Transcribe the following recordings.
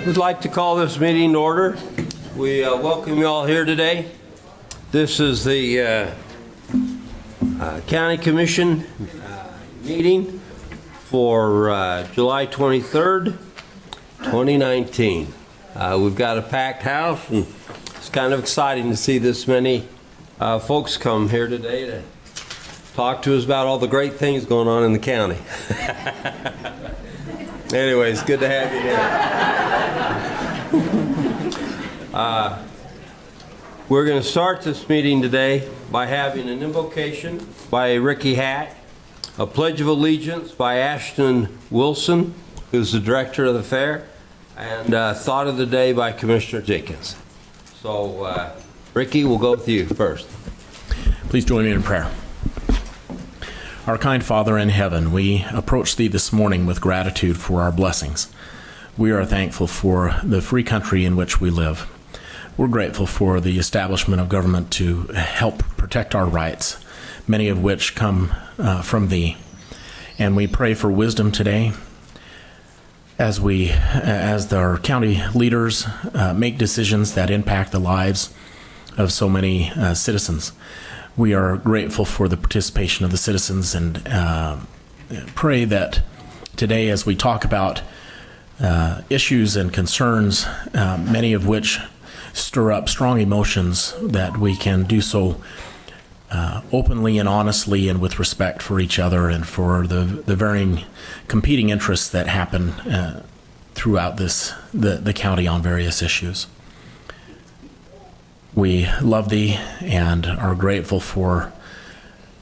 Would like to call this meeting to order. We welcome you all here today. This is the County Commission meeting for July 23rd, 2019. We've got a packed house, and it's kind of exciting to see this many folks come here today to talk to us about all the great things going on in the county. Anyways, good to have you here. We're going to start this meeting today by having an invocation by Ricky Hack, a Pledge of Allegiance by Ashton Wilson, who's the director of the fair, and Thought of the Day by Commissioner Jenkins. So, Ricky, we'll go with you first. Please join me in prayer. Our kind Father in heaven, we approach Thee this morning with gratitude for our blessings. We are thankful for the free country in which we live. We're grateful for the establishment of government to help protect our rights, many of which come from Thee. And we pray for wisdom today as our county leaders make decisions that impact the lives of so many citizens. We are grateful for the participation of the citizens and pray that today, as we talk about issues and concerns, many of which stir up strong emotions, that we can do so openly and honestly and with respect for each other and for the varying competing interests that happen throughout the county on various issues. We love Thee and are grateful for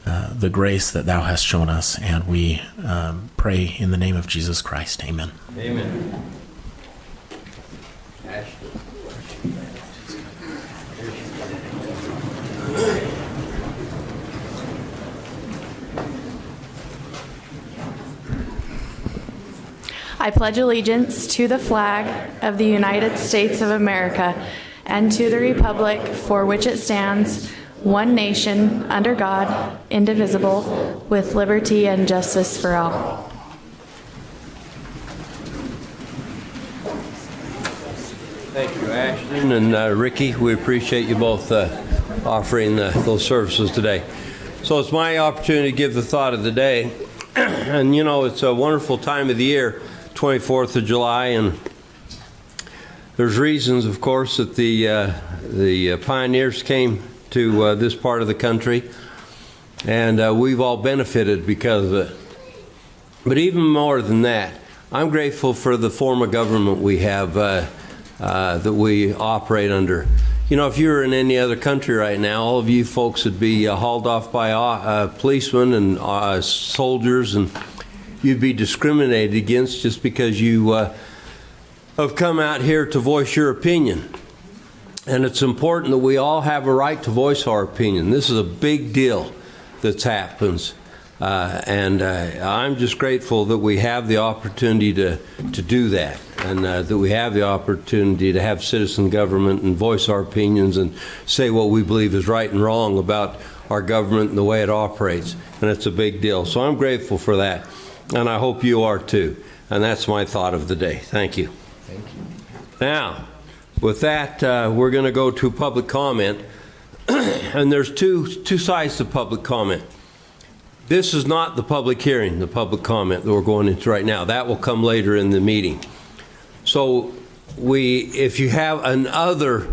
the grace that Thou hast shown us, and we pray in the name of Jesus Christ. Amen. Amen. I pledge allegiance to the flag of the United States of America and to the republic for which it stands, one nation, under God, indivisible, with liberty and justice for all. Thank you, Ashton and Ricky. We appreciate you both offering those services today. So it's my opportunity to give the thought of the day. And you know, it's a wonderful time of the year, 24th of July, and there's reasons, of course, that the pioneers came to this part of the country, and we've all benefited because of it. But even more than that, I'm grateful for the form of government we have that we operate under. You know, if you were in any other country right now, all of you folks would be hauled off by policemen and soldiers, and you'd be discriminated against just because you have come out here to voice your opinion. And it's important that we all have a right to voice our opinion. This is a big deal that happens. And I'm just grateful that we have the opportunity to do that, and that we have the opportunity to have citizen government and voice our opinions and say what we believe is right and wrong about our government and the way it operates. And it's a big deal. So I'm grateful for that. And I hope you are too. And that's my thought of the day. Thank you. Thank you. Now, with that, we're going to go to public comment. And there's two sides to public comment. This is not the public hearing, the public comment that we're going into right now. That will come later in the meeting. So if you have another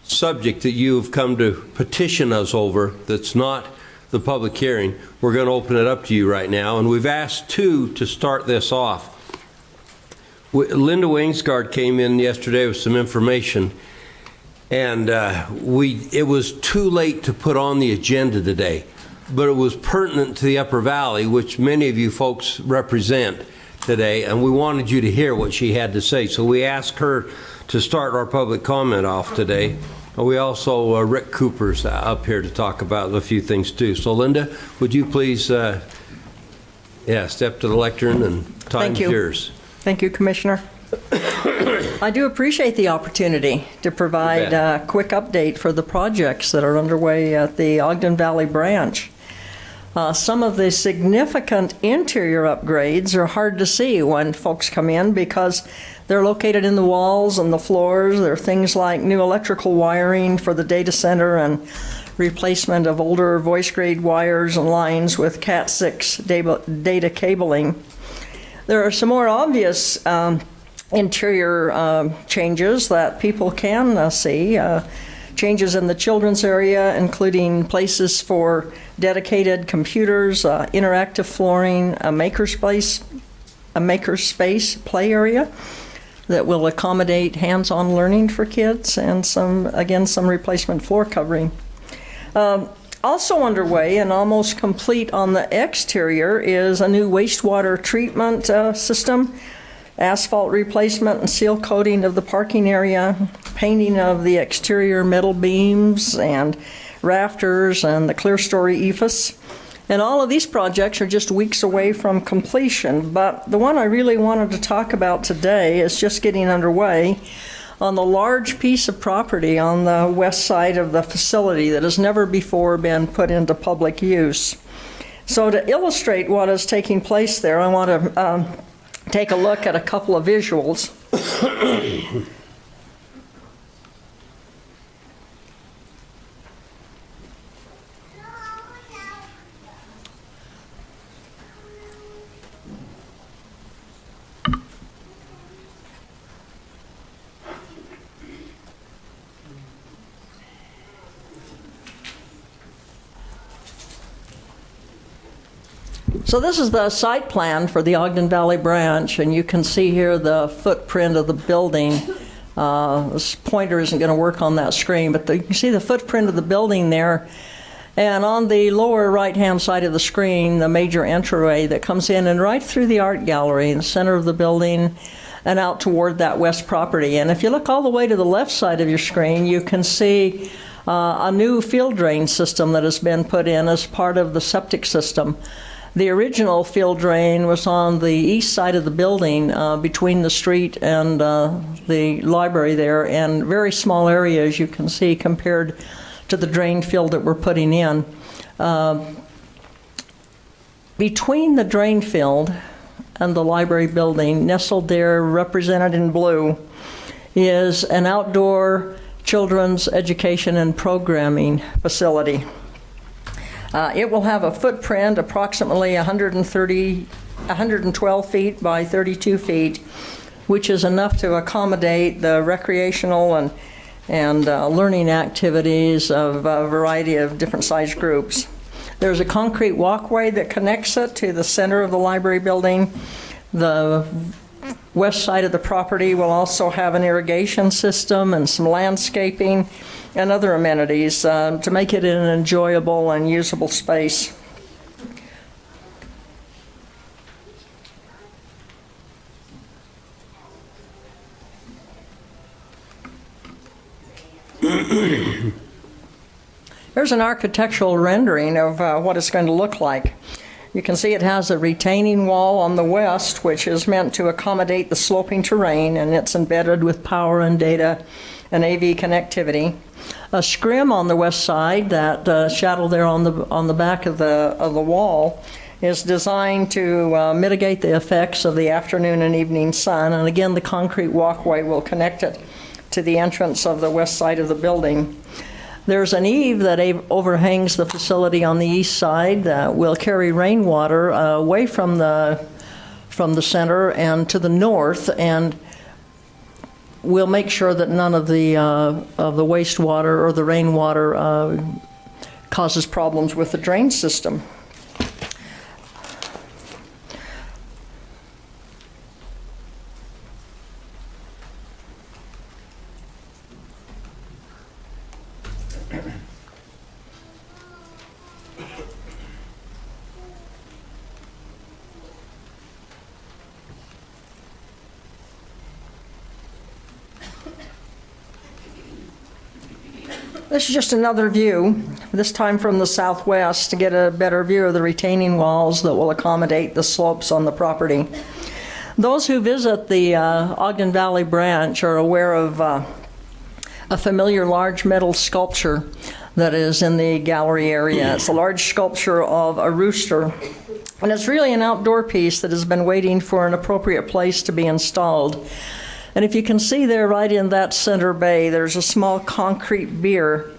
subject that you've come to petition us over that's not the public hearing, we're going to open it up to you right now. And we've asked two to start this off. Linda Wainsgard came in yesterday with some information, and it was too late to put on the agenda today, but it was pertinent to the Upper Valley, which many of you folks represent today, and we wanted you to hear what she had to say. So we asked her to start our public comment off today. We also, Rick Cooper's up here to talk about a few things too. So Linda, would you please step to the lectern, and time's yours. Thank you, Commissioner. I do appreciate the opportunity to provide a quick update for the projects that are underway at the Ogden Valley branch. Some of the significant interior upgrades are hard to see when folks come in because They're located in the walls and the floors. There are things like new electrical wiring for the data center and replacement of older voice grade wires and lines with Cat6 data cabling. There are some more obvious interior changes that people can see. Changes in the children's area, including places for dedicated computers, interactive flooring, a makerspace play area that will accommodate hands-on learning for kids, and some replacement floor covering. Also underway and almost complete on the exterior is a new wastewater treatment system, asphalt replacement and seal coating of the parking area, painting of the exterior metal beams and rafters and the clear story ephes. And all of these projects are just weeks away from completion, but the one I really wanted to talk about today is just getting underway on the large piece of property on the west side of the facility that has never before been put into public use. So to illustrate what is taking place there, I want to take a look at a couple of visuals. So this is the site plan for the Ogden Valley branch, and you can see here the footprint of the building. This pointer isn't going to work on that screen, but you can see the footprint of the building there. And on the lower right-hand side of the screen, the major entryway that comes in and right through the art gallery in the center of the building and out toward that west property. And if you look all the way to the left side of your screen, you can see a new field drain system that has been put in as part of the septic system. The original field drain was on the east side of the building between the street and the library there, and very small area, as you can see, compared to the drain field that we're putting in. Between the drain field and the library building, nestled there, represented in blue, is an outdoor children's education and programming facility. It will have a footprint approximately 112 feet by 32 feet, which is enough to accommodate the recreational and learning activities of a variety of different size groups. There's a concrete walkway that connects it to the center of the library building. The west side of the property will also have an irrigation system and some landscaping and other amenities to make it an enjoyable and usable space. Here's an architectural rendering of what it's going to look like. You can see it has a retaining wall on the west, which is meant to accommodate the sloping terrain, and it's embedded with power and data and AV connectivity. A scrim on the west side, that shadow there on the back of the wall, is designed to mitigate the effects of the afternoon and evening sun. And again, the concrete walkway will connect it to the entrance of the west side of the building. There's an eave that overhangs the facility on the east side that will carry rainwater away from the center and to the north, and we'll make sure that none of the wastewater or the rainwater causes problems with the drain system. This is just another view, this time from the southwest, to get a better view of the retaining walls that will accommodate the slopes on the property. Those who visit the Ogden Valley branch are aware of a familiar large metal sculpture that is in the gallery area. It's a large sculpture of a rooster, and it's really an outdoor piece that has been waiting for an appropriate place to be installed. And if you can see there right in that center bay, there's a small concrete bier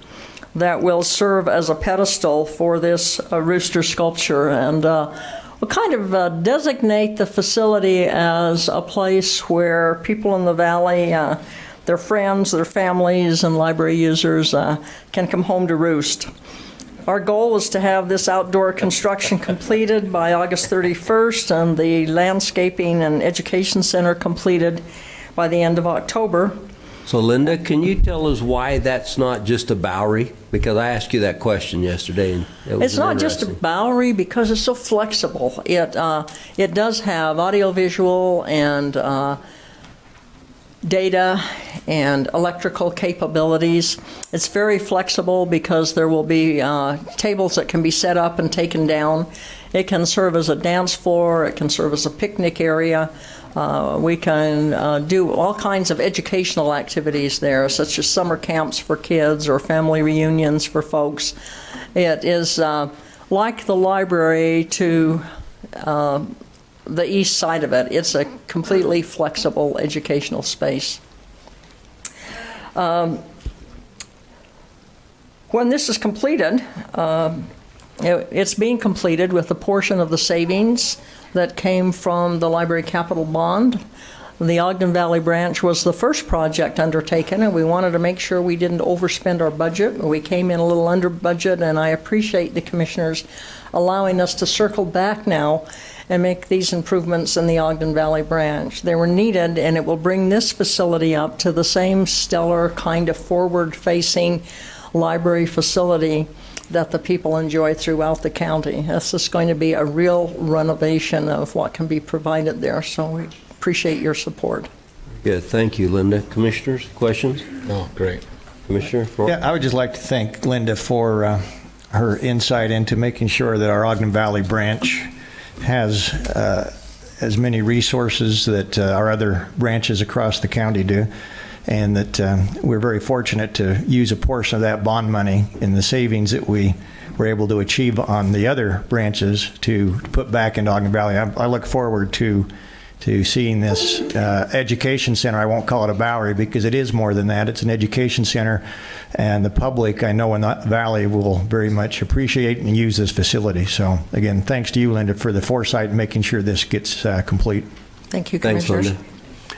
that will serve as a pedestal for this rooster sculpture. And we'll kind of designate the facility as a place where people in the valley, their friends, their families, and library users can come home to roost. Our goal is to have this outdoor construction completed by August 31st and the landscaping and education center completed by the end of October. So Linda, can you tell us why that's not just a Bowery? Because I asked you that question yesterday, and it was It's not just a interesting. Bowery because it's so flexible. It does have audiovisual and data and electrical capabilities. It's very flexible because there will be tables that can be set up and taken down. It can serve as a dance floor. It can serve as a picnic area. We can do all kinds of educational activities there, such as summer camps for kids or family reunions for folks. It is like the library to the east side of it. It's a completely flexible educational space. When this is completed, it's being completed with a portion of the savings that came from the library capital bond. The Ogden Valley branch was the first project undertaken, and we wanted to make sure we didn't overspend our budget. We came in a little under budget, and I appreciate the commissioners allowing us to circle back now and make these improvements in the Ogden Valley branch. They were needed, and it will bring this facility up to the same stellar kind of forward-facing library facility that the people enjoy throughout the county. This is going to be a real renovation of what can be provided there, so we appreciate your support. Good, thank you, Linda. Commissioners, questions? Oh, great. Commissioner? Yeah, I would just like to thank Linda for her insight into making sure that our Ogden Valley branch has as many resources that our other branches across the county do, and that we're very fortunate to use a portion of that bond money in the savings that we were able to achieve on the other branches to put back into Ogden Valley. I look forward to seeing this education center. I won't call it a Bowery because it is more than that. It's an education center, and the public, I know in the Valley, will very much appreciate and use this facility. So again, thanks to you, Linda, for the foresight in making sure this gets complete. Thank you, Thanks, Commissioners. Linda.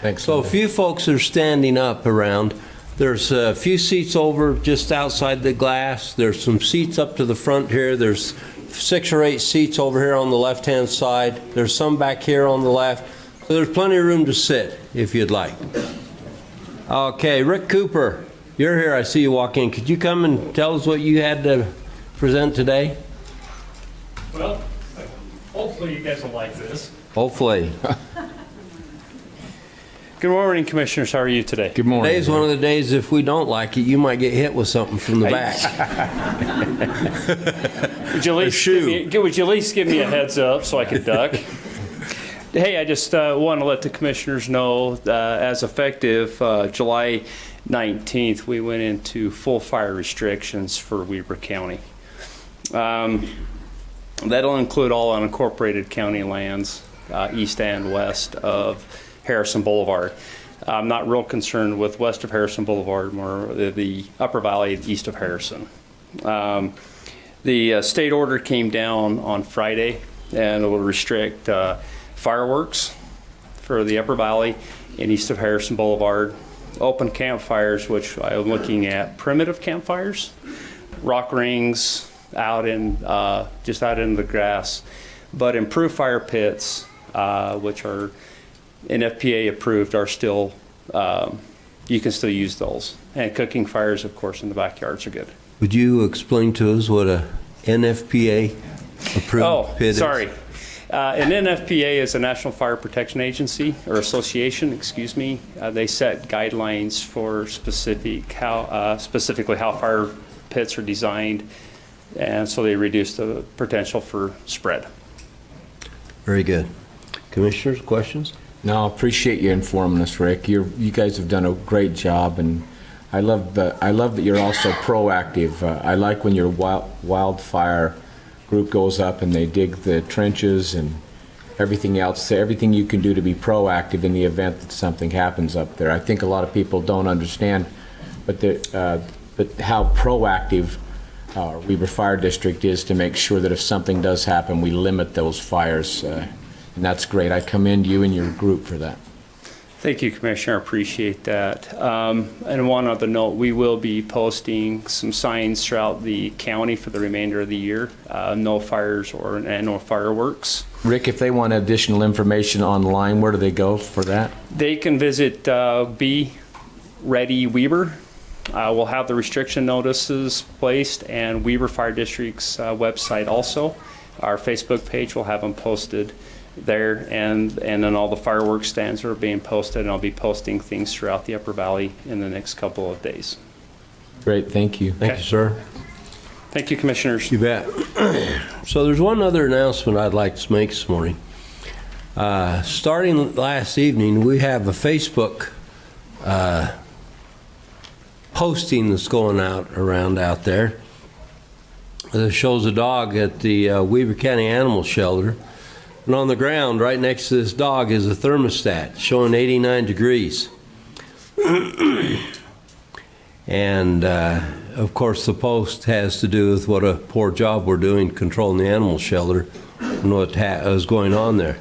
Thanks. So a few folks are standing up around. There's a few seats over just outside the glass. There's some seats up to the front here. There's 6 or 8 seats over here on the left-hand side. There's some back here on the left. So there's plenty of room to sit if you'd like. Okay, Rick Cooper, you're here. I see you walk in. Could you come and tell us what you had to present today? Well, hopefully you guys will like this. Hopefully. Good morning, Commissioners. How are you today? Good morning. Today's one of the days, if we don't like it, you might get hit with something from the back. Would you at least give me a heads up so I could duck? Hey, I just want to let the Commissioners know, as effective July 19th, we went into full fire restrictions for Weber County. That'll include all unincorporated county lands, east and west of Harrison Boulevard. I'm not real concerned with west of Harrison Boulevard, more the upper valley east of Harrison. The state order came down on Friday, and it will restrict fireworks for the upper valley and east of Harrison Boulevard, open campfires, which I'm looking at primitive campfires, rock rings out in just out in the grass, but improved fire pits, which are NFPA approved, are still you can still use those, and cooking fires, of course, in the backyards are good. Would you explain to us what a NFPA approved pit is? Sorry. An NFPA is a National Fire Protection Agency, or Association, excuse me. They set guidelines for specifically how fire pits are designed, and so they reduce the potential for spread. Very good. Commissioners, questions? No, appreciate you informing us, Rick. You guys have done a great job, and I love that you're also proactive. I like when your wildfire group goes up and they dig the trenches and everything else, everything you can do to be proactive in the event that something happens up there. I think a lot of people don't understand, but how proactive our Weber Fire District is to make sure that if something does happen, we limit those fires. And that's great. I commend you and your group for that. Thank you, Commissioner. I appreciate that. And one other note, we will be posting some signs throughout the county for the remainder of the year. No fires and no fireworks. Rick, if they want additional information online, where do they go for that? They can visit Be Ready Weber. We'll have the restriction notices placed and Weber Fire District's website also. Our Facebook page will have them posted there, and then all the fireworks stands are being posted, and I'll be posting things throughout the Upper Valley in the next couple of days. Great, thank you. Thank you, sir. Thank you, Commissioners. You bet. So there's one other announcement I'd like to make this morning. Starting last evening, we have a Facebook posting that's going around out there that shows a dog at the Weber County Animal Shelter. And on the ground, right next to this dog, is a thermostat showing 89 degrees. And, of course, the post has to do with what a poor job we're doing controlling the animal shelter and what is going on there.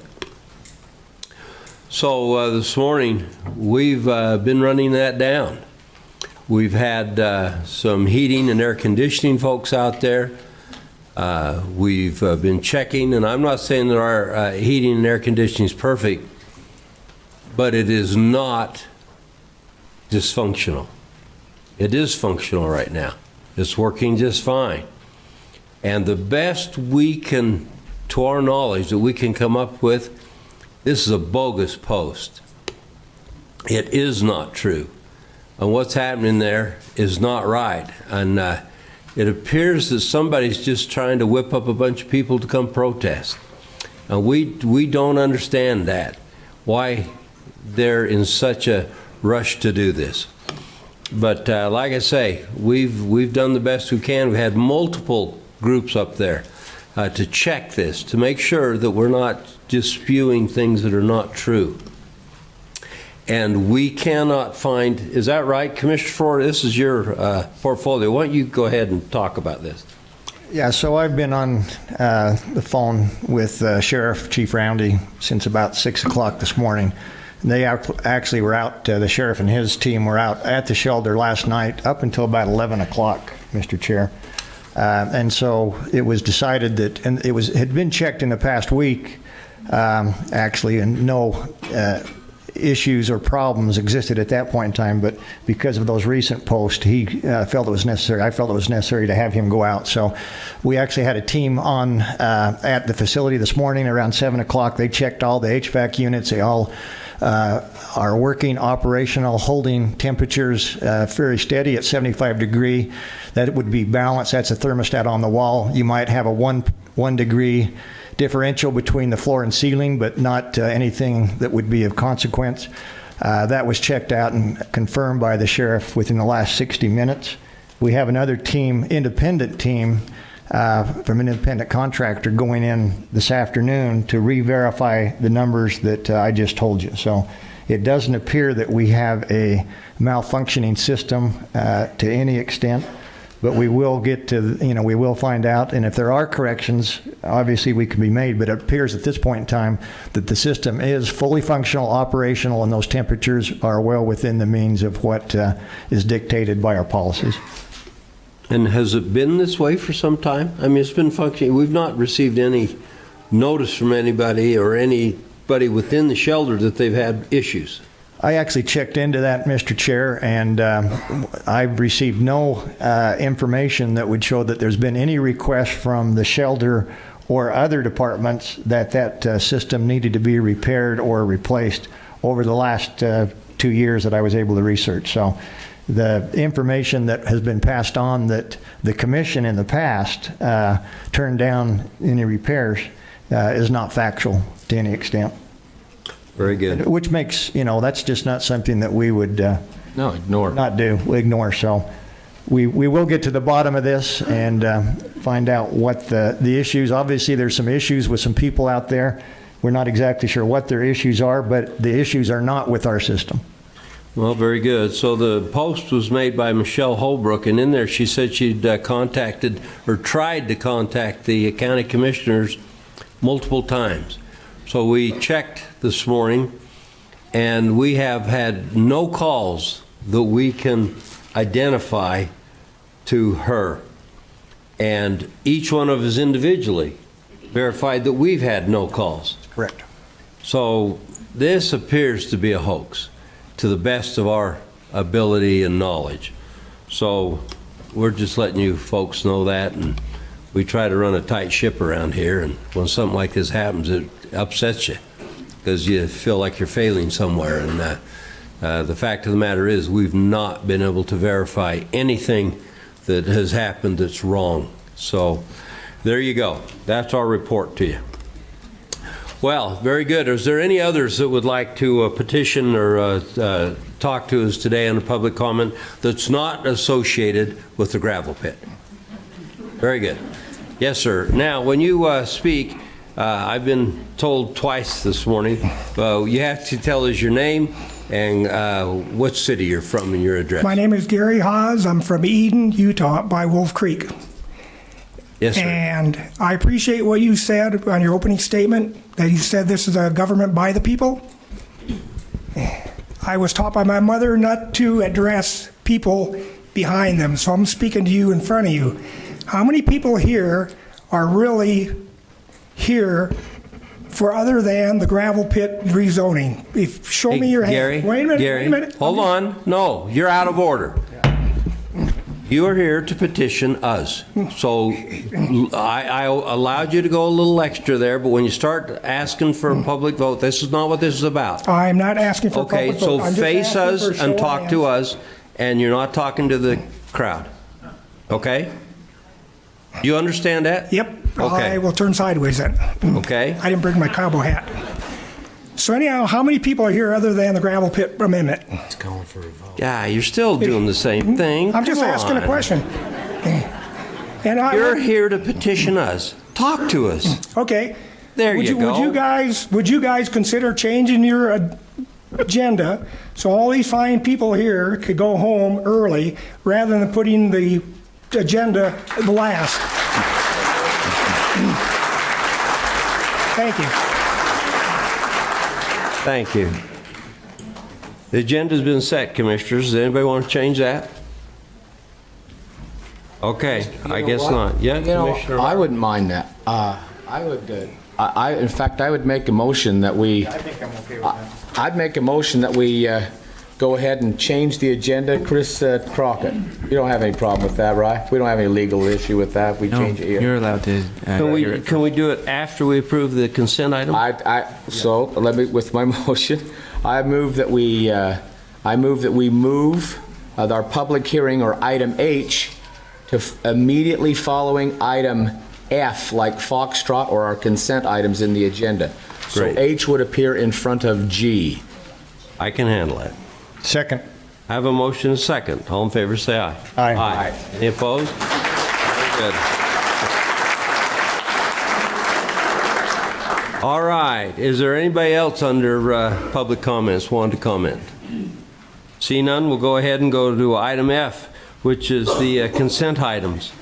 So this morning, we've been running that down. We've had some heating and air conditioning folks out there. We've been checking, and I'm not saying that our heating and air conditioning is perfect, but it is not dysfunctional. It is functional right now. It's working just fine. And the best we can, to our knowledge, that we can come up with, this is a bogus post. It is not true. And what's happening there is not right. And it appears that somebody's just trying to whip up a bunch of people to come protest. And we don't understand that, why they're in such a rush to do this. But like I say, we've done the best we can. We had multiple groups up there to check this, to make sure that we're not just spewing things that are not true. And we cannot find, is that right, Commissioner Ford? This is your portfolio. Why don't you go ahead and talk about this? Yeah, so I've been on the phone with Sheriff Chief Roundy since about 6 o'clock this morning. And they actually were out, the sheriff and his team were out at the shelter last night up until about 11 o'clock, Mr. Chair. And so it was decided that, and it had been checked in the past week, actually, and no issues or problems existed at that point in time, but because of those recent posts, he felt it was necessary, I felt it was necessary to have him go out. So we actually had a team on at the facility this morning around 7 o'clock. They checked all the HVAC units. They all are working, operational, holding temperatures very steady at 75 degree. That would be balanced. That's a thermostat on the wall. You might have a one degree differential between the floor and ceiling, but not anything that would be of consequence. That was checked out and confirmed by the sheriff within the last 60 minutes. We have another team, independent team, from an independent contractor going in this afternoon to re-verify the numbers that I just told you. So it doesn't appear that we have a malfunctioning system to any extent. But we will get to, we will find out, and if there are corrections, obviously we can be made, but it appears at this point in time that the system is fully functional, operational, and those temperatures are well within the means of what is dictated by our policies. And has it been this way for some time? I mean, it's been functioning. We've not received any notice from anybody or anybody within the shelter that they've had issues. I actually checked into that, Mr. Chair, and I've received no information that would show that there's been any request from the shelter or other departments that system needed to be repaired or replaced over the last 2 years that I was able to research. So the information that has been passed on that the commission in the past turned down any repairs is not factual to any extent. Very good. Which makes, that's just not something that we would ignore. Not do. We ignore. So we will get to the bottom of this and find out what the issues. Obviously, there's some issues with some people out there. We're not exactly sure what their issues are, but the issues are not with our system. Well, very good. So the post was made by Michelle Holbrook, and in there she said she'd contacted or tried to contact the county commissioners multiple times. So we checked this morning, and we have had no calls that we can identify to her. And each one of us individually verified that we've had no calls. Correct. So this appears to be a hoax, to the best of our ability and knowledge. So we're just letting you folks know that, and we try to run a tight ship around here, and when something like this happens, it upsets you because you feel like you're failing somewhere. And the fact of the matter is we've not been able to verify anything that has happened that's wrong. So there you go. That's our report to you. Well, very good. Is there any others that would like to petition or talk to us today on a public comment that's not associated with the gravel pit? Very good. Yes, sir. Now, when you speak, I've been told twice this morning, you have to tell us your name and what city you're from and your address. My name is Gary Haas. I'm from Eden, Utah, by Wolf Creek. Yes, sir. And I appreciate what you said on your opening statement, that you said this is a government by the people. I was taught by my mother not to address people behind them, so I'm speaking to you in front of you. How many people here are really here for other than the gravel pit rezoning? Show me your Gary, hand. Wait a minute. Gary, Wait a minute. hold on. No, you're out of order. You are here to petition us. So I allowed you to go a little extra there, but when you start asking for a public vote, this is not what this is about. I'm not asking for Okay, public vote. so I'm just face asking us for a show and of talk to hands. us, and you're not talking to the crowd. Okay? You understand that? Yep. Okay. I will turn sideways then. Okay. I didn't bring my cowboy hat. So anyhow, how many people are here other than the gravel pit amendment? Yeah, you're still doing the same thing. I'm just Come asking a on. question. And You're here to petition us. Talk to us. Okay. There you go. Would you guys consider changing your agenda so all these fine people here could go home early rather than putting the agenda last? Thank you. Thank you. The agenda's been set, Commissioners. Does anybody want to change that? Okay, I guess not. Yeah, Commissioner? I wouldn't mind that. In fact, I would make a motion that we... I'd make a motion that we go ahead and change the agenda. Chris Crockett, you don't have any problem with that, right? We don't have any legal issue with that. We change it here. You're allowed to. Can we do it after we approve the consent item? So let me, with my motion, I move that we move our public hearing, or item H, to immediately following item F, like Foxtrot, or our consent items in the agenda. So Great. H would appear in front of G. I can handle it. Second. I have a motion and a second. All in favor, say aye. Aye. Aye. Any opposed? Very good. All right. Is there anybody else under public comments wanting to comment? See none, we'll go ahead and go to item F, which is the consent items.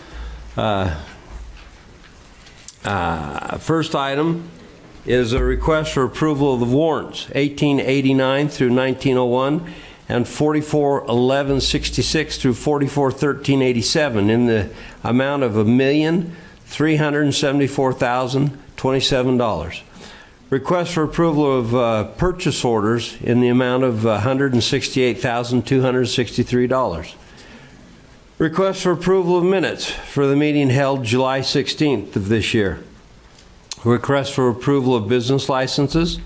First item is a request for approval of the warrants 1889 through 1901 and 441166 through 441387 in the amount of $1,374,027. Request for approval of purchase orders in the amount of $168,263. Request for approval of minutes for the meeting held July 16th of this year. Request for approval of business licenses.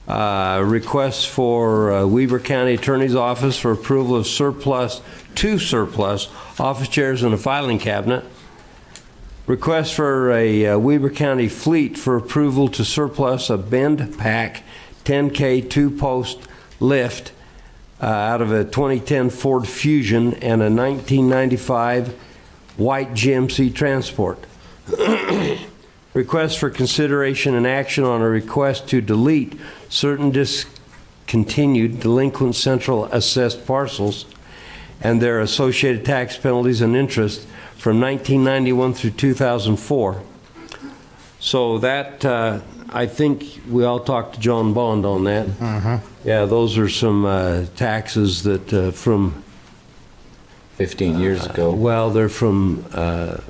Request for Weber County Attorney's Office for approval of two surplus office chairs and a filing cabinet. Request for a Weber County Fleet for approval to surplus a Bend Pack 10K 2-post lift out of a 2010 Ford Fusion and a 1995 white GMC Transport. request for consideration and action on a request to delete certain discontinued delinquent central assessed parcels and their associated tax penalties and interest from 1991 through 2004. So that, I think we all talked to John Bond on that. Yeah, those are some taxes that from 15 years ago well, they're from and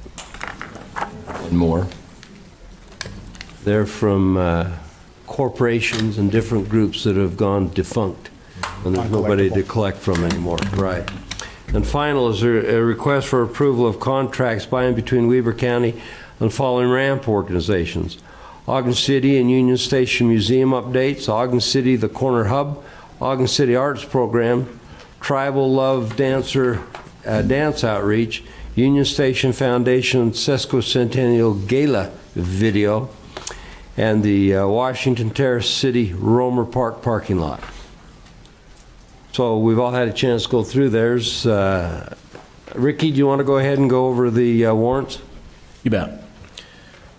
more. they're from corporations and different groups that have gone defunct, and there's nobody to collect from anymore. Right. And final is a request for approval of contracts by and between Weber County and following ramp organizations: Ogden City and Union Station Museum updates, Ogden City The Corner Hub, Ogden City Arts Program, Tribal Love Dancer Dance Outreach, Union Station Foundation Sesquicentennial Gala video, and the Washington Terrace City Romer Park parking lot. So we've all had a chance to go through theirs. Ricky, do you want to go ahead and go over the warrants? You bet.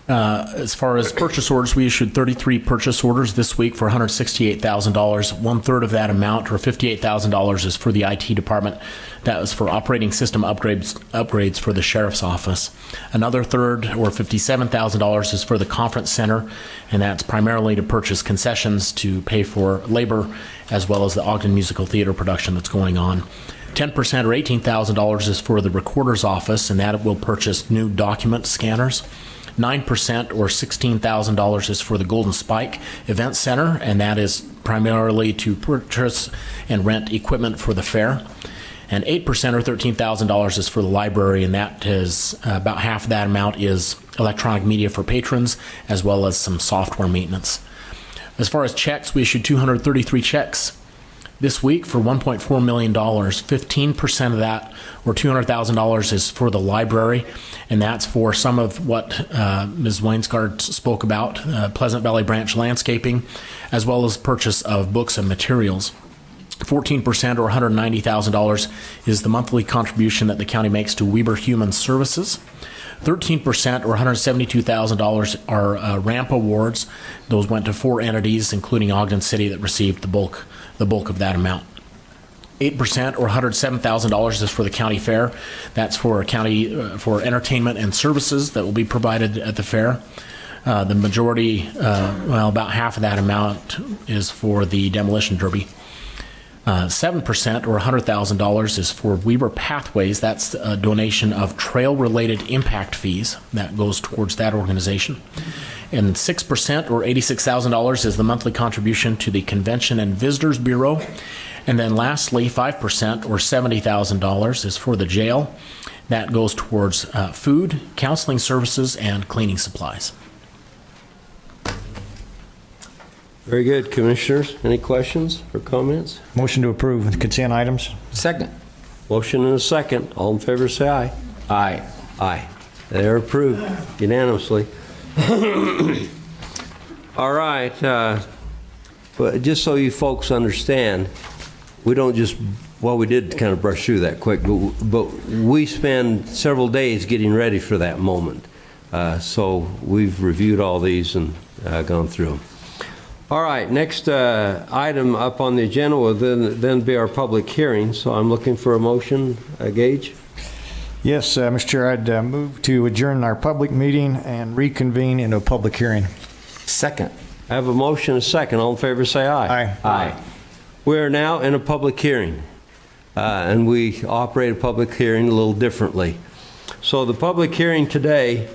As far as purchase orders, we issued 33 purchase orders this week for $168,000. One-third of that amount, or $58,000, is for the IT department. That was for operating system upgrades for the sheriff's office. Another third, or $57,000, is for the conference center, and that's primarily to purchase concessions to pay for labor, as well as the Ogden Musical Theater production that's going on. 10% or $18,000 is for the recorder's office, and that will purchase new document scanners. 9% or $16,000 is for the Golden Spike Event Center, and that is primarily to purchase and rent equipment for the fair. And 8% or $13,000 is for the library, and that is about half of that amount is electronic media for patrons, as well as some software maintenance. As far as checks, we issued 233 checks this week for $1.4 million. 15% of that, or $200,000, is for the library, and that's for some of what Ms. Wainsgard spoke about, Pleasant Valley Branch landscaping, as well as purchase of books and materials. 14% or $190,000 is the monthly contribution that the county makes to WEBER Human Services. 13% or $172,000 are ramp awards. Those went to 4 entities, including Ogden City, that received the bulk of that amount. 8% or $107,000 is for the county fair. That's for for entertainment and services that will be provided at the fair. The majority, about half of that amount, is for the demolition derby. 7% or $100,000 is for Weber Pathways. That's a donation of trail-related impact fees that goes towards that organization. And 6% or $86,000 is the monthly contribution to the Convention and Visitors Bureau. And then lastly, 5% or $70,000 is for the jail. That goes towards food, counseling services, and cleaning supplies. Very good, Commissioners. Any questions or comments? Motion to approve consent items. Second. Motion and a second. All in favor, say aye. Aye. Aye. They are approved unanimously. All right. But just so you folks understand, we don't just, well, we did kind of brush through that quick, but we spend several days getting ready for that moment. So we've reviewed all these and gone through them. All right, next item up on the agenda will then be our public hearing. So I'm looking for a motion. Gage? Yes, Mr. Chair, I'd move to adjourn our public meeting and reconvene into a public hearing. Second. I have a motion and a second. All in favor, say aye. Aye. Aye. We are now in a public hearing, and we operate a public hearing a little differently. So the public hearing today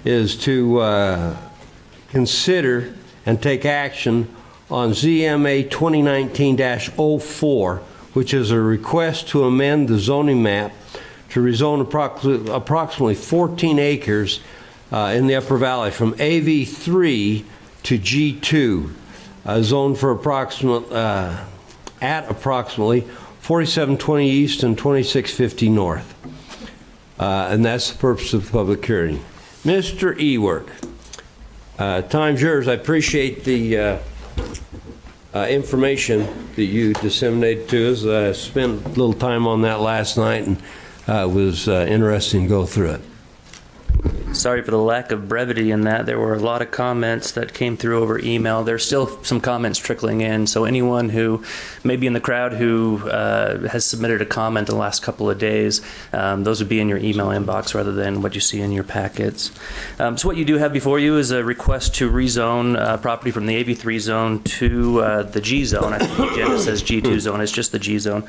is to consider and take action on ZMA 2019-04, which is a request to amend the zoning map to rezone approximately 14 acres in the Upper Valley from AV3 to G2, zoned for at approximately 4720 East and 2650 North. And that's the purpose of the public hearing. Mr. Ewert, time's yours. I appreciate the information that you disseminated to us. I spent a little time on that last night, and it was interesting to go through it. Sorry for the lack of brevity in that. There were a lot of comments that came through over email. There's still some comments trickling in, so anyone who may be in the crowd who has submitted a comment in the last couple of days, those would be in your email inbox rather than what you see in your packets. So what you do have before you is a request to rezone property from the AV3 zone to the G zone. I think the agenda says G2 zone. It's just the G zone.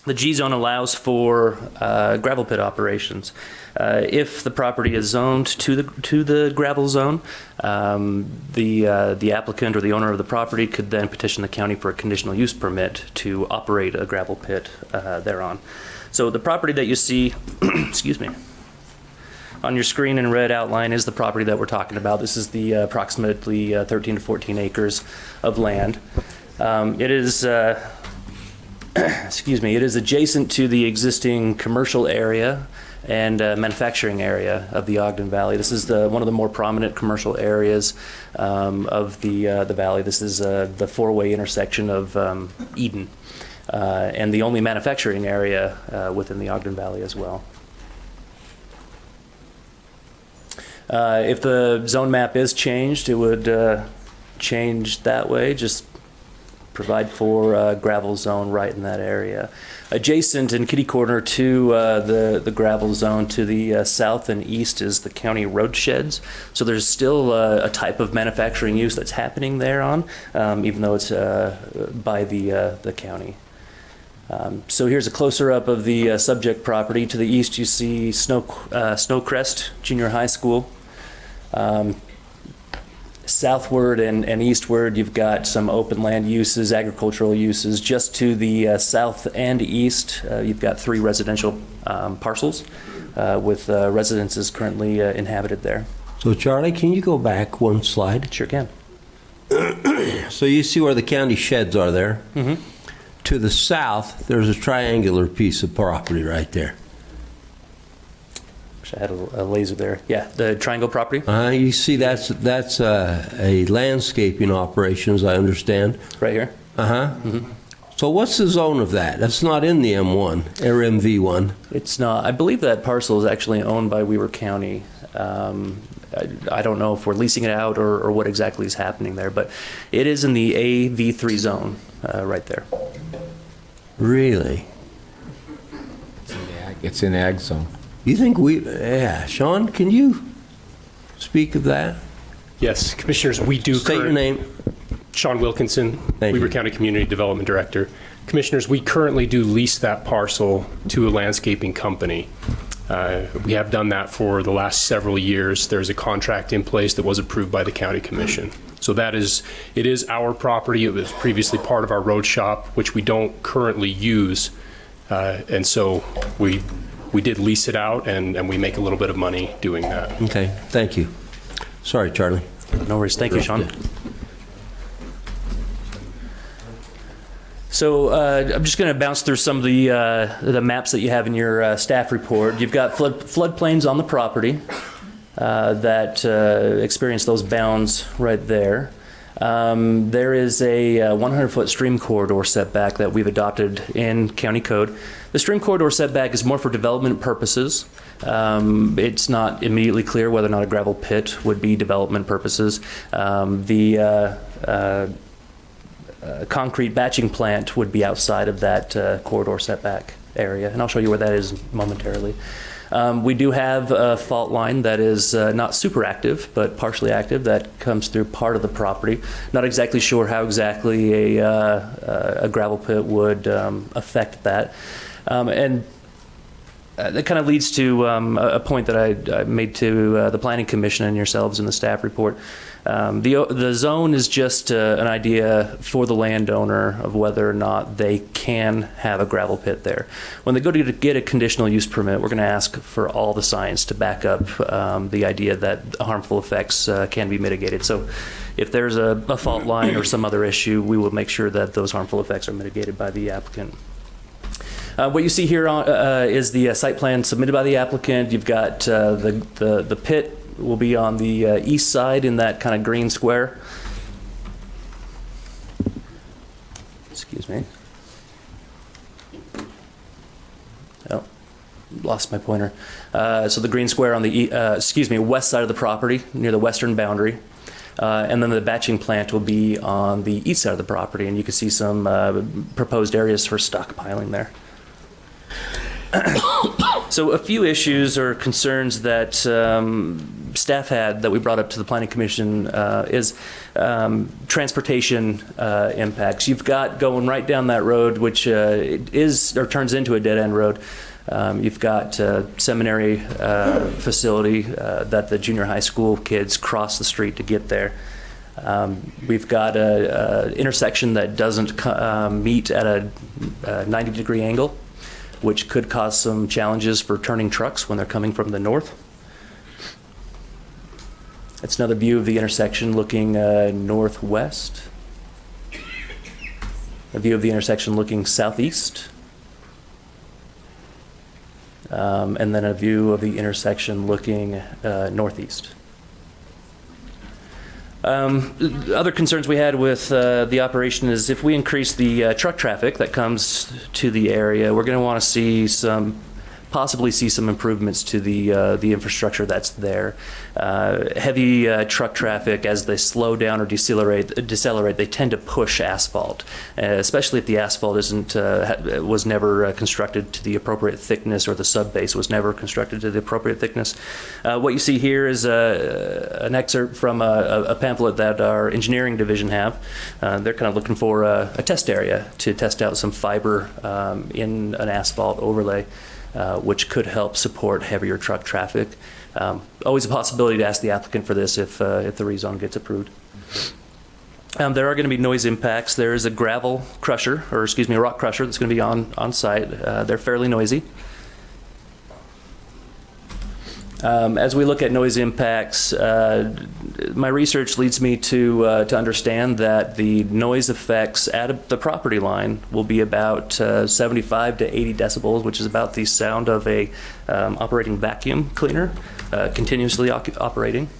The G zone allows for gravel pit operations. If the property is zoned to the gravel zone, the applicant or the owner of the property could then petition the county for a conditional use permit to operate a gravel pit thereon. So the property that you see, excuse me, on your screen in red outline is the property that we're talking about. This is the approximately 13 to 14 acres of land. It is excuse me, it is adjacent to the existing commercial area and manufacturing area of the Ogden Valley. This is one of the more prominent commercial areas of the valley. This is the four-way intersection of Eden and the only manufacturing area within the Ogden Valley as well. If the zone map is changed, it would change that way. Just provide for a gravel zone right in that area. Adjacent and kitty corner to the gravel zone to the south and east is the county road sheds. So there's still a type of manufacturing use that's happening there on, even though it's by the county. So here's a closer up of the subject property. To the east you see Snowcrest Junior High School. Southward and eastward, you've got some open land uses, agricultural uses. Just to the south and east, you've got 3 residential parcels with residences currently inhabited there. So Charlie, can you go back one slide? Sure can. So you see where the county sheds are there? Mm-hmm. To the south, there's a triangular piece of property right there. Wish I had a laser there. Yeah, the triangle property. You see that's a landscaping operation, as I understand. Right here. Mm-hmm. So what's the zone of that? That's not in the M1 or MV1. It's not. I believe that parcel is actually owned by Weber County. I don't know if we're leasing it out or what exactly is happening there, but it is in the AV3 zone right there. Really? It's in ag zone. You think Sean, can you speak of that? Yes, Commissioners, we do. State your name. Sean Wilkinson, Thank Weber you. County Community Development Director. Commissioners, we currently do lease that parcel to a landscaping company. We have done that for the last several years. There's a contract in place that was approved by the County Commission. So it is our property. It was previously part of our road shop, which we don't currently use. And so we did lease it out, and we make a little bit of money doing that. Okay, thank you. Sorry, Charlie. No worries. Thank you, Sean. So I'm just going to bounce through some of the maps that you have in your staff report. You've got floodplains on the property that experience those bounds right there. There is a 100-foot stream corridor setback that we've adopted in county code. The stream corridor setback is more for development purposes. It's not immediately clear whether or not a gravel pit would be development purposes. The concrete batching plant would be outside of that corridor setback area, and I'll show you where that is momentarily. We do have a fault line that is not super active, but partially active, that comes through part of the property. Not exactly sure how exactly a gravel pit would affect that. And that kind of leads to a point that I made to the Planning Commission and yourselves in the staff report. The zone is just an idea for the landowner of whether or not they can have a gravel pit there. When they go to get a conditional use permit, we're going to ask for all the science to back up the idea that harmful effects can be mitigated. So if there's a fault line or some other issue, we will make sure that those harmful effects are mitigated by the applicant. What you see here is the site plan submitted by the applicant. You've got the pit will be on the east side in that kind of green square. Excuse me. Oh, lost my pointer. So the green square on the west side of the property, near the western boundary. And then the batching plant will be on the east side of the property, and you can see some proposed areas for stockpiling there. So a few issues or concerns that staff had that we brought up to the Planning Commission is transportation impacts. You've got going right down that road, which is or turns into a dead-end road. You've got seminary facility that the junior high school kids cross the street to get there. We've got a intersection that doesn't meet at a 90-degree angle, which could cause some challenges for turning trucks when they're coming from the north. It's another view of the intersection looking northwest. A view of the intersection looking southeast. And then a view of the intersection looking northeast. Other concerns we had with the operation is if we increase the truck traffic that comes to the area, we're going to want to see possibly see some improvements to the infrastructure that's there. Heavy truck traffic, as they slow down or decelerate, they tend to push asphalt, especially if the asphalt was never constructed to the appropriate thickness, or the subbase was never constructed to the appropriate thickness. What you see here is an excerpt from a pamphlet that our engineering division have. They're kind of looking for a test area to test out some fiber in an asphalt overlay. Which could help support heavier truck traffic. Always a possibility to ask the applicant for this if the rezone gets approved. There are going to be noise impacts. There is a gravel crusher, or excuse me, a rock crusher that's going to be on site. They're fairly noisy. As we look at noise impacts, my research leads me to understand that the noise effects at the property line will be about 75 to 80 decibels, which is about the sound of a operating vacuum cleaner, continuously operating.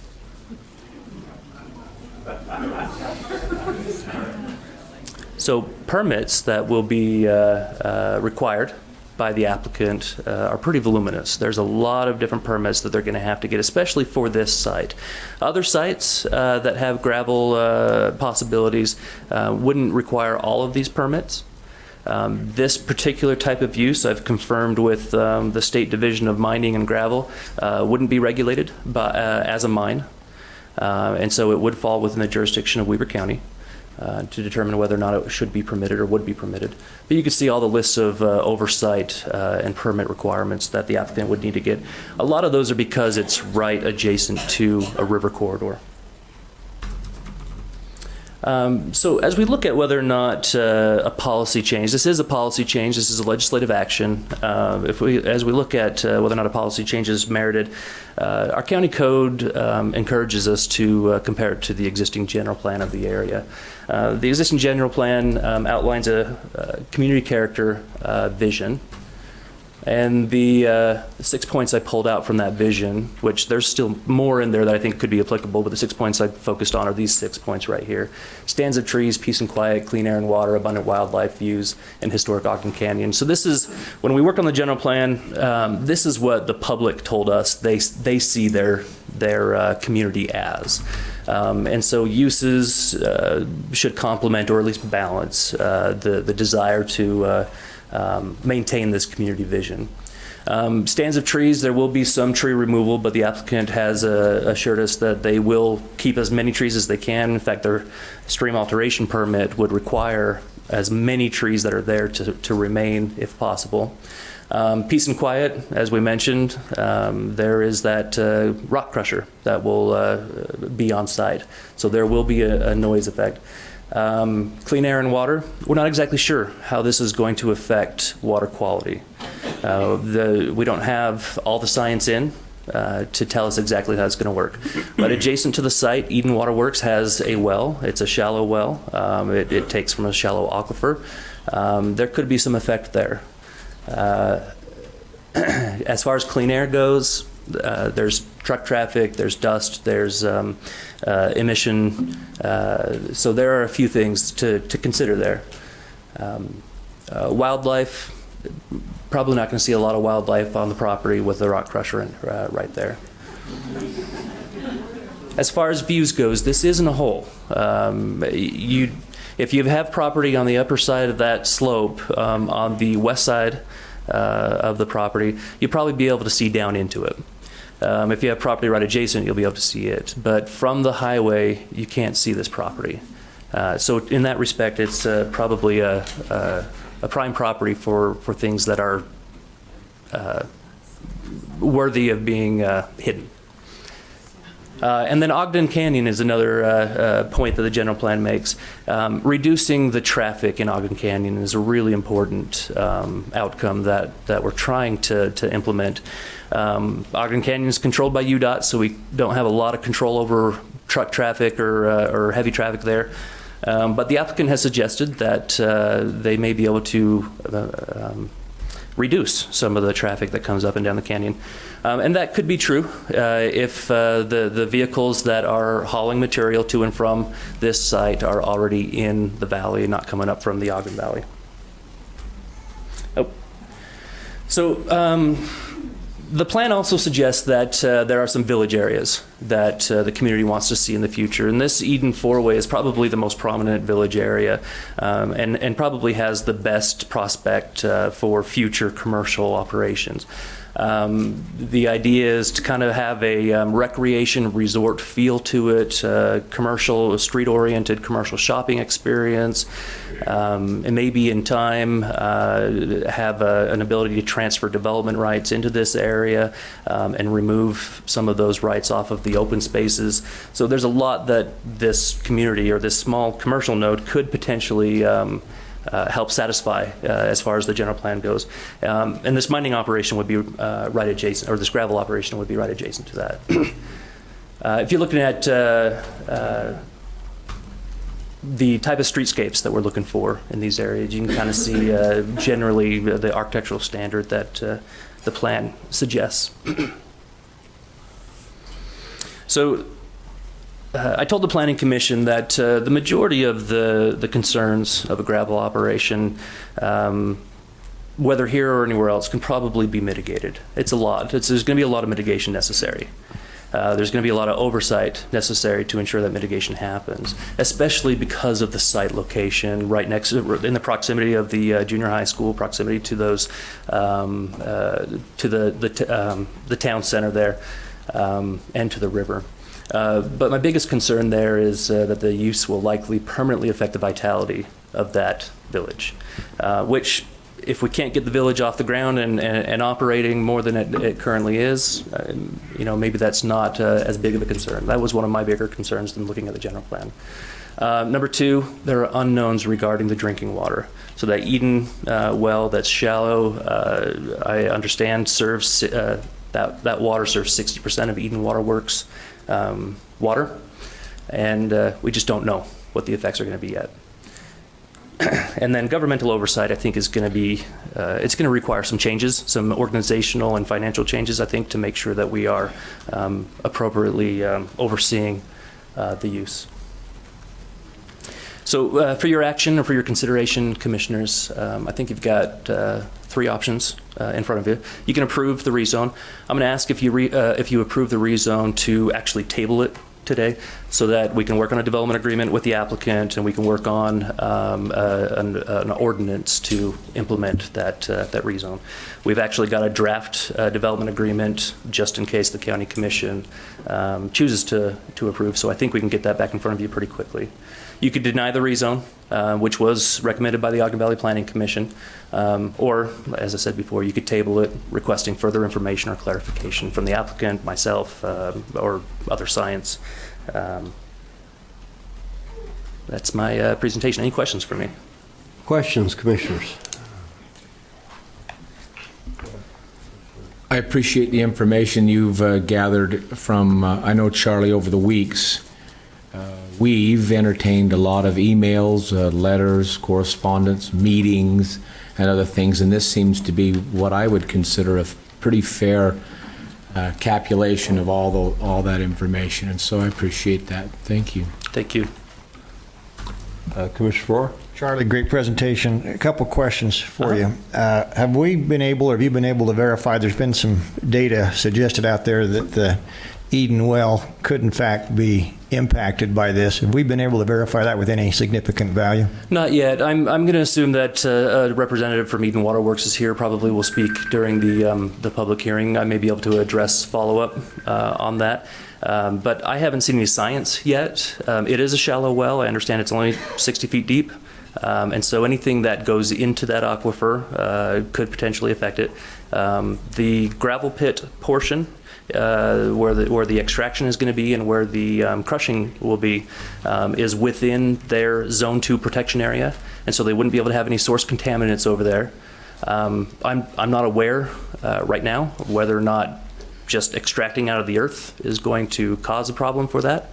So permits that will be required by the applicant are pretty voluminous. There's a lot of different permits that they're going to have to get, especially for this site. Other sites that have gravel possibilities wouldn't require all of these permits. This particular type of use, I've confirmed with the State Division of Mining and Gravel, wouldn't be regulated as a mine. And so it would fall within the jurisdiction of Weber County. To determine whether or not it should be permitted or would be permitted. But you can see all the lists of oversight and permit requirements that the applicant would need to get. A lot of those are because it's right adjacent to a river corridor. So as we look at whether or not a policy change, this is a policy change, this is a legislative action. As we look at whether or not a policy change is merited, our county code encourages us to compare it to the existing general plan of the area. The existing general plan outlines a community character vision. And the 6 points I pulled out from that vision, which there's still more in there that I think could be applicable, but the 6 points I focused on are these 6 points right here. Stands of trees, peace and quiet, clean air and water, abundant wildlife views, and historic Ogden Canyon. So this is, when we work on the general plan, this is what the public told us they see their community as. And so uses should complement or at least balance the desire to maintain this community vision. Stands of trees, there will be some tree removal, but the applicant has assured us that they will keep as many trees as they can. In fact, their stream alteration permit would require as many trees that are there to remain if possible. Peace and quiet, as we mentioned, there is that rock crusher that will be on site. So there will be a noise effect. Clean air and water, we're not exactly sure how this is going to affect water quality. We don't have all the science in to tell us exactly how it's going to work. But adjacent to the site, Eden Water Works has a well. It's a shallow well. It takes from a shallow aquifer. There could be some effect there. As far as clean air goes, there's truck traffic, there's dust, there's emission. So there are a few things to consider there. Wildlife, probably not going to see a lot of wildlife on the property with the rock crusher right there. As far as views goes, this isn't a hole. If you have property on the upper side of that slope, on the west side of the property, you'll probably be able to see down into it. If you have property right adjacent, you'll be able to see it. But from the highway, you can't see this property. So in that respect, it's probably a prime property for things that are worthy of being hidden. And then Ogden Canyon is another point that the general plan makes. Reducing the traffic in Ogden Canyon is a really important outcome that we're trying to implement. Ogden Canyon is controlled by UDOT, so we don't have a lot of control over truck traffic or heavy traffic there. But the applicant has suggested that they may be able to reduce some of the traffic that comes up and down the canyon. And that could be true if the vehicles that are hauling material to and from this site are already in the valley, not coming up from the Ogden Valley. Oh. So the plan also suggests that there are some village areas that the community wants to see in the future. And this Eden Four-Way is probably the most prominent village area and probably has the best prospect for future commercial operations. The idea is to kind of have a recreation resort feel to it, commercial, street-oriented commercial shopping experience, and maybe in time have an ability to transfer development rights into this area and remove some of those rights off of the open spaces. So there's a lot that this community or this small commercial node could potentially help satisfy as far as the general plan goes. And this mining operation would be right adjacent, or this gravel operation would be right adjacent to that. If you're looking at the type of streetscapes that we're looking for in these areas, you can kind of see generally the architectural standard that the plan suggests. So I told the Planning Commission that the majority of the concerns of a gravel operation, whether here or anywhere else, can probably be mitigated. It's a lot. There's going to be a lot of mitigation necessary. There's going to be a lot of oversight necessary to ensure that mitigation happens, especially because of the site location right next to, in the proximity of the junior high school, proximity to those to the town center there, and to the river. But my biggest concern there is that the use will likely permanently affect the vitality of that village, which, if we can't get the village off the ground and operating more than it currently is, maybe that's not as big of a concern. That was one of my bigger concerns than looking at the general plan. Number two, there are unknowns regarding the drinking water. So that Eden well that's shallow, I understand serves, that water serves 60% of Eden Waterworks water, and we just don't know what the effects are going to be yet. And then governmental oversight, I think, is going to be, it's going to require some changes, some organizational and financial changes, I think, to make sure that we are appropriately overseeing the use. So for your action or for your consideration, commissioners, I think you've got three options in front of you. You can approve the rezone. I'm going to ask if you approve the rezone to actually table it today, so that we can work on a development agreement with the applicant and we can work on an ordinance to implement that rezone. We've actually got a draft development agreement just in case the county commission chooses to approve, so I think we can get that back in front of you pretty quickly. You could deny the rezone, which was recommended by the Ogden Valley Planning Commission, or, as I said before, you could table it requesting further information or clarification from the applicant, myself, or other science. That's my presentation. Any questions for me? Questions, commissioners? I appreciate the information you've gathered from, I know, Charlie, over the weeks. We've entertained a lot of emails, letters, correspondence, meetings, and other things, and this seems to be what I would consider a pretty fair capulation of all that information, and so I appreciate that. Thank you. Thank you. Commissioner Rohr? Charlie, great presentation. A couple questions for you. Have we been able, or have you been able to verify, there's been some data suggested out there that the Eden well could in fact be impacted by this. Have we been able to verify that with any significant value? Not yet. I'm going to assume that a representative from Eden Waterworks is here. Probably will speak during the public hearing. I may be able to address follow-up on that. But I haven't seen any science yet. It is a shallow well. I understand it's only 60 feet deep. And so anything that goes into that aquifer could potentially affect it. The gravel pit portion, where the extraction is going to be and where the crushing will be, is within their Zone 2 protection area, and so they wouldn't be able to have any source contaminants over there. I'm not aware right now of whether or not just extracting out of the earth is going to cause a problem for that.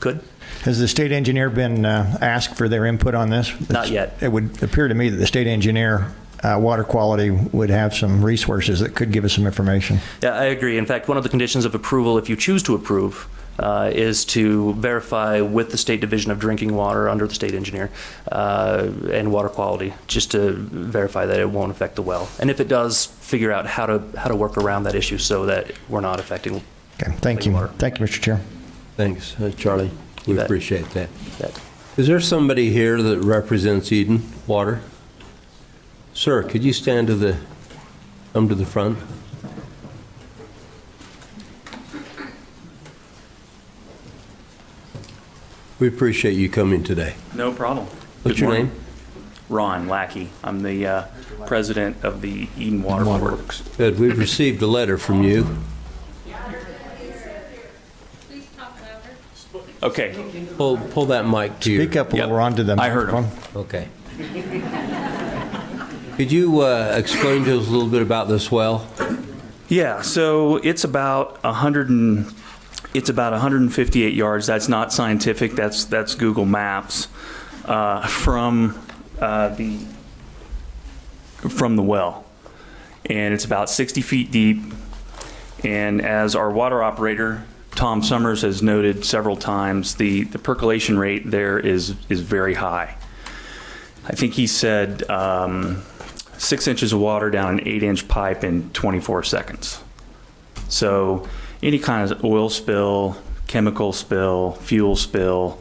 Could. Has the state engineer been asked for their input on this? Not yet. It would appear to me that the state engineer, water quality, would have some resources that could give us some information. Yeah, I agree. In fact, one of the conditions of approval, if you choose to approve, is to verify with the State Division of Drinking Water under the state engineer and water quality, just to verify that it won't affect the well. And if it does, figure out how to work around that issue so that we're not affecting. Okay, thank you. water. Thank you, Mr. Chair. Thanks, Charlie. You We bet. appreciate that. That. Is there somebody here that represents Eden Water? Sir, could you come to the front? We appreciate you coming today. No problem. What's Good your morning. name? Ron Lackey. I'm the president of the Eden Waterworks. Good. We've received a letter from you. Okay. Pull that mic to you. Speak up a little Yep. onto the I heard microphone. him. Okay. Could you explain to us a little bit about this well? Yeah. So it's about 158 yards. That's not scientific. That's Google Maps from the well, and it's about 60 feet deep. And as our water operator Tom Summers has noted several times, the percolation rate there is very high. I think he said 6 inches of water down an 8-inch pipe in 24 seconds. So any kind of oil spill, chemical spill, fuel spill,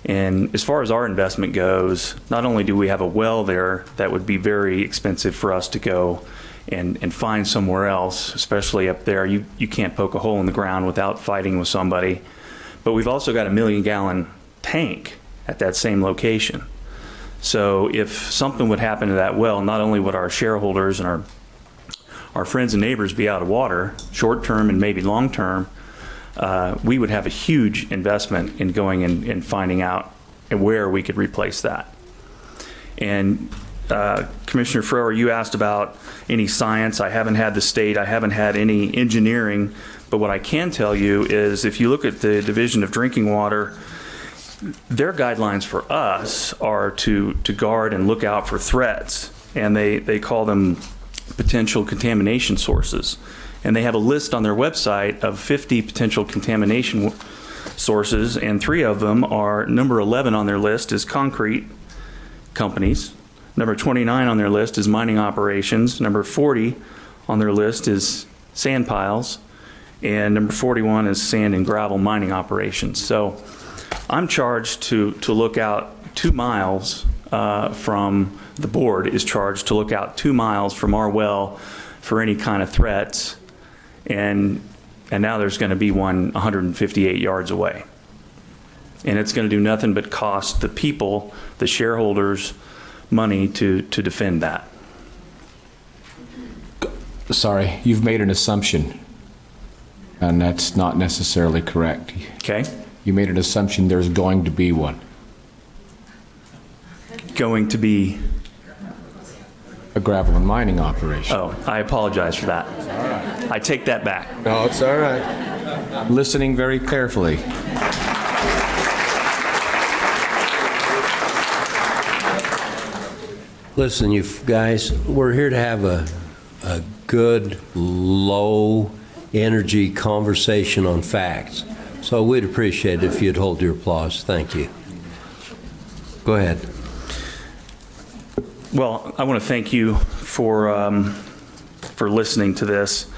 and as far as our investment goes, not only do we have a well there that would be very expensive for us to go and find somewhere else, especially up there. You can't poke a hole in the ground without fighting with somebody. But we've also got a 1 million gallon tank at that same location. So if something would happen to that well, not only would our shareholders and our friends and neighbors be out of water, short term and maybe long term, we would have a huge investment in going and finding out where we could replace that. And Commissioner Frower, you asked about any science. I haven't had the state, I haven't had any engineering, but what I can tell you is if you look at the Division of Drinking Water, their guidelines for us are to guard and look out for threats, and they call them potential contamination sources. And they have a list on their website of 50 potential contamination sources, and 3 of them are, number 11 on their list is concrete companies. Number 29 on their list is mining operations. Number 40 on their list is sand piles. And number 41 is sand and gravel mining operations. So I'm charged to look out 2 miles from, the board is charged to look out 2 miles from our well for any kind of threats. And now there's going to be one 158 yards away. And it's going to do nothing but cost the people, the shareholders, money to defend that. Sorry, you've made an assumption, and that's not necessarily correct. Okay? You made an assumption there's going to be one. Going to be, A gravel and mining operation. oh, I apologize for that. I take that back. No, it's all right. I'm listening very carefully. Listen, you guys, we're here to have a good, low-energy conversation on facts. So we'd appreciate it if you'd hold your applause. Thank you. Go ahead. Well, I want to thank you for listening to this.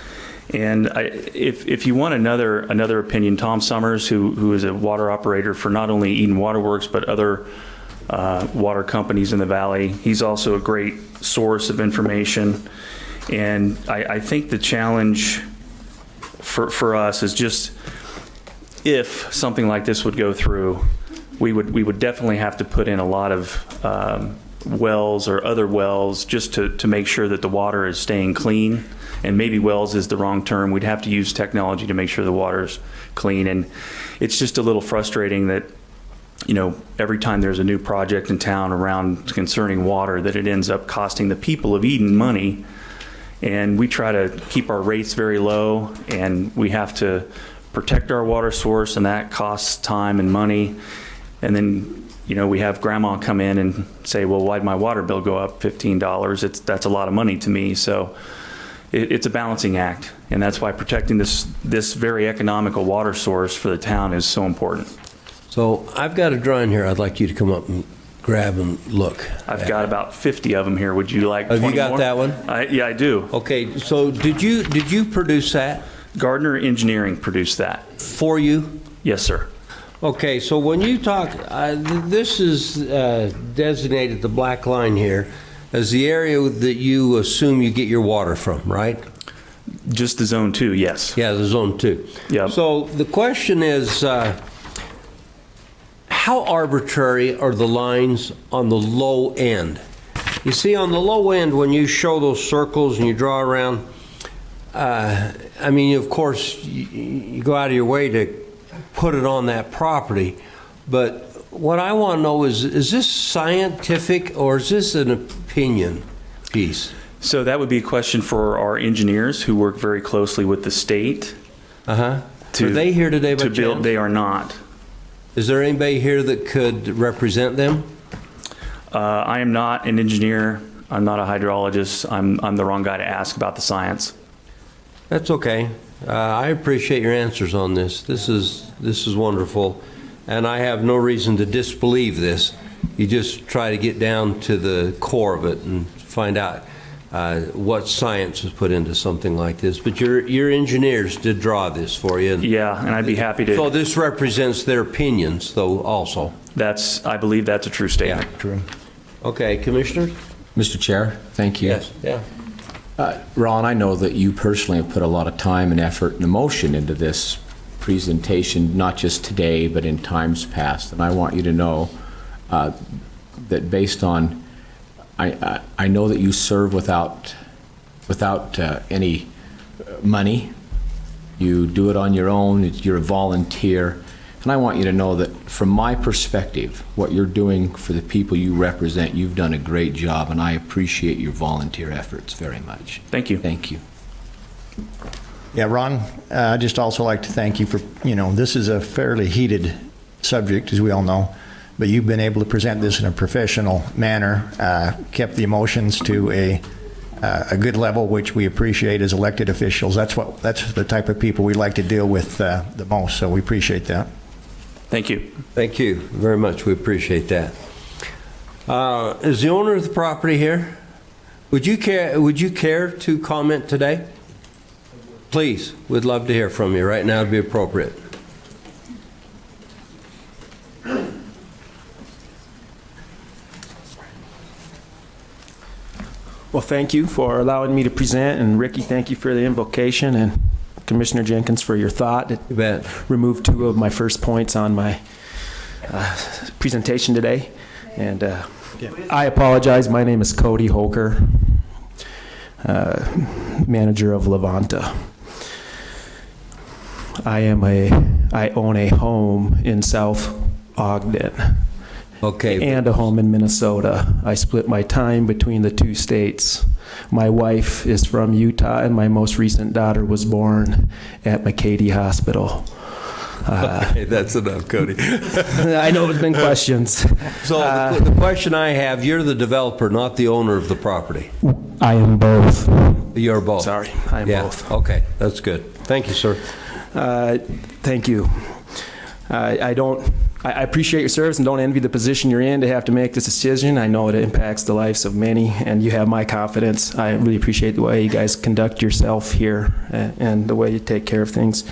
And if you want another opinion, Tom Summers, who is a water operator for not only Eden Waterworks but other water companies in the valley, he's also a great source of information. And I think the challenge for us is just, if something like this would go through, we would definitely have to put in a lot of wells or other wells just to make sure that the water is staying clean. And maybe wells is the wrong term. We'd have to use technology to make sure the water's clean. And it's just a little frustrating that, you know, every time there's a new project in town around concerning water, that it ends up costing the people of Eden money. And we try to keep our rates very low, and we have to protect our water source, and that costs time and money. And then, you know, we have grandma come in and say, well, why'd my water bill go up $15? That's a lot of money to me. So it's a balancing act, and that's why protecting this very economical water source for the town is so important. So I've got a drawing here I'd like you to come up and grab and look. I've got about 50 of them here. Would you like 20 Have you got more? that one? Yeah, I do. Okay, so did you produce that? Gardner Engineering produced that. For you? Yes, sir. Okay, so when you talk, this is designated, the black line here, as the area that you assume you get your water from, right? Just the zone 2, yes. Yeah, the zone 2. Yeah. So the question is, how arbitrary are the lines on the low end? You see, on the low end, when you show those circles and you draw around, I mean, of course, you go out of your way to put it on that property, but what I want to know is this scientific or is this an opinion piece? So that would be a question for our engineers who work very closely with the state. Are they here today by to build? chance? They are not. Is there anybody here that could represent them? I am not an engineer. I'm not a hydrologist. I'm the wrong guy to ask about the science. That's okay. I appreciate your answers on this. This is wonderful, and I have no reason to disbelieve this. You just try to get down to the core of it and find out what science was put into something like this. But your engineers did draw this for you. Yeah, and I'd be happy to. So this represents their opinions, though, also. I believe that's a true statement. Yeah, true. Okay, Commissioner? Mr. Chair, thank you. Yes, yeah. Ron, I know that you personally have put a lot of time and effort and emotion into this presentation, not just today, but in times past. And I want you to know that based on, I know that you serve without any money. You do it on your own. You're a volunteer. And I want you to know that from my perspective, what you're doing for the people you represent, you've done a great job, and I appreciate your volunteer efforts very much. Thank you. Thank you. Yeah, Ron, I'd just also like to thank you for, this is a fairly heated subject, as we all know, but you've been able to present this in a professional manner, kept the emotions to a good level, which we appreciate as elected officials. That's the type of people we like to deal with the most, so we appreciate that. Thank you. Thank you very much. We appreciate that. Is the owner of the property here? Would you care to comment today? Please, we'd love to hear from you. Right now would be appropriate. Well, thank you for allowing me to present, and Ricky, thank you for the invocation, and Commissioner Jenkins for your thought. You bet. Removed 2 of my first points on my presentation today. And I apologize. My name is Cody Holker, manager of Levanta. I own a home in South Ogden. Okay. And a home in Minnesota. I split my time between the 2 states. My wife is from Utah, and my most recent daughter was born at McCady Hospital. Okay, that's enough, Cody. I know there's been questions. So the question I have, you're the developer, not the owner of the property. I am both. You're both. Sorry, I am both. Okay, that's good. Thank you, sir. Thank you. I don't I appreciate your service and don't envy the position you're in to have to make this decision. I know it impacts the lives of many, and you have my confidence. I really appreciate the way you guys conduct yourself here and the way you take care of things.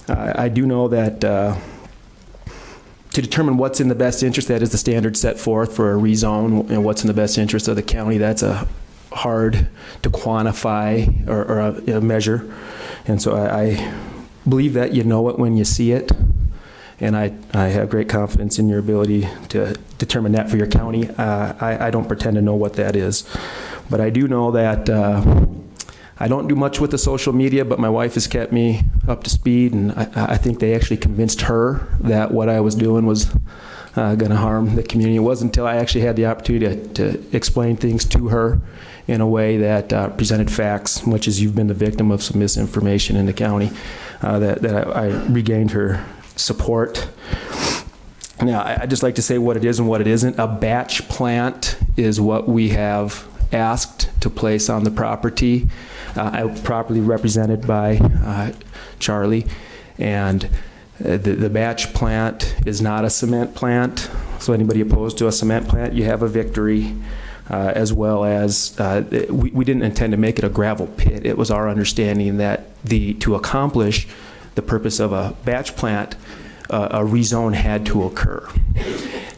I do know that to determine what's in the best interest, that is the standard set forth for a rezone, and what's in the best interest of the county, that's a hard to quantify or a measure. And so I believe that you know it when you see it. And I have great confidence in your ability to determine that for your county. I don't pretend to know what that is. But I do know that I don't do much with the social media, but my wife has kept me up to speed, and I think they actually convinced her that what I was doing was going to harm the community. It wasn't until I actually had the opportunity to explain things to her in a way that presented facts, much as you've been the victim of some misinformation in the county, that I regained her support. Now, I'd just like to say what it is and what it isn't. A batch plant is what we have asked to place on the property, properly represented by Charlie. And the batch plant is not a cement plant. So anybody opposed to a cement plant, you have a victory. As well as we didn't intend to make it a gravel pit. It was our understanding that to accomplish the purpose of a batch plant, a rezone had to occur.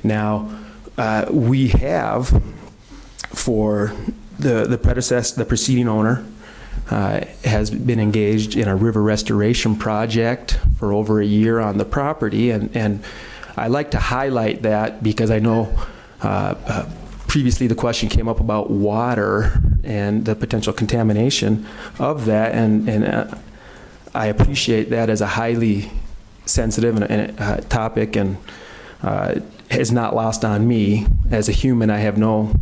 Now, we have, for the preceding owner, has been engaged in a river restoration project for over a year on the property, and I like to highlight that because I know previously the question came up about water and the potential contamination of that, and I appreciate that as a highly sensitive and topic, and is not lost on me. As a human, I have no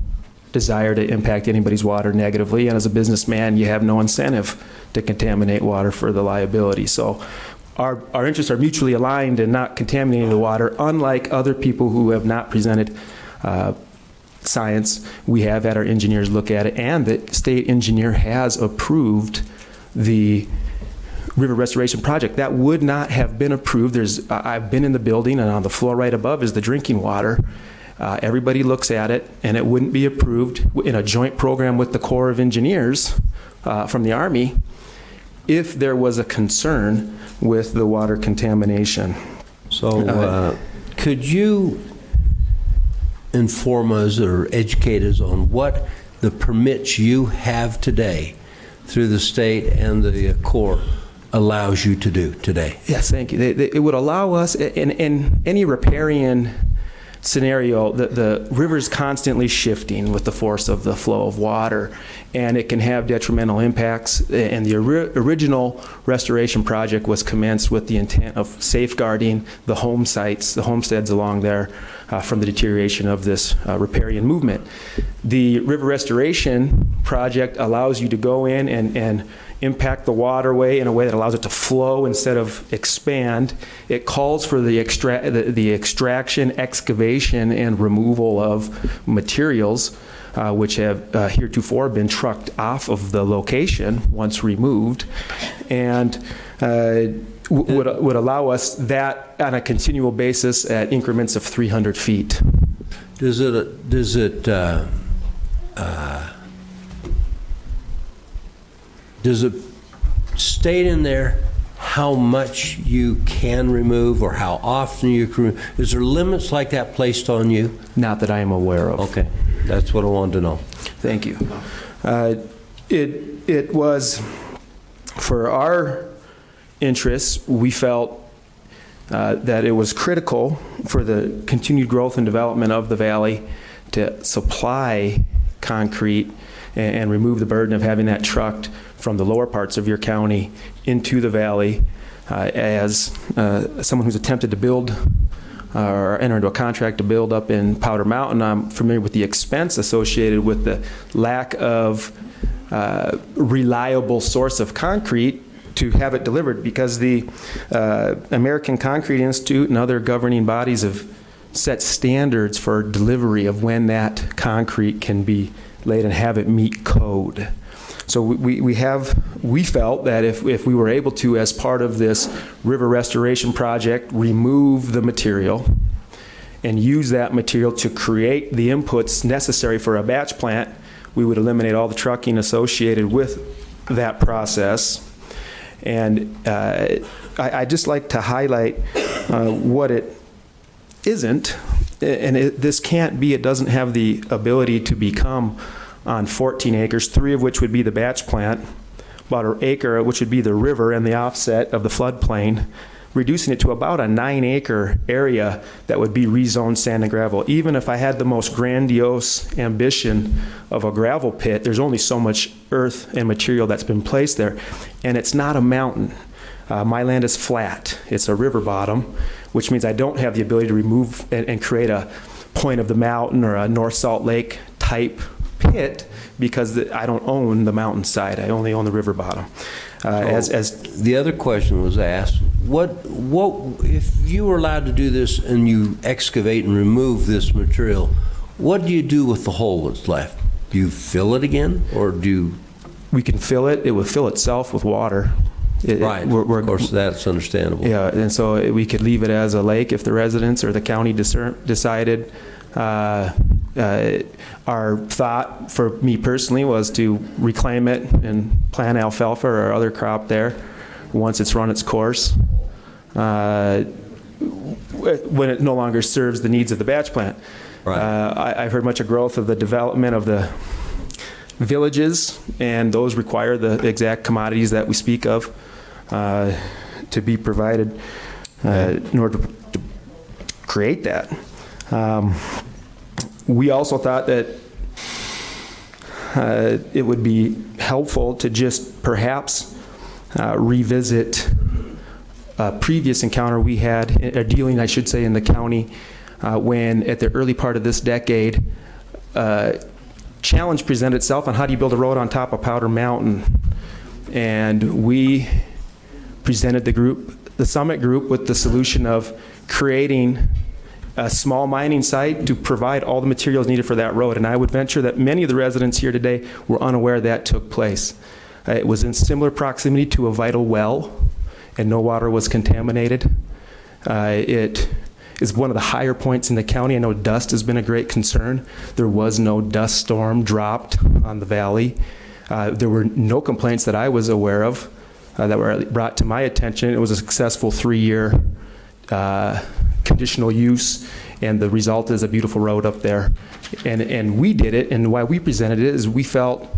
desire to impact anybody's water negatively, and as a businessman, you have no incentive to contaminate water for the liability. So our interests are mutually aligned in not contaminating the water, unlike other people who have not presented science. We have had our engineers look at it, and the state engineer has approved the river restoration project. That would not have been approved. I've been in the building, and on the floor right above is the drinking water. Everybody looks at it, and it wouldn't be approved in a joint program with the Corps of Engineers from the Army if there was a concern with the water contamination. So could you inform us or educate us on what the permits you have today through the state and the Corps allows you to do today? Yes, thank you. It would allow us, in any riparian scenario, the river's constantly shifting with the force of the flow of water, and it can have detrimental impacts. And the original restoration project was commenced with the intent of safeguarding the home sites, the homesteads along there, from the deterioration of this riparian movement. The river restoration project allows you to go in and impact the waterway in a way that allows it to flow instead of expand. It calls for the extraction, excavation, and removal of materials which have heretofore been trucked off of the location once removed, and would allow us that on a continual basis at increments of 300 feet. Does it state in there how much you can remove or how often you can remove? Is there limits like that placed on you? Not that I am aware of. Okay, that's what I wanted to know. Thank you. It was, for our interests, we felt that it was critical for the continued growth and development of the valley to supply concrete and remove the burden of having that trucked from the lower parts of your county into the valley. As someone who's attempted to build or enter into a contract to build up in Powder Mountain, I'm familiar with the expense associated with the lack of reliable source of concrete to have it delivered, because the American Concrete Institute and other governing bodies have set standards for delivery of when that concrete can be laid and have it meet code. So we felt that if we were able to, as part of this river restoration project, remove the material and use that material to create the inputs necessary for a batch plant, we would eliminate all the trucking associated with that process. And I'd just like to highlight what it isn't, and this can't be, it doesn't have the ability to become on 14 acres, 3 of which would be the batch plant, about an acre, which would be the river and the offset of the floodplain, reducing it to about a 9-acre area that would be rezoned sand and gravel. Even if I had the most grandiose ambition of a gravel pit, there's only so much earth and material that's been placed there, and it's not a mountain. My land is flat. It's a river bottom, which means I don't have the ability to remove and create a point of the mountain or a North Salt Lake type pit, because I don't own the mountainside. I only own the river bottom. As the other question was asked, what if you were allowed to do this and you excavate and remove this material, what do you do with the hole that's left? Do you fill it again, or do you? We can fill it. It will fill itself with water. Right. Of course, that's understandable. Yeah, and so we could leave it as a lake if the residents or the county decided. Our thought, for me personally, was to reclaim it and plant alfalfa or other crop there once it's run its course, when it no longer serves the needs of the batch plant. Right. I've heard much of growth of the development of the villages, and those require the exact commodities that we speak of to be provided in order to create that. We also thought that it would be helpful to just perhaps revisit a previous encounter we had, a dealing, I should say, in the county, when at the early part of this decade, challenge presented itself on how do you build a road on top of Powder Mountain. And we presented the summit group with the solution of creating a small mining site to provide all the materials needed for that road. And I would venture that many of the residents here today were unaware that took place. It was in similar proximity to a vital well, and no water was contaminated. It is one of the higher points in the county. I know dust has been a great concern. There was no dust storm dropped on the valley. There were no complaints that I was aware of that were brought to my attention. It was a successful 3-year conditional use, and the result is a beautiful road up there. And we did it, and why we presented it is we felt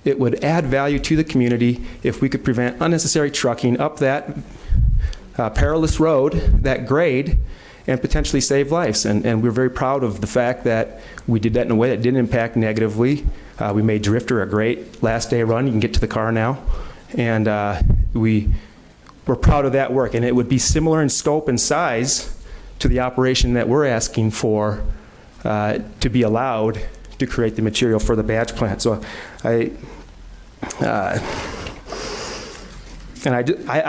it would add value to the community if we could prevent unnecessary trucking up that perilous road, that grade, and potentially save lives. And we're very proud of the fact that we did that in a way that didn't impact negatively. We made Drifter a great last day run. You can get to the car now. And we're proud of that work. And it would be similar in scope and size to the operation that we're asking for to be allowed to create the material for the batch plant. So I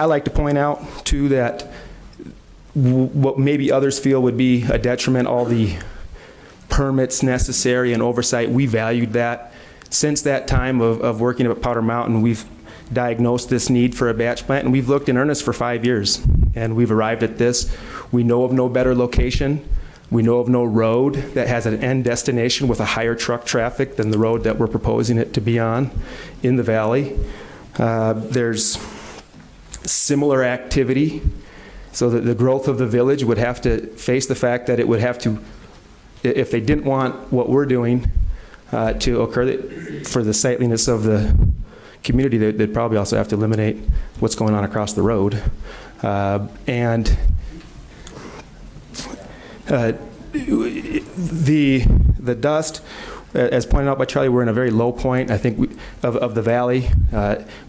like to point out too that what maybe others feel would be a detriment, all the permits necessary and oversight, we valued that. Since that time of working at Powder Mountain, we've diagnosed this need for a batch plant, and we've looked in earnest for 5 years, and we've arrived at this. We know of no better location. We know of no road that has an end destination with a higher truck traffic than the road that we're proposing it to be on in the valley. There's similar activity, so that the growth of the village would have to face the fact that it would have to, if they didn't want what we're doing to occur, for the sightliness of the community, they'd probably also have to eliminate what's going on across the road. And the dust, as pointed out by Charlie, we're in a very low point, I think, of the valley.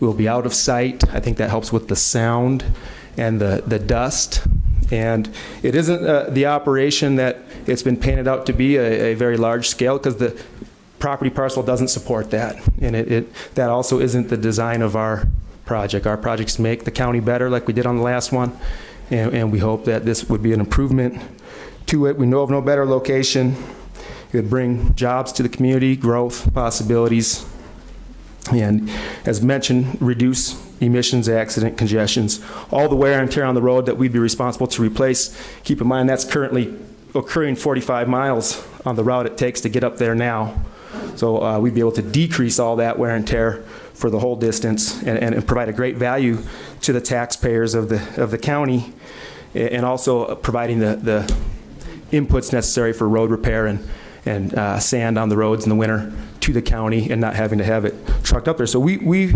We'll be out of sight. I think that helps with the sound and the dust. And it isn't the operation that it's been painted out to be, a very large scale, because the property parcel doesn't support that. And that also isn't the design of our project. Our projects make the county better, like we did on the last one. And we hope that this would be an improvement to it. We know of no better location. It would bring jobs to the community, growth possibilities. And as mentioned, reduce emissions, accident, congestions, all the wear and tear on the road that we'd be responsible to replace. Keep in mind that's currently occurring 45 miles on the route it takes to get up there now. So we'd be able to decrease all that wear and tear for the whole distance and provide a great value to the taxpayers of the county, and also providing the inputs necessary for road repair and sand on the roads in the winter to the county, and not having to have it trucked up there. So we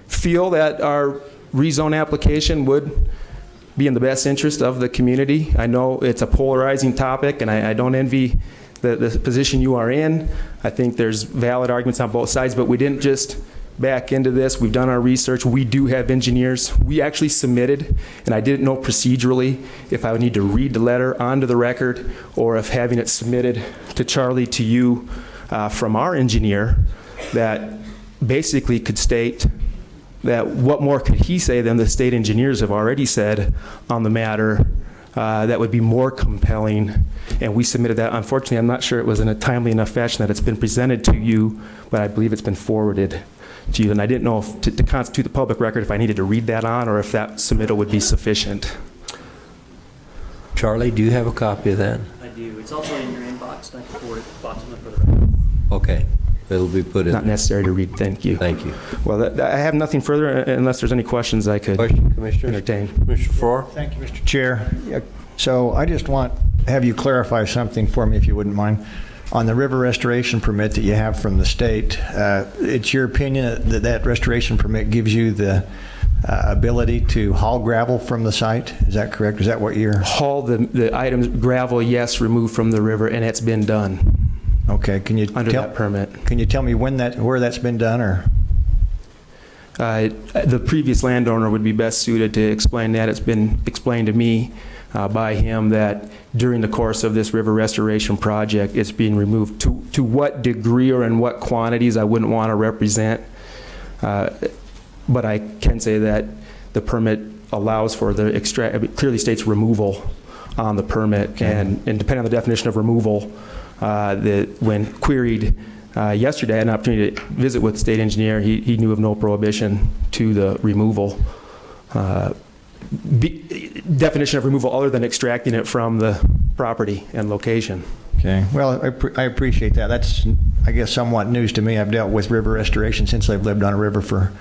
feel that our rezone application would be in the best interest of the community. I know it's a polarizing topic, and I don't envy the position you are in. I think there's valid arguments on both sides, but we didn't just back into this. We've done our research. We do have engineers. We actually submitted, and I didn't know procedurally if I would need to read the letter onto the record or if having it submitted to Charlie, to you, from our engineer, that basically could state that what more could he say than the state engineers have already said on the matter that would be more compelling. And we submitted that. Unfortunately, I'm not sure it was in a timely enough fashion that it's been presented to you, but I believe it's been forwarded to you. And I didn't know if to constitute the public record if I needed to read that on or if that submittal would be sufficient. Charlie, do you have a copy of that? I do. It's also in your inbox. I can forward it for the record. Okay. It'll be put in. Not necessary to read. Thank you. Thank you. Well, I have nothing further unless there's any questions I could entertain. Commissioner Farrar? Thank you, Mr. Chair. So I just want to have you clarify something for me, if you wouldn't mind. On the river restoration permit that you have from the state, it's your opinion that that restoration permit gives you the ability to haul gravel from the site? Is that correct? Is that what you're... Haul the items, gravel, yes, removed from the river, and it's been done. Okay, can you under that permit? Can you tell me where that's been done, or? The previous landowner would be best suited to explain that. It's been explained to me by him that during the course of this river restoration project, it's being removed. To what degree or in what quantities, I wouldn't want to represent, but I can say that the permit allows for the it clearly states removal on the permit, okay. and depending on the definition of removal, when queried yesterday, I had an opportunity to visit with the state engineer. He knew of no prohibition to the removal. Definition of removal other than extracting it from the property and location. Okay. Well, I appreciate that. That's, I guess, somewhat news to me. I've dealt with river restoration since I've lived on a river for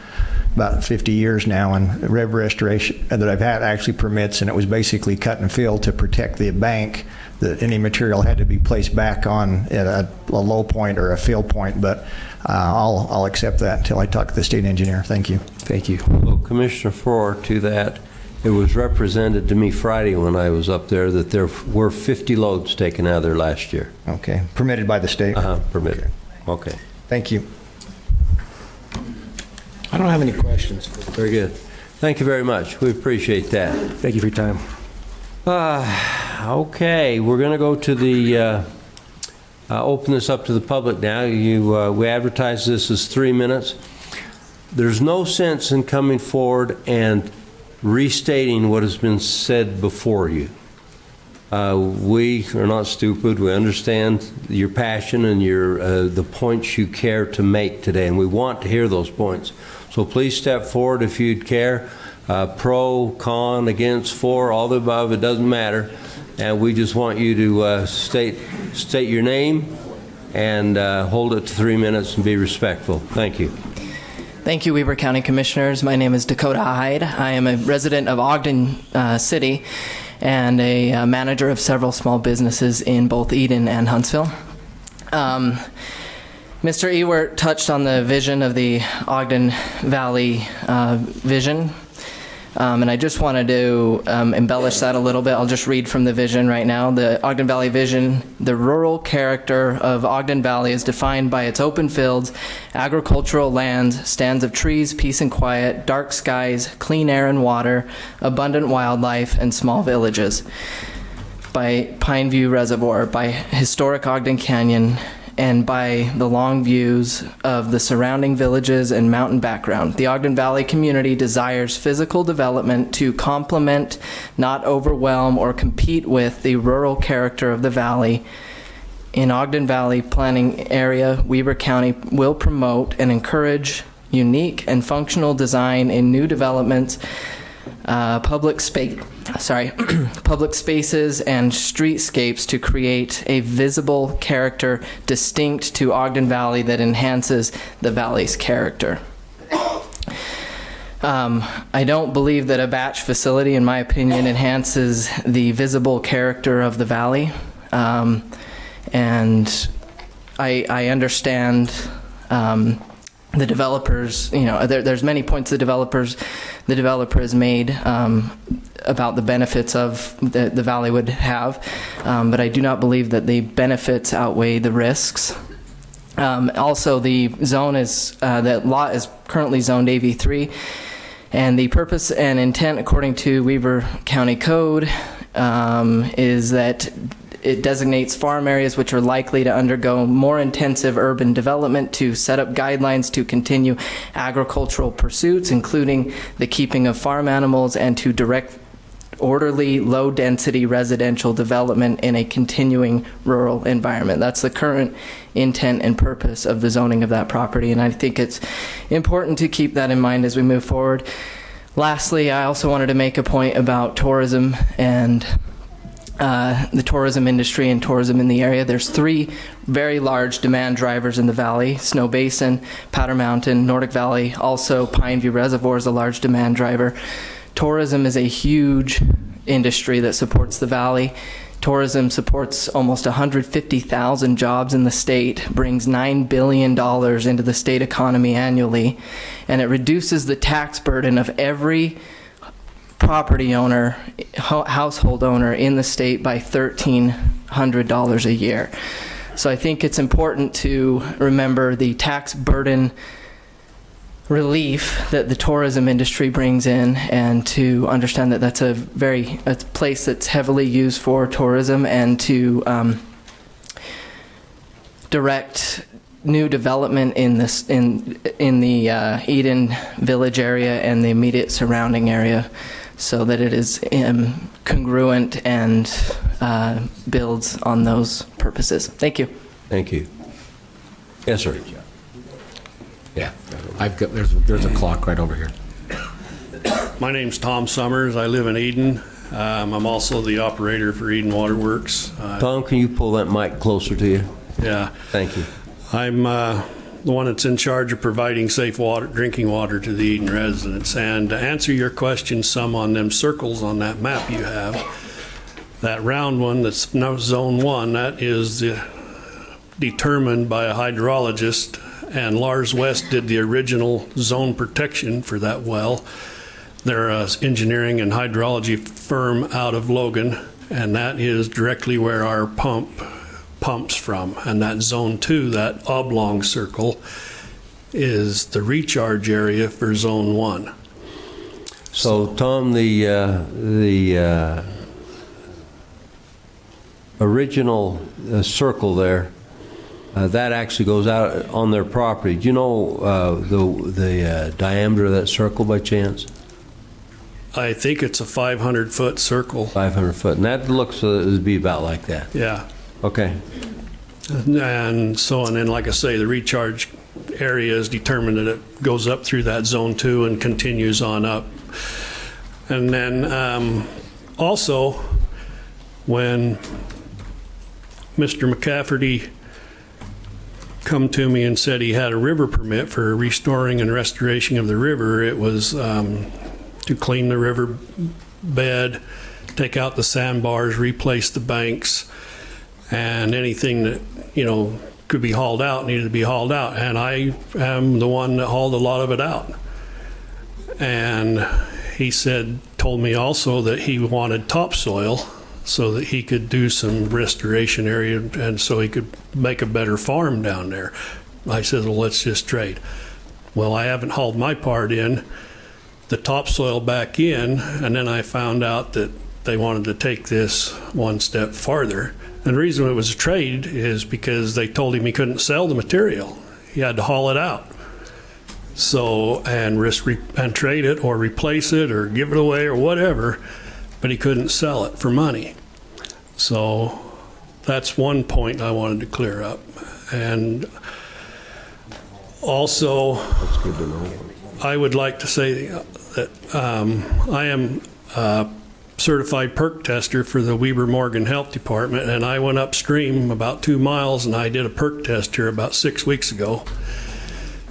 about 50 years now, and river restoration that I've had actually permits, and it was basically cut and fill to protect the bank, that any material had to be placed back on at a low point or a fill point, but I'll accept that until I talk to the state engineer. Thank you. Thank you. Well, Commissioner Farrar, to that, it was represented to me Friday when I was up there that there were 50 loads taken out of there last year. Okay. Permitted by the state? Permitted. Okay. Thank you. I don't have any questions. Very good. Thank you very much. We appreciate that. Thank you for your time. Okay, we're going to go to the open this up to the public now. We advertise this as 3 minutes. There's no sense in coming forward and restating what has been said before you. We are not stupid. We understand your passion and the points you care to make today, and we want to hear those points. So please step forward if you'd care. Pro, con, against, for, all the above, it doesn't matter. And we just want you to state your name and hold it to 3 minutes and be respectful. Thank you. Thank you, Weber County Commissioners. My name is Dakota Hyde. I am a resident of Ogden City and a manager of several small businesses in both Eden and Huntsville. Mr. Ewert touched on the vision of the Ogden Valley vision. And I just wanted to embellish that a little bit. I'll just read from the vision right now. The Ogden Valley vision: the rural character of Ogden Valley is defined by its open fields, agricultural lands, stands of trees, peace and quiet, dark skies, clean air and water, abundant wildlife, and small villages. By Pine View Reservoir, by historic Ogden Canyon, and by the long views of the surrounding villages and mountain background. The Ogden Valley community desires physical development to complement, not overwhelm or compete with, the rural character of the valley. In Ogden Valley planning area, Weber County will promote and encourage unique and functional design in new developments, public spaces and streetscapes to create a visible character distinct to Ogden Valley that enhances the valley's character. I don't believe that a batch facility, in my opinion, enhances the visible character of the valley. And I understand the developers, there's many points the developer has made about the benefits of the valley would have, but I do not believe that the benefits outweigh the risks. Also, the zone is, that lot is currently zoned AV3, and the purpose and intent, according to Weber County Code, is that it designates farm areas which are likely to undergo more intensive urban development to set up guidelines to continue agricultural pursuits, including the keeping of farm animals, and to direct orderly, low-density residential development in a continuing rural environment. That's the current intent and purpose of the zoning of that property, and I think it's important to keep that in mind as we move forward. Lastly, I also wanted to make a point about tourism and the tourism industry and tourism in the area. There's 3 very large demand drivers in the valley: Snow Basin, Powder Mountain, Nordic Valley. Also, Pineview Reservoir is a large demand driver. Tourism is a huge industry that supports the valley. Tourism supports almost 150,000 jobs in the state, brings $9 billion into the state economy annually, and it reduces the tax burden of every property owner, household owner in the state by $1,300 a year. So I think it's important to remember the tax burden relief that the tourism industry brings in, and to understand that that's a place that's heavily used for tourism, and to direct new development in the Eden Village area and the immediate surrounding area, so that it is congruent and builds on those purposes. Thank you. Thank you. Yes, sir. Yeah, there's a clock right over here. My name's Tom Summers. I live in Eden. I'm also the operator for Eden Waterworks. Tom, can you pull that mic closer to you? Yeah. Thank you. I'm the one that's in charge of providing safe drinking water to the Eden residents. And to answer your question some on them circles on that map you have, that round one that's now Zone 1, that is determined by a hydrologist, and Lars West did the original zone protection for that well. They're an engineering and hydrology firm out of Logan, and that is directly where our pumps from. And that Zone 2, that oblong circle, is the recharge area for Zone 1. So Tom, the original circle there, that actually goes out on their property. Do you know the diameter of that circle by chance? I think it's a 500-foot circle. 500 foot, and that looks to be about like that. Yeah. Okay. And then, like I say, the recharge area is determined that it goes up through that Zone 2 and continues on up. And then also, when Mr. McCafferty come to me and said he had a river permit for restoring and restoration of the river, it was to clean the river bed, take out the sandbars, replace the banks, and anything that could be hauled out needed to be hauled out. And I am the one that hauled a lot of it out. And he told me also that he wanted topsoil so that he could do some restoration area, and so he could make a better farm down there. I said, well, let's just trade. Well, I haven't hauled my part in, the topsoil back in, and then I found out that they wanted to take this one step farther. And the reason it was a trade is because they told him he couldn't sell the material. He had to haul it out. So, and trade it or replace it or give it away or whatever, but he couldn't sell it for money. So that's one point I wanted to clear up. And Also, That's good to know. I would like to say that I am a certified perk tester for the Weber Morgan Health Department, and I went upstream about 2 miles and I did a perk test here about 6 weeks ago.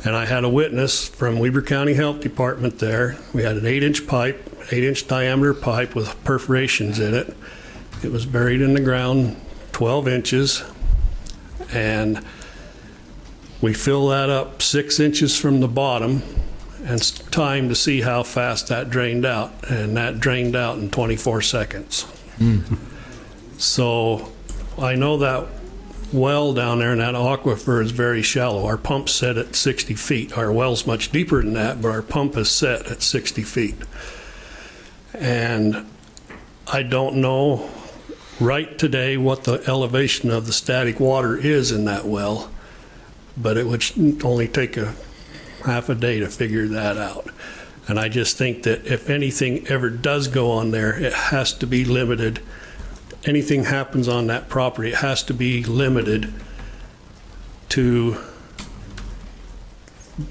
And I had a witness from Weber County Health Department there. We had an 8-inch pipe, 8-inch diameter pipe with perforations in it. It was buried in the ground 12 inches, and we fill that up 6 inches from the bottom, and it's time to see how fast that drained out, and that drained out in 24 seconds. So I know that well down there in that aquifer is very shallow. Our pump's set at 60 feet. Our well's much deeper than that, but our pump is set at 60 feet. And I don't know right today what the elevation of the static water is in that well, but it would only take a half a day to figure that out. And I just think that if anything ever does go on there, it has to be limited. Anything happens on that property, it has to be limited to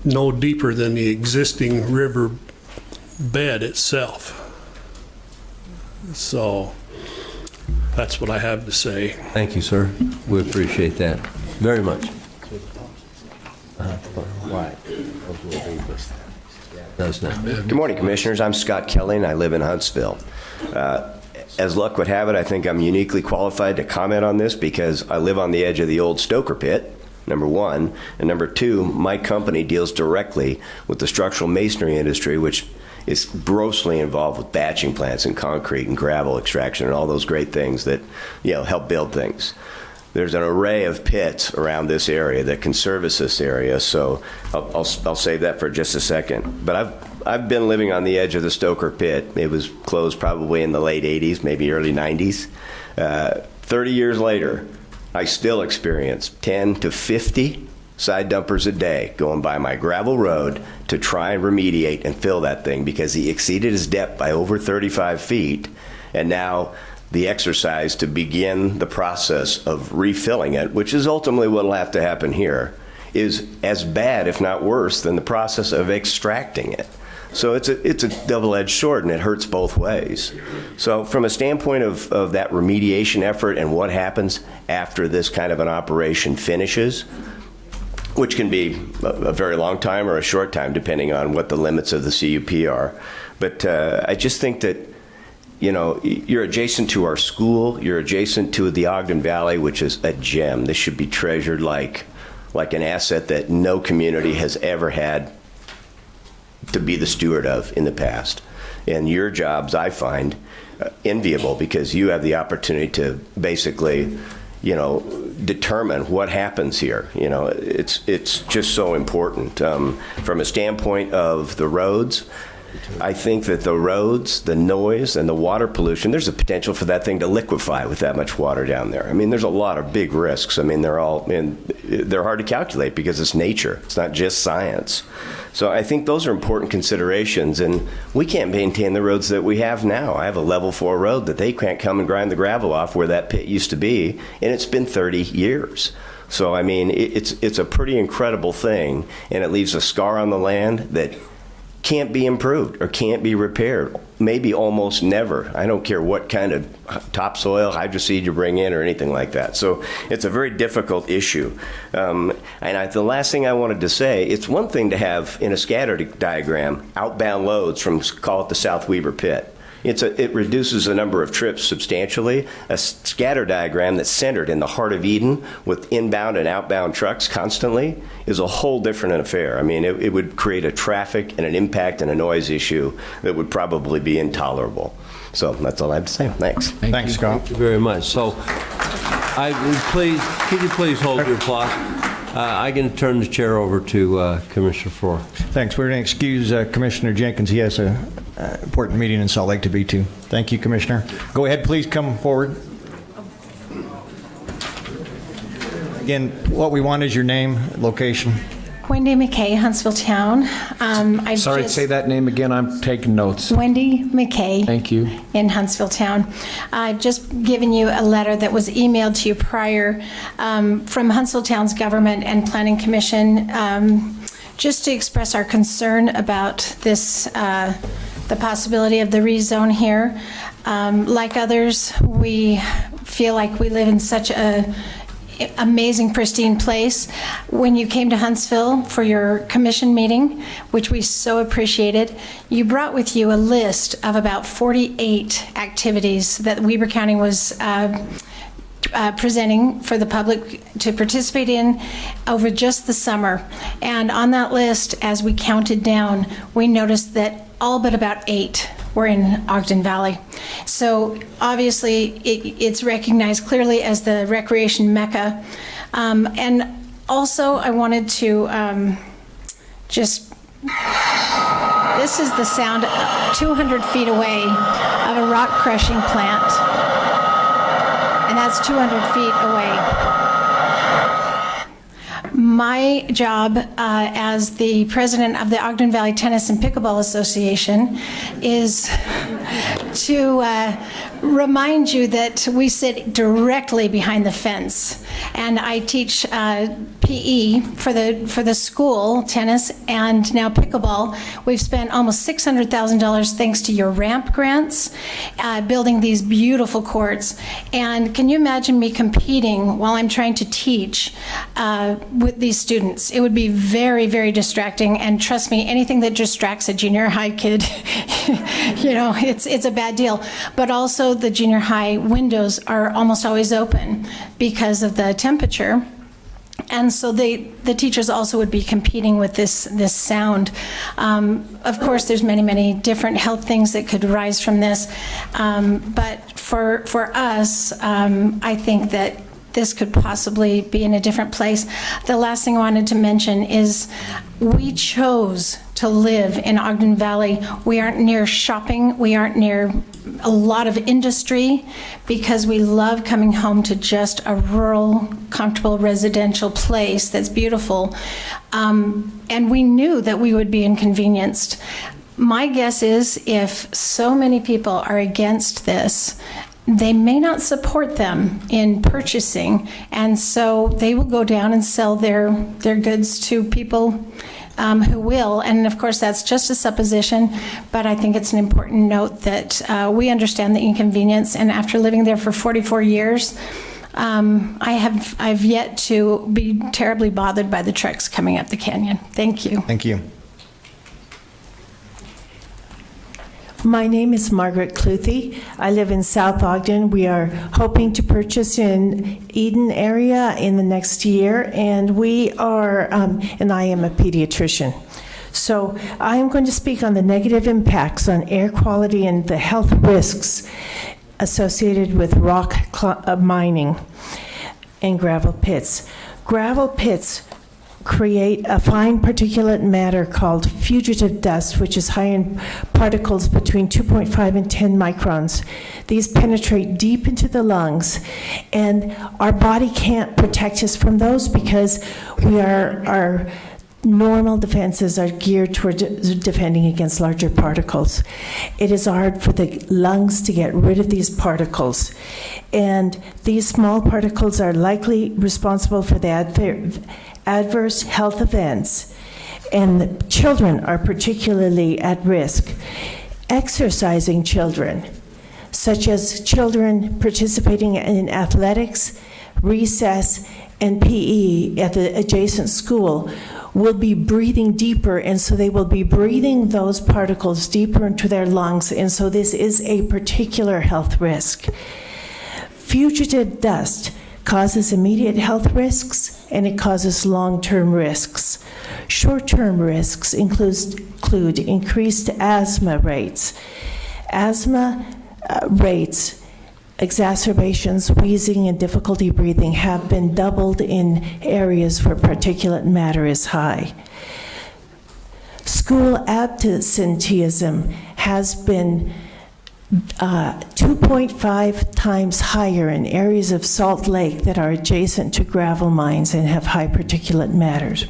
no deeper than the existing river bed itself. So that's what I have to say. Thank you, sir. We appreciate that very much. Good morning, Commissioners. I'm Scott Kelly, and I live in Huntsville. As luck would have it, I think I'm uniquely qualified to comment on this because I live on the edge of the old Stoker pit, number one. And number two, my company deals directly with the structural masonry industry, which is grossly involved with batching plants and concrete and gravel extraction and all those great things that, help build things. There's an array of pits around this area that can service this area, so I'll save that for just a second. But I've been living on the edge of the Stoker pit. It was closed probably in the late 80s, maybe early 90s. 30 years later, I still experience 10 to 50 side dumpers a day going by my gravel road to try and remediate and fill that thing because he exceeded his depth by over 35 feet, and now the exercise to begin the process of refilling it, which is ultimately what will have to happen here, is as bad, if not worse, than the process of extracting it. So it's a double-edged sword, and it hurts both ways. So from a standpoint of that remediation effort and what happens after this kind of an operation finishes, which can be a very long time or a short time, depending on what the limits of the CUP are. But I just think that you're adjacent to our school, you're adjacent to the Ogden Valley, which is a gem. This should be treasured like an asset that no community has ever had to be the steward of in the past. And your jobs, I find, enviable because you have the opportunity to basically, determine what happens here. It's just so important. From a standpoint of the roads, I think that the roads, the noise, and the water pollution, there's a potential for that thing to liquefy with that much water down there. I mean, there's a lot of big risks. I mean, they're hard to calculate because it's nature. It's not just science. So I think those are important considerations, and we can't maintain the roads that we have now. I have a level 4 road that they can't come and grind the gravel off where that pit used to be, and it's been 30 years. So, I mean, it's a pretty incredible thing, and it leaves a scar on the land that can't be improved or can't be repaired, maybe almost never. I don't care what kind of topsoil, hydroseed you bring in or anything like that. So it's a very difficult issue. The last thing I wanted to say, it's one thing to have in a scatter diagram outbound loads from, call it the South Weber pit. It reduces the number of trips substantially. A scatter diagram that's centered in the heart of Eden with inbound and outbound trucks constantly is a whole different affair. I mean, it would create a traffic and an impact and a noise issue that would probably be intolerable. So that's all I have to say. Thanks. Thanks, Scott. Thank you very much. So, could you please hold your applause? I'm going to turn the chair over to Commissioner Farrar. Thanks. We're going to excuse Commissioner Jenkins. He has an important meeting in Salt Lake to be to. Thank you, Commissioner. Go ahead, please come forward. Again, what we want is your name, location. Wendy McKay, Huntsville Town. Say that name again. I'm taking notes. Wendy McKay. Thank you. In Huntsville Town. I've just given you a letter that was emailed to you prior from Huntsville Town's Government and Planning Commission just to express our concern about this, the possibility of the rezone here. Like others, we feel like we live in such a amazing, pristine place. When you came to Huntsville for your commission meeting, which we so appreciated, you brought with you a list of about 48 activities that Weber County was presenting for the public to participate in over just the summer. And on that list, as we counted down, we noticed that all but about 8 were in Ogden Valley. So obviously it's recognized clearly as the recreation mecca. And also I wanted to this is the sound 200 feet away of a rock crushing plant. And that's 200 feet away. My job as the president of the Ogden Valley Tennis and Pickleball Association is to remind you that we sit directly behind the fence. And I teach PE for the school, tennis, and now pickleball. We've spent almost $600,000 thanks to your ramp grants, building these beautiful courts. And can you imagine me competing while I'm trying to teach with these students? It would be very, very distracting. And trust me, anything that distracts a junior high kid, you know, it's a bad deal. But also the junior high windows are almost always open because of the temperature. And so the teachers also would be competing with this sound. Of course, there's many different health things that could arise from this. But for us, I think that this could possibly be in a different place. The last thing I wanted to mention is we chose to live in Ogden Valley. We aren't near shopping. We aren't near a lot of industry because we love coming home to just a rural, comfortable residential place that's beautiful. And we knew that we would be inconvenienced. My guess is if so many people are against this, they may not support them in purchasing, and so they will go down and sell their goods to people who will. And of course, that's just a supposition, but I think it's an important note that we understand the inconvenience. And after living there for 44 years, I've yet to be terribly bothered by the trucks coming up the canyon. Thank you. Thank you. My name is Margaret Cluthy. I live in South Ogden. We are hoping to purchase in Eden area in the next year, and we are, and I am a pediatrician. So I am going to speak on the negative impacts on air quality and the health risks associated with rock mining and gravel pits. Gravel pits create a fine particulate matter called fugitive dust, which is high in particles between 2.5 and 10 microns. These penetrate deep into the lungs, and our body can't protect us from those because our normal defenses are geared toward defending against larger particles. It is hard for the lungs to get rid of these particles, and these small particles are likely responsible for the adverse health events, and the children are particularly at risk. Exercising children, such as children participating in athletics, recess, and PE at the adjacent school, will be breathing deeper, and so they will be breathing those particles deeper into their lungs, and so this is a particular health risk. Fugitive dust causes immediate health risks, and it causes long-term risks. Short-term risks include increased asthma rates. Asthma rates, exacerbations, wheezing, and difficulty breathing have been doubled in areas where particulate matter is high. School absenteeism has been 2.5 times higher in areas of Salt Lake that are adjacent to gravel mines and have high particulate matters.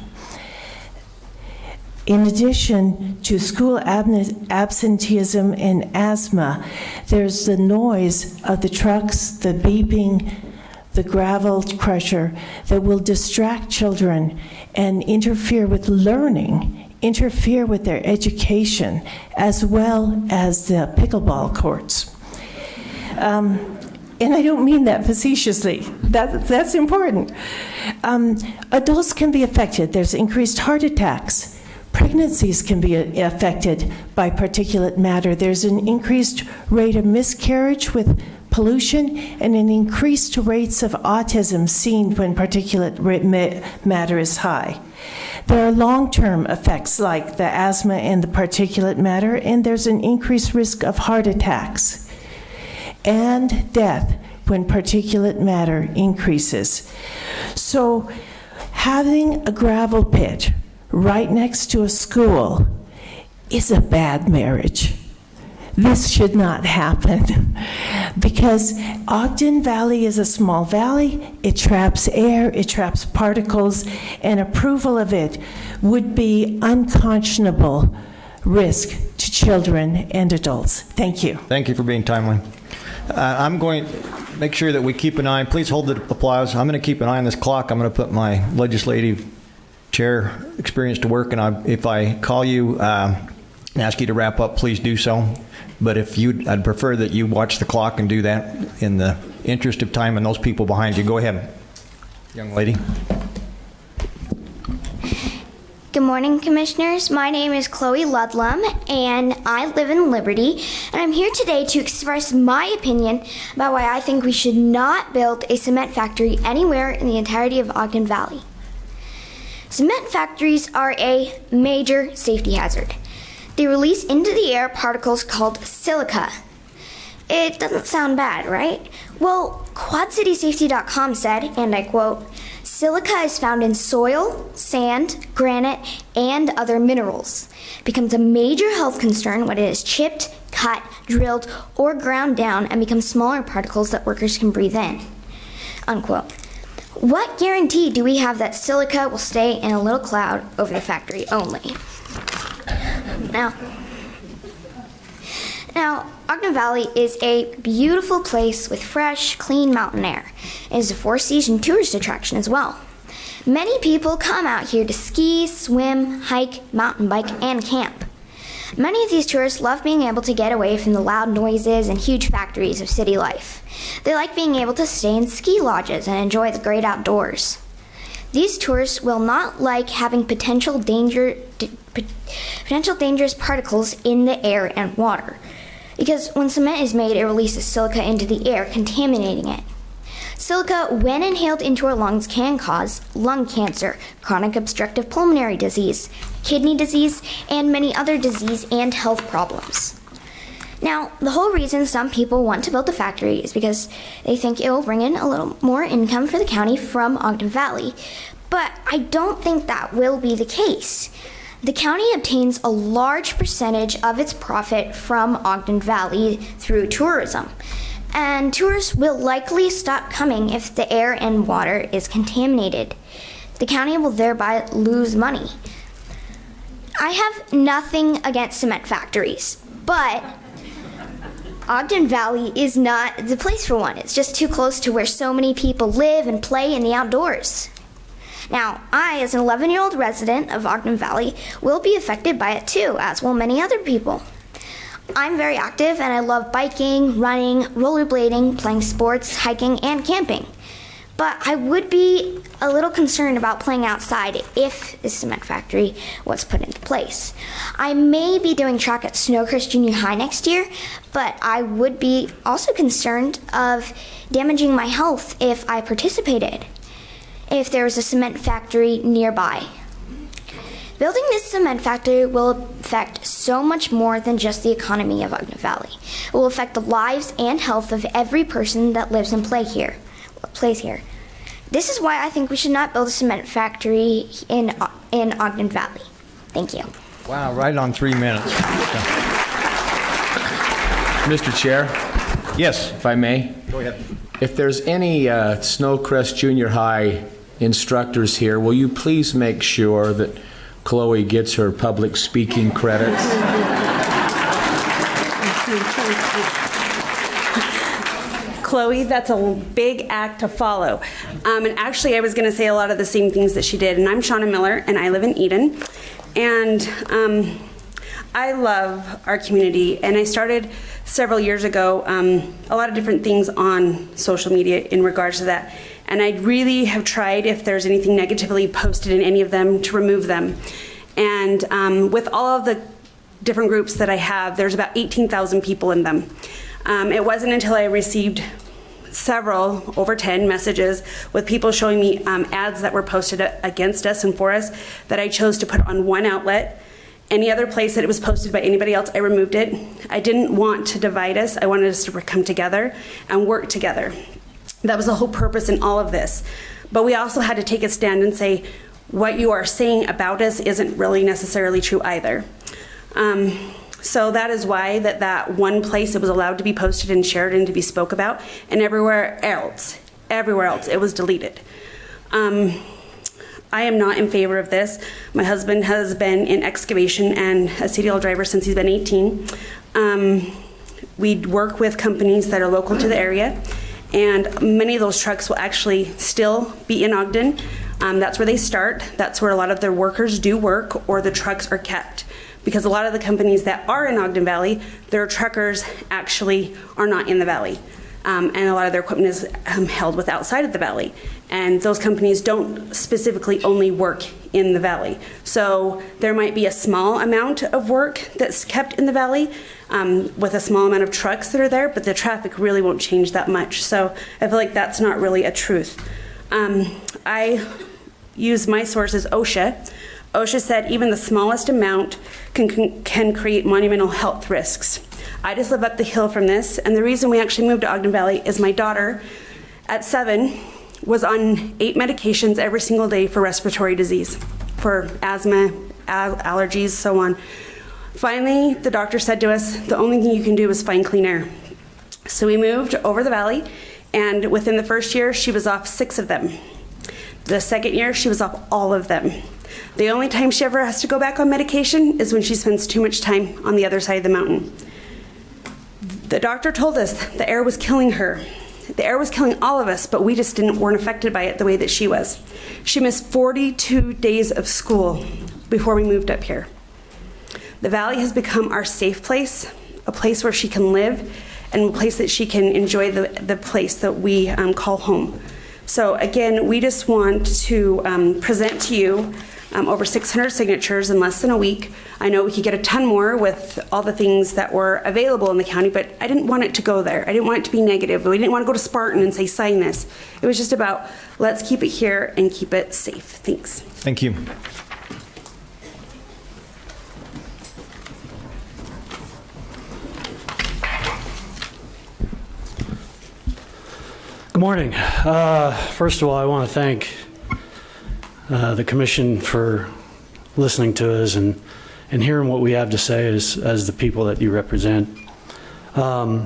In addition to school absenteeism and asthma, there's the noise of the trucks, the beeping, the gravel crusher that will distract children and interfere with learning, interfere with their education, as well as the pickleball courts. And I don't mean that facetiously. That's important. Adults can be affected. There's increased heart attacks. Pregnancies can be affected by particulate matter. There's an increased rate of miscarriage with pollution and an increased rates of autism seen when particulate matter is high. There are long-term effects like the asthma and the particulate matter, and there's an increased risk of heart attacks and death when particulate matter increases. So having a gravel pit right next to a school is a bad marriage. This should not happen because Ogden Valley is a small valley. It traps air, it traps particles, and approval of it would be unconscionable risk to children and adults. Thank you. Thank you for being timely. I'm going to make sure that we keep an eye. Please hold the applause. I'm going to keep an eye on this clock. I'm going to put my legislative chair experience to work, and if I call you and ask you to wrap up, please do so. But I'd prefer that you watch the clock and do that in the interest of time and those people behind you. Go ahead, young lady. Good morning, Commissioners. My name is Chloe Ludlum, and I live in Liberty, and I'm here today to express my opinion about why I think we should not build a cement factory anywhere in the entirety of Ogden Valley. Cement factories are a major safety hazard. They release into the air particles called silica. It doesn't sound bad, right? Well, QuadCitySafety.com said, and I quote, "Silica is found in soil, sand, granite, and other minerals. It becomes a major health concern when it is chipped, cut, drilled, or ground down and becomes smaller particles that workers can breathe in." Unquote. What guarantee do we have that silica will stay in a little cloud over the factory only? Now, Ogden Valley is a beautiful place with fresh, clean mountain air. It is a four-season tourist attraction as well. Many people come out here to ski, swim, hike, mountain bike, and camp. Many of these tourists love being able to get away from the loud noises and huge factories of city life. They like being able to stay in ski lodges and enjoy the great outdoors. These tourists will not like having potential dangerous particles in the air and water, because when cement is made, it releases silica into the air, contaminating it. Silica, when inhaled into our lungs, can cause lung cancer, chronic obstructive pulmonary disease, kidney disease, and many other disease and health problems. Now, the whole reason some people want to build the factory is because they think it will bring in a little more income for the county from Ogden Valley, but I don't think that will be the case. The county obtains a large percentage of its profit from Ogden Valley through tourism, and tourists will likely stop coming if the air and water is contaminated. The county will thereby lose money. I have nothing against cement factories, but Ogden Valley is not the place for one. It's just too close to where so many people live and play in the outdoors. Now, I, as an 11-year-old resident of Ogden Valley, will be affected by it too, as will many other people. I'm very active and I love biking, running, rollerblading, playing sports, hiking, and camping. But I would be a little concerned about playing outside if the cement factory was put into place. I may be doing track at Snowcrest Junior High next year, but I would be also concerned of damaging my health if I participated, if there was a cement factory nearby. Building this cement factory will affect so much more than just the economy of Ogden Valley. It will affect the lives and health of every person that lives and plays here. This is why I think we should not build a cement factory in Ogden Valley. Thank you. Wow, right on 3 minutes. Mr. Chair? Yes. If I may? Go ahead. If there's any Snowcrest Junior High instructors here, will you please make sure that Chloe gets her public speaking credits? Chloe, that's a big act to follow. And actually, I was going to say a lot of the same things that she did. And I'm Shauna Miller, and I live in Eden. And I love our community. And I started several years ago a lot of different things on social media in regards to that. And I really have tried, if there's anything negatively posted in any of them, to remove them. And with all of the different groups that I have, there's about 18,000 people in them. It wasn't until I received several, over 10 messages with people showing me ads that were posted against us and for us that I chose to put on one outlet. Any other place that it was posted by anybody else, I removed it. I didn't want to divide us. I wanted us to come together and work together. That was the whole purpose in all of this. But we also had to take a stand and say, what you are saying about us isn't really necessarily true either. So that is why that one place it was allowed to be posted and shared and to be spoke about, and everywhere else it was deleted. I am not in favor of this. My husband has been in excavation and a CDL driver since he's been 18. We work with companies that are local to the area, and many of those trucks will actually still be in Ogden. That's where they start. That's where a lot of their workers do work, or the trucks are kept. Because a lot of the companies that are in Ogden Valley, their truckers actually are not in the valley. And a lot of their equipment is held with outside of the valley. And those companies don't specifically only work in the valley. So there might be a small amount of work that's kept in the valley with a small amount of trucks that are there, but the traffic really won't change that much. So I feel like that's not really a truth. I use my sources, OSHA. OSHA said even the smallest amount can create monumental health risks. I just live up the hill from this, and the reason we actually moved to Ogden Valley is my daughter, at 7, was on 8 medications every single day for respiratory disease, for asthma, allergies, so on. Finally, the doctor said to us, the only thing you can do is find clean air. So we moved over the valley, and within the first year, she was off 6 of them. The second year, she was off all of them. The only time she ever has to go back on medication is when she spends too much time on the other side of the mountain. The doctor told us the air was killing her. The air was killing all of us, but we just weren't affected by it the way that she was. She missed 42 days of school before we moved up here. The valley has become our safe place, a place where she can live, and a place that she can enjoy the place that we call home. So again, we just want to present to you over 600 signatures in less than a week. I know we could get a ton more with all the things that were available in the county, but I didn't want it to go there. I didn't want it to be negative. We didn't want to go to Spartan and say, sign this. It was just about, let's keep it here and keep it safe. Thanks. Thank you. Good morning. First of all, I want to thank the Commission for listening to us and hearing what we have to say as the people that you represent. I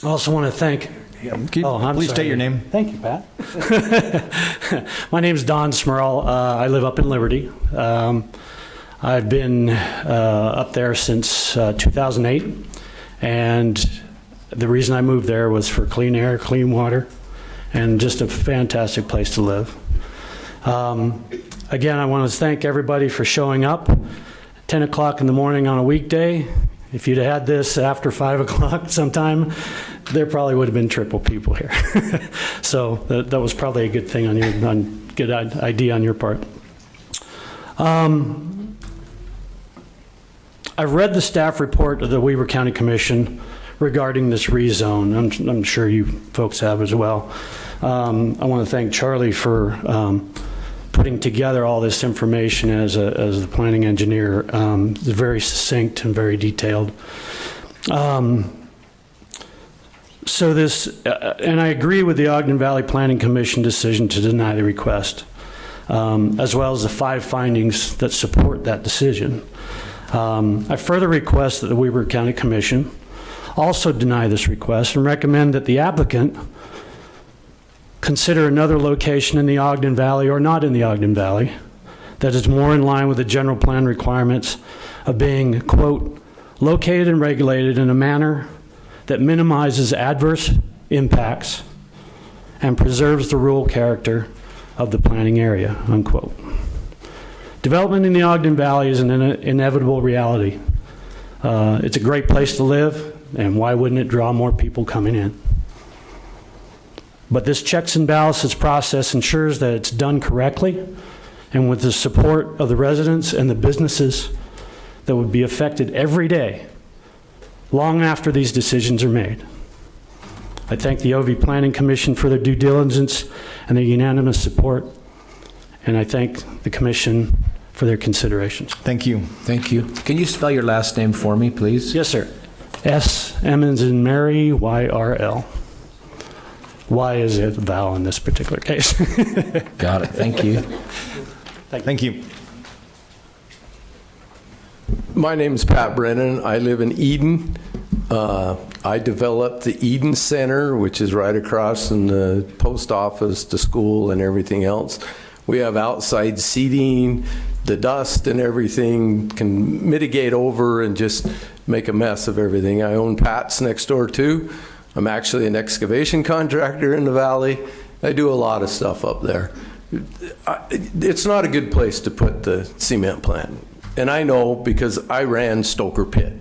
also want to thank... Please state your name. Thank you, Pat. My name is Don Smurl. I live up in Liberty. I've been up there since 2008, and the reason I moved there was for clean air, clean water, and just a fantastic place to live. Again, I want to thank everybody for showing up. 10 o'clock in the morning on a weekday. If you'd had this after 5 o'clock sometime, there probably would have been triple people here. So that was probably a good thing good idea on your part. I've read the staff report of the Weber County Commission regarding this rezone. I'm sure you folks have as well. I want to thank Charlie for putting together all this information as the planning engineer. It's very succinct and very detailed. So this, and I agree with the Ogden Valley Planning Commission decision to deny the request, as well as the 5 findings that support that decision. I further request that the Weber County Commission also deny this request and recommend that the applicant consider another location in the Ogden Valley or not in the Ogden Valley that is more in line with the general plan requirements of being, quote, located and regulated in a manner that minimizes adverse impacts, and preserves the rural character of the planning area, unquote. Development in the Ogden Valley is an inevitable reality. It's a great place to live, and why wouldn't it draw more people coming in? But this checks and balances process ensures that it's done correctly and with the support of the residents and the businesses that would be affected every day, long after these decisions are made. I thank the OV Planning Commission for their due diligence and their unanimous support, and I thank the Commission for their considerations. Thank you. Thank you. Can you spell your last name for me, please? Yes, sir. S. Emmons and Mary, YRL. Why is it Val in this particular case? Got it. Thank you. Thank you. My name is Pat Brennan. I live in Eden. I developed the Eden Center, which is right across from the post office, the school, and everything else. We have outside seating. The dust and everything can mitigate over and just make a mess of everything. I own Pat's next door too. I'm actually an excavation contractor in the valley. I do a lot of stuff up there. It's not a good place to put the cement plant. And I know because I ran Stoker Pit.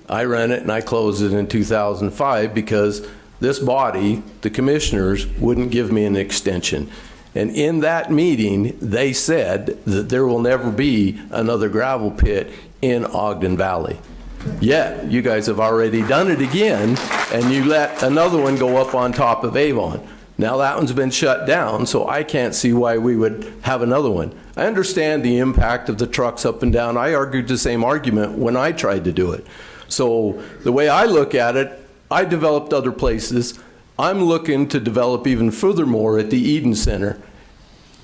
I ran it and I closed it in 2005 because this body, the commissioners, wouldn't give me an extension. And in that meeting, they said that there will never be another gravel pit in Ogden Valley. Yet, you guys have already done it again, and you let another one go up on top of Avon. Now that one's been shut down, so I can't see why we would have another one. I understand the impact of the trucks up and down. I argued the same argument when I tried to do it. So the way I look at it, I developed other places. I'm looking to develop even furthermore at the Eden Center.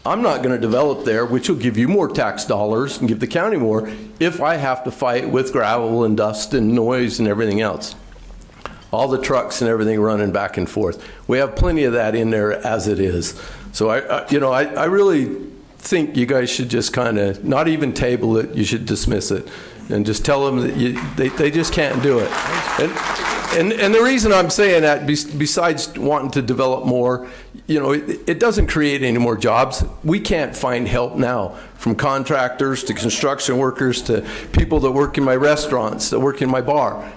I'm not going to develop there, which will give you more tax dollars and give the county more, if I have to fight with gravel and dust and noise and everything else. All the trucks and everything running back and forth. We have plenty of that in there as it is. So I really think you guys should just kind of not even table it. You should dismiss it and just tell them that they just can't do it. And the reason I'm saying that, besides wanting to develop more, it doesn't create any more jobs. We can't find help now, from contractors to construction workers to people that work in my restaurants, that work in my bar.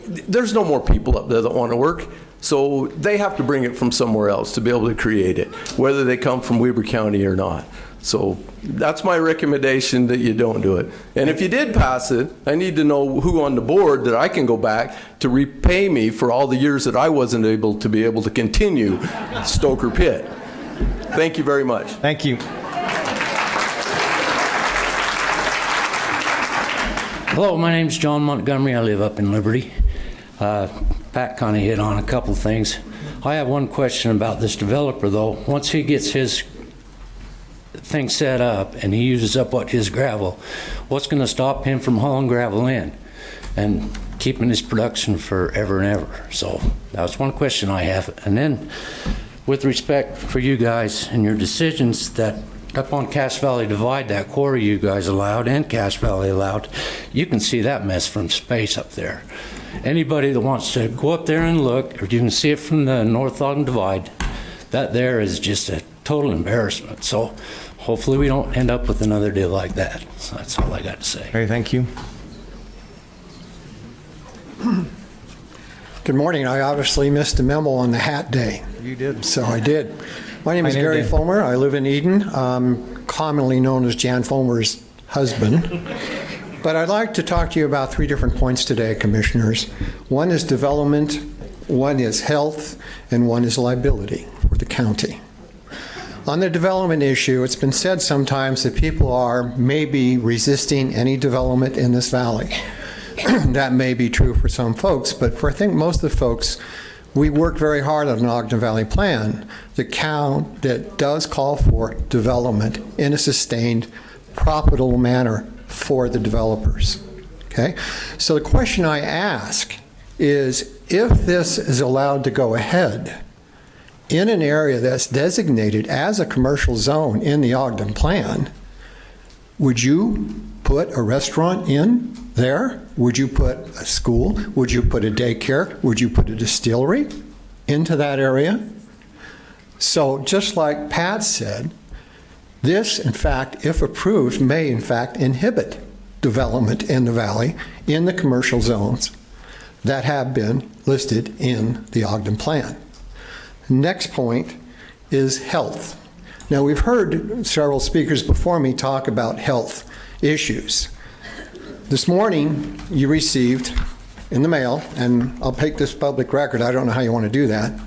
There's no more people up there that want to work. So they have to bring it from somewhere else to be able to create it, whether they come from Weber County or not. So that's my recommendation, that you don't do it. And if you did pass it, I need to know who on the board that I can go back to repay me for all the years that I wasn't able to continue Stoker Pit. Thank you very much. Thank you. Hello, my name's John Montgomery. I live up in Liberty. Pat kind of hit on a couple things. I have one question about this developer, though. Once he gets his thing set up and he uses up his gravel, what's going to stop him from hauling gravel in and keeping his production forever and ever? So that's one question I have. And then, with respect for you guys and your decisions, that up on Cache Valley Divide, that quarry you guys allowed and Cache Valley allowed, you can see that mess from space up there. Anybody that wants to go up there and look, or you can see it from the North Ogden Divide, that there is just a total embarrassment. So hopefully we don't end up with another deal like that. So that's all I got to say. Okay, thank you. Good morning. I obviously missed the memo on the hat day. You did. So I did. My name is Gary Fulmer. I live in Eden. I'm commonly known as Jan Fulmer's husband. But I'd like to talk to you about 3 different points today, Commissioners. One is development, one is health, and one is liability for the county. On the development issue, it's been said sometimes that people are maybe resisting any development in this valley. That may be true for some folks, but for I think most of the folks, we worked very hard on an Ogden Valley plan that does call for development in a sustained, profitable manner for the developers. Okay? So the question I ask is, if this is allowed to go ahead in an area that's designated as a commercial zone in the Ogden plan, would you put a restaurant in there? Would you put a school? Would you put a daycare? Would you put a distillery? into that area. So just like Pat said, this, in fact, if approved, may in fact inhibit development in the valley in the commercial zones that have been listed in the Ogden Plan. Next point is health. Now, we've heard several speakers before me talk about health issues. This morning, you received in the mail, and I'll take this public record, I don't know how you want to do that,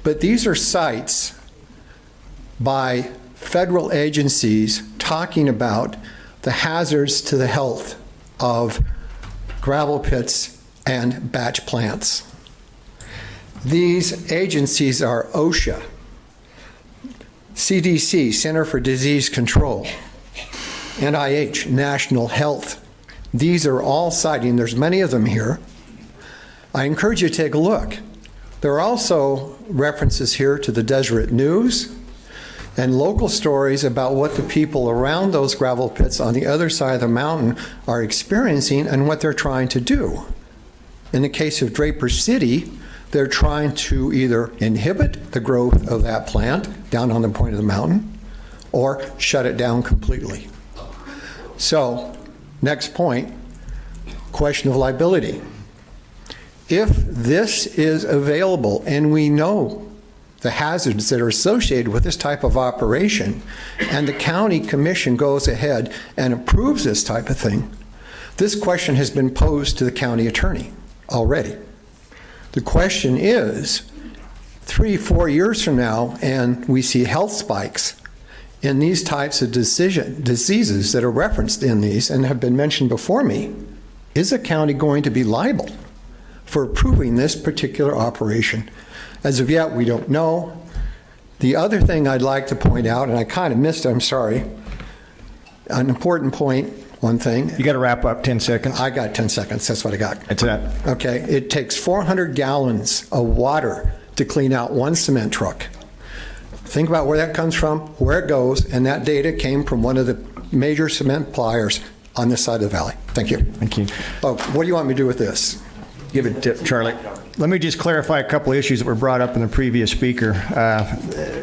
but these are sites by federal agencies talking about the hazards to the health of gravel pits and batch plants. These agencies are OSHA, CDC, Center for Disease Control, NIH, National Health. These are all citing, there's many of them here. I encourage you to take a look. There are also references here to the Deseret News and local stories about what the people around those gravel pits on the other side of the mountain are experiencing and what they're trying to do. In the case of Draper City, they're trying to either inhibit the growth of that plant down on the point of the mountain or shut it down completely. So, next point, question of liability. If this is available and we know the hazards that are associated with this type of operation, and the county commission goes ahead and approves this type of thing, this question has been posed to the county attorney already. The question is, 3-4 years from now, and we see health spikes in these types of diseases that are referenced in these and have been mentioned before me, is the county going to be liable for approving this particular operation? As of yet, we don't know. The other thing I'd like to point out, and I kind of missed it, I'm sorry, an important point, one thing. You got to wrap up, 10 seconds. I got 10 seconds, that's what I got. That's that. Okay, it takes 400 gallons of water to clean out one cement truck. Think about where that comes from, where it goes, and that data came from one of the major cement pliers on this side of the valley. Thank you. Thank you. Oh, what do you want me to do with this? Give it to Charlie. Let me just clarify a couple of issues that were brought up in the previous speaker.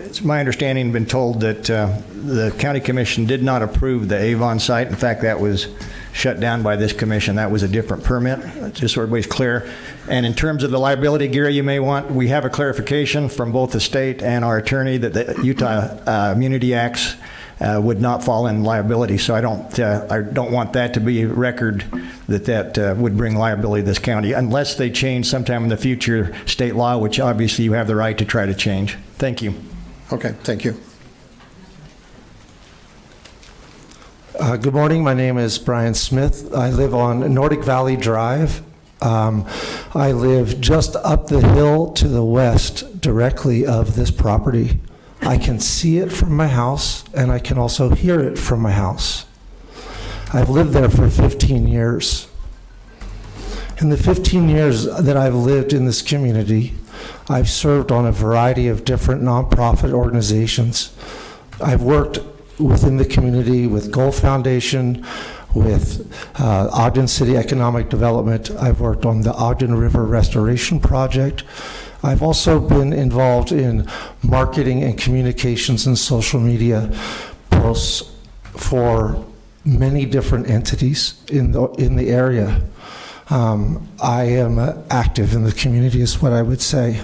It's my understanding, been told that the county commission did not approve the Avon site. In fact, that was shut down by this commission. That was a different permit, just so everybody's clear. And in terms of the liability, Gary, you may want, we have a clarification from both the state and our attorney that the Utah Immunity Acts would not fall in liability. So I don't want that to be a record that would bring liability to this county unless they change sometime in the future state law, which obviously you have the right to try to change. Thank you. Okay, thank you. Good morning. My name is Brian Smith. I live on Nordic Valley Drive. I live just up the hill to the west directly of this property. I can see it from my house, and I can also hear it from my house. I've lived there for 15 years. In the 15 years that I've lived in this community, I've served on a variety of different nonprofit organizations. I've worked within the community with Gold Foundation, with Ogden City Economic Development. I've worked on the Ogden River Restoration Project. I've also been involved in marketing and communications and social media posts for many different entities in the area. I am active in the community is what I would say.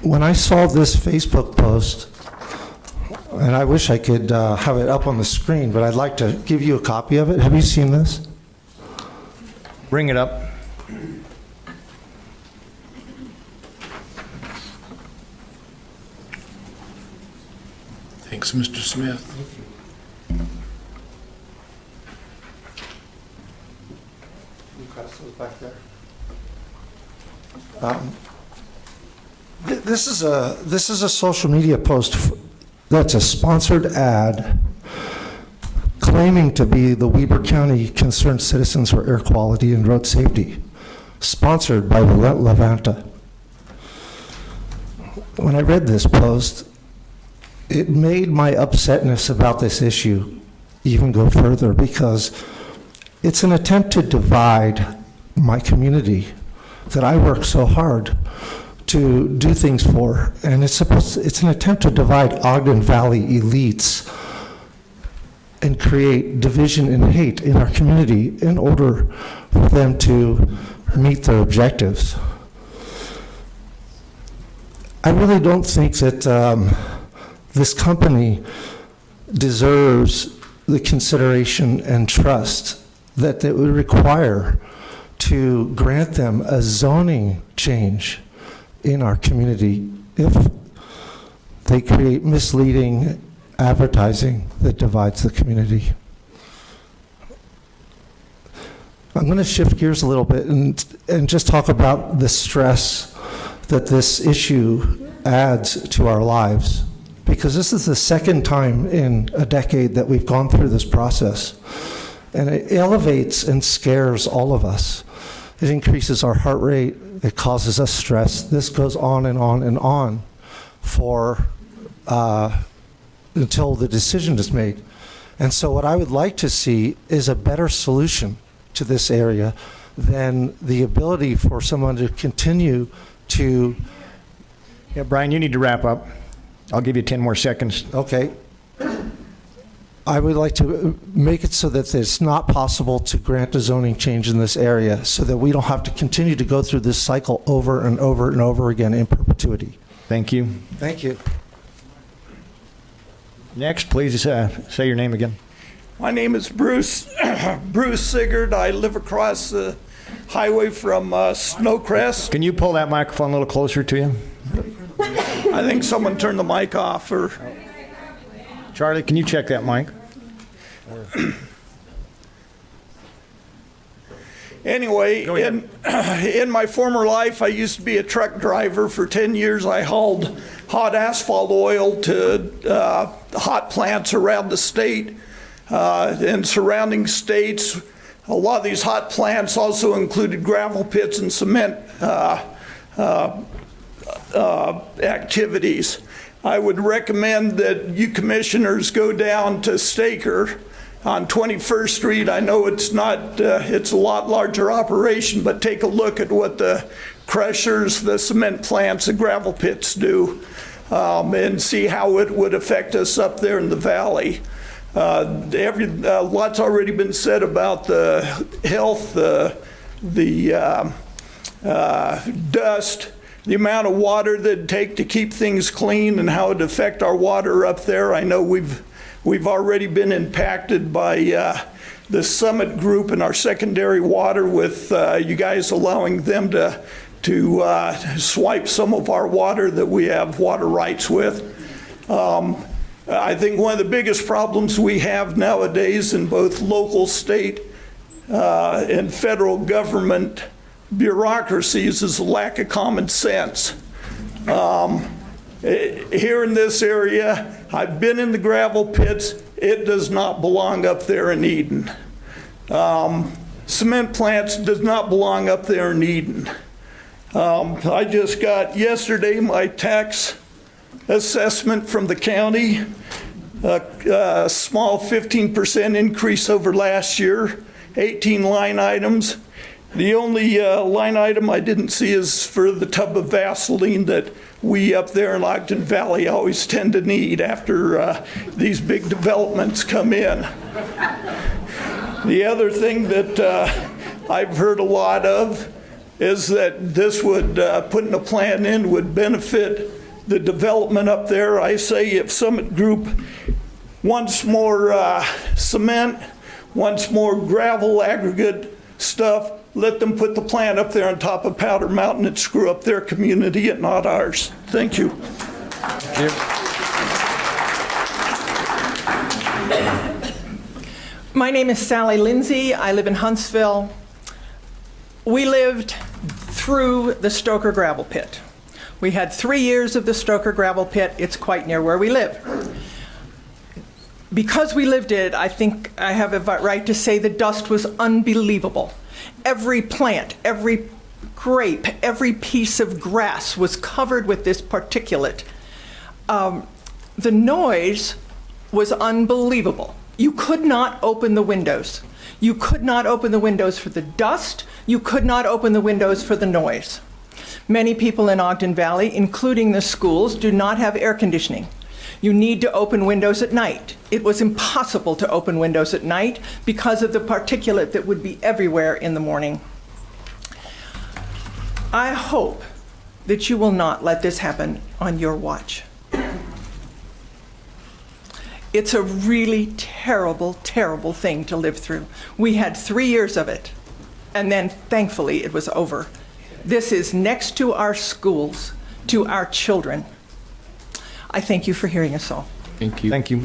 When I saw this Facebook post, and I wish I could have it up on the screen, but I'd like to give you a copy of it. Have you seen this? Bring it up. Thanks, Mr. Smith. This is a social media post that's a sponsored ad claiming to be the Weber County Concerned Citizens for Air Quality and Road Safety, sponsored by Levanta. When I read this post, it made my upsetness about this issue even go further, because it's an attempt to divide my community that I work so hard to do things for, and it's an attempt to divide Ogden Valley elites and create division and hate in our community in order for them to meet their objectives. I really don't think that this company deserves the consideration and trust that it would require to grant them a zoning change in our community if they create misleading advertising that divides the community. I'm going to shift gears a little bit and just talk about the stress that this issue adds to our lives, because this is the second time in a decade that we've gone through this process, and it elevates and scares all of us. It increases our heart rate, it causes us stress. This goes on and on and on for until the decision is made. And so what I would like to see is a better solution to this area than the ability for someone to continue to... Yeah, Brian, you need to wrap up. I'll give you 10 more seconds. Okay. I would like to make it so that it's not possible to grant a zoning change in this area so that we don't have to continue to go through this cycle over and over and over again in perpetuity. Thank you. Thank you. Next, please say your name again. My name is Bruce Sigurd. I live across the highway from Snowcrest. Can you pull that microphone a little closer to you? I think someone turned the mic off. Or Charlie, can you check that mic? Anyway, in my former life, I used to be a truck driver. For 10 years, I hauled hot asphalt oil to hot plants around the state and surrounding states. A lot of these hot plants also included gravel pits and cement activities. I would recommend that you commissioners go down to Staker on 21st Street. I know it's not, it's a lot larger operation, but take a look at what the crushers, the cement plants, the gravel pits do, and see how it would affect us up there in the valley. Lots already been said about the health, the dust, the amount of water that it'd take to keep things clean, and how it'd affect our water up there. I know we've already been impacted by the Summit Group and our secondary water with you guys allowing them to swipe some of our water that we have water rights with. I think one of the biggest problems we have nowadays in both local, state, and federal government bureaucracies is a lack of common sense. Here in this area, I've been in the gravel pits. It does not belong up there in Eden. Cement plants does not belong up there in Eden. I just got yesterday my tax assessment from the county, a small 15% increase over last year, 18 line items. The only line item I didn't see is for the tub of Vaseline that we up there in Ogden Valley always tend to need after these big developments come in. The other thing that I've heard a lot of is that this would, putting a plan in would benefit the development up there. I say if Summit Group wants more cement, wants more gravel aggregate stuff, let them put the plant up there on top of Powder Mountain and screw up their community and not ours. Thank you. Thank you. My name is Sally Lindsay. I live in Huntsville. We lived through the Stoker gravel pit. We had 3 years of the Stoker gravel pit. It's quite near where we live. Because we lived it, I think I have a right to say the dust was unbelievable. Every plant, every grape, every piece of grass was covered with this particulate. The noise was unbelievable. You could not open the windows. You could not open the windows for the dust. You could not open the windows for the noise. Many people in Ogden Valley, including the schools, do not have air conditioning. You need to open windows at night. It was impossible to open windows at night because of the particulate that would be everywhere in the morning. I hope that you will not let this happen on your watch. It's a really terrible, terrible thing to live through. We had 3 years of it, and then thankfully it was over. This is next to our schools, to our children. I thank you for hearing us all. Thank you. Thank you.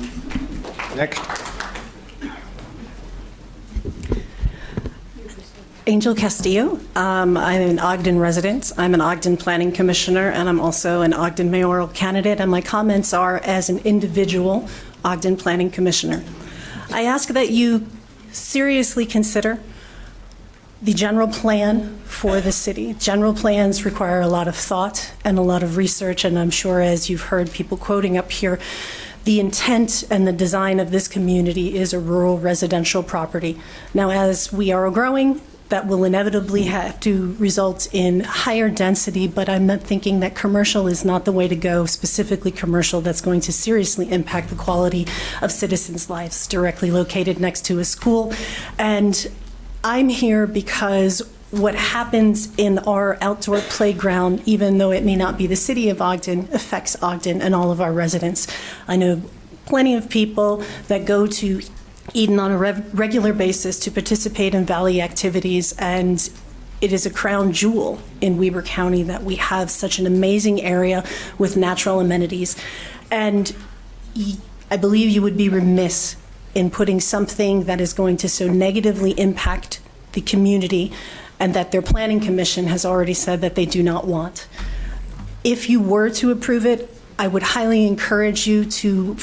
Next. Angel Castillo. I'm an Ogden resident. I'm an Ogden Planning Commissioner, and I'm also an Ogden mayoral candidate, and my comments are as an individual Ogden Planning Commissioner. I ask that you seriously consider the general plan for the city. General plans require a lot of thought and a lot of research, and I'm sure, as you've heard people quoting up here, the intent and the design of this community is a rural residential property. Now, as we are growing, that will inevitably have to result in higher density, but I'm not thinking that commercial is not the way to go, specifically commercial that's going to seriously impact the quality of citizens' lives, directly located next to a school. And I'm here because what happens in our outdoor playground, even though it may not be the city of Ogden, affects Ogden and all of our residents. I know plenty of people that go to Eden on a regular basis to participate in Valley activities, and it is a crown jewel in Weber County that we have such an amazing area with natural amenities. And I believe you would be remiss in putting something that is going to so negatively impact the community and that their planning commission has already said that they do not want. If you were to approve it, I would highly encourage you to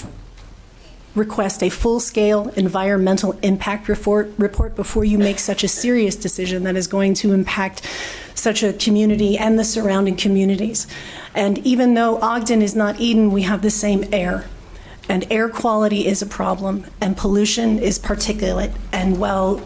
request a full-scale environmental impact report before you make such a serious decision that is going to impact such a community and the surrounding communities. And even though Ogden is not Eden, we have the same air. And air quality is a problem, and pollution is particulate. And while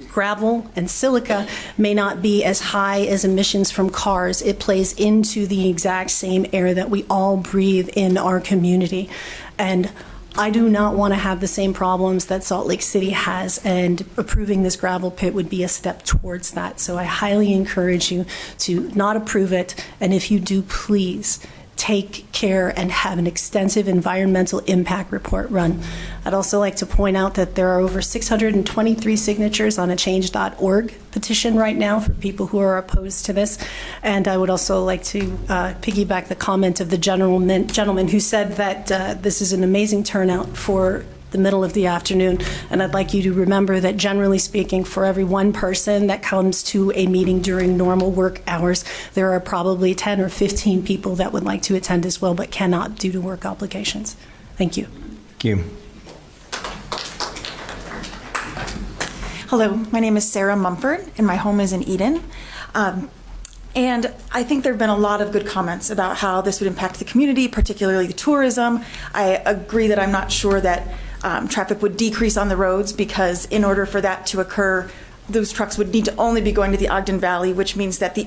gravel and silica may not be as high as emissions from cars, it plays into the exact same air that we all breathe in our community. And I do not want to have the same problems that Salt Lake City has, and approving this gravel pit would be a step towards that. So I highly encourage you to not approve it, and if you do, please take care and have an extensive environmental impact report run. I'd also like to point out that there are over 623 signatures on a change.org petition right now for people who are opposed to this. And I would also like to piggyback the comment of the gentleman who said that this is an amazing turnout for the middle of the afternoon. And I'd like you to remember that, generally speaking, for every one person that comes to a meeting during normal work hours, there are probably 10 or 15 people that would like to attend as well but cannot due to work obligations. Thank you. Thank you. Hello, my name is Sarah Mumford, and my home is in Eden. And I think there have been a lot of good comments about how this would impact the community, particularly the tourism. I agree that I'm not sure that traffic would decrease on the roads, because in order for that to occur, those trucks would need to only be going to the Ogden Valley, which means that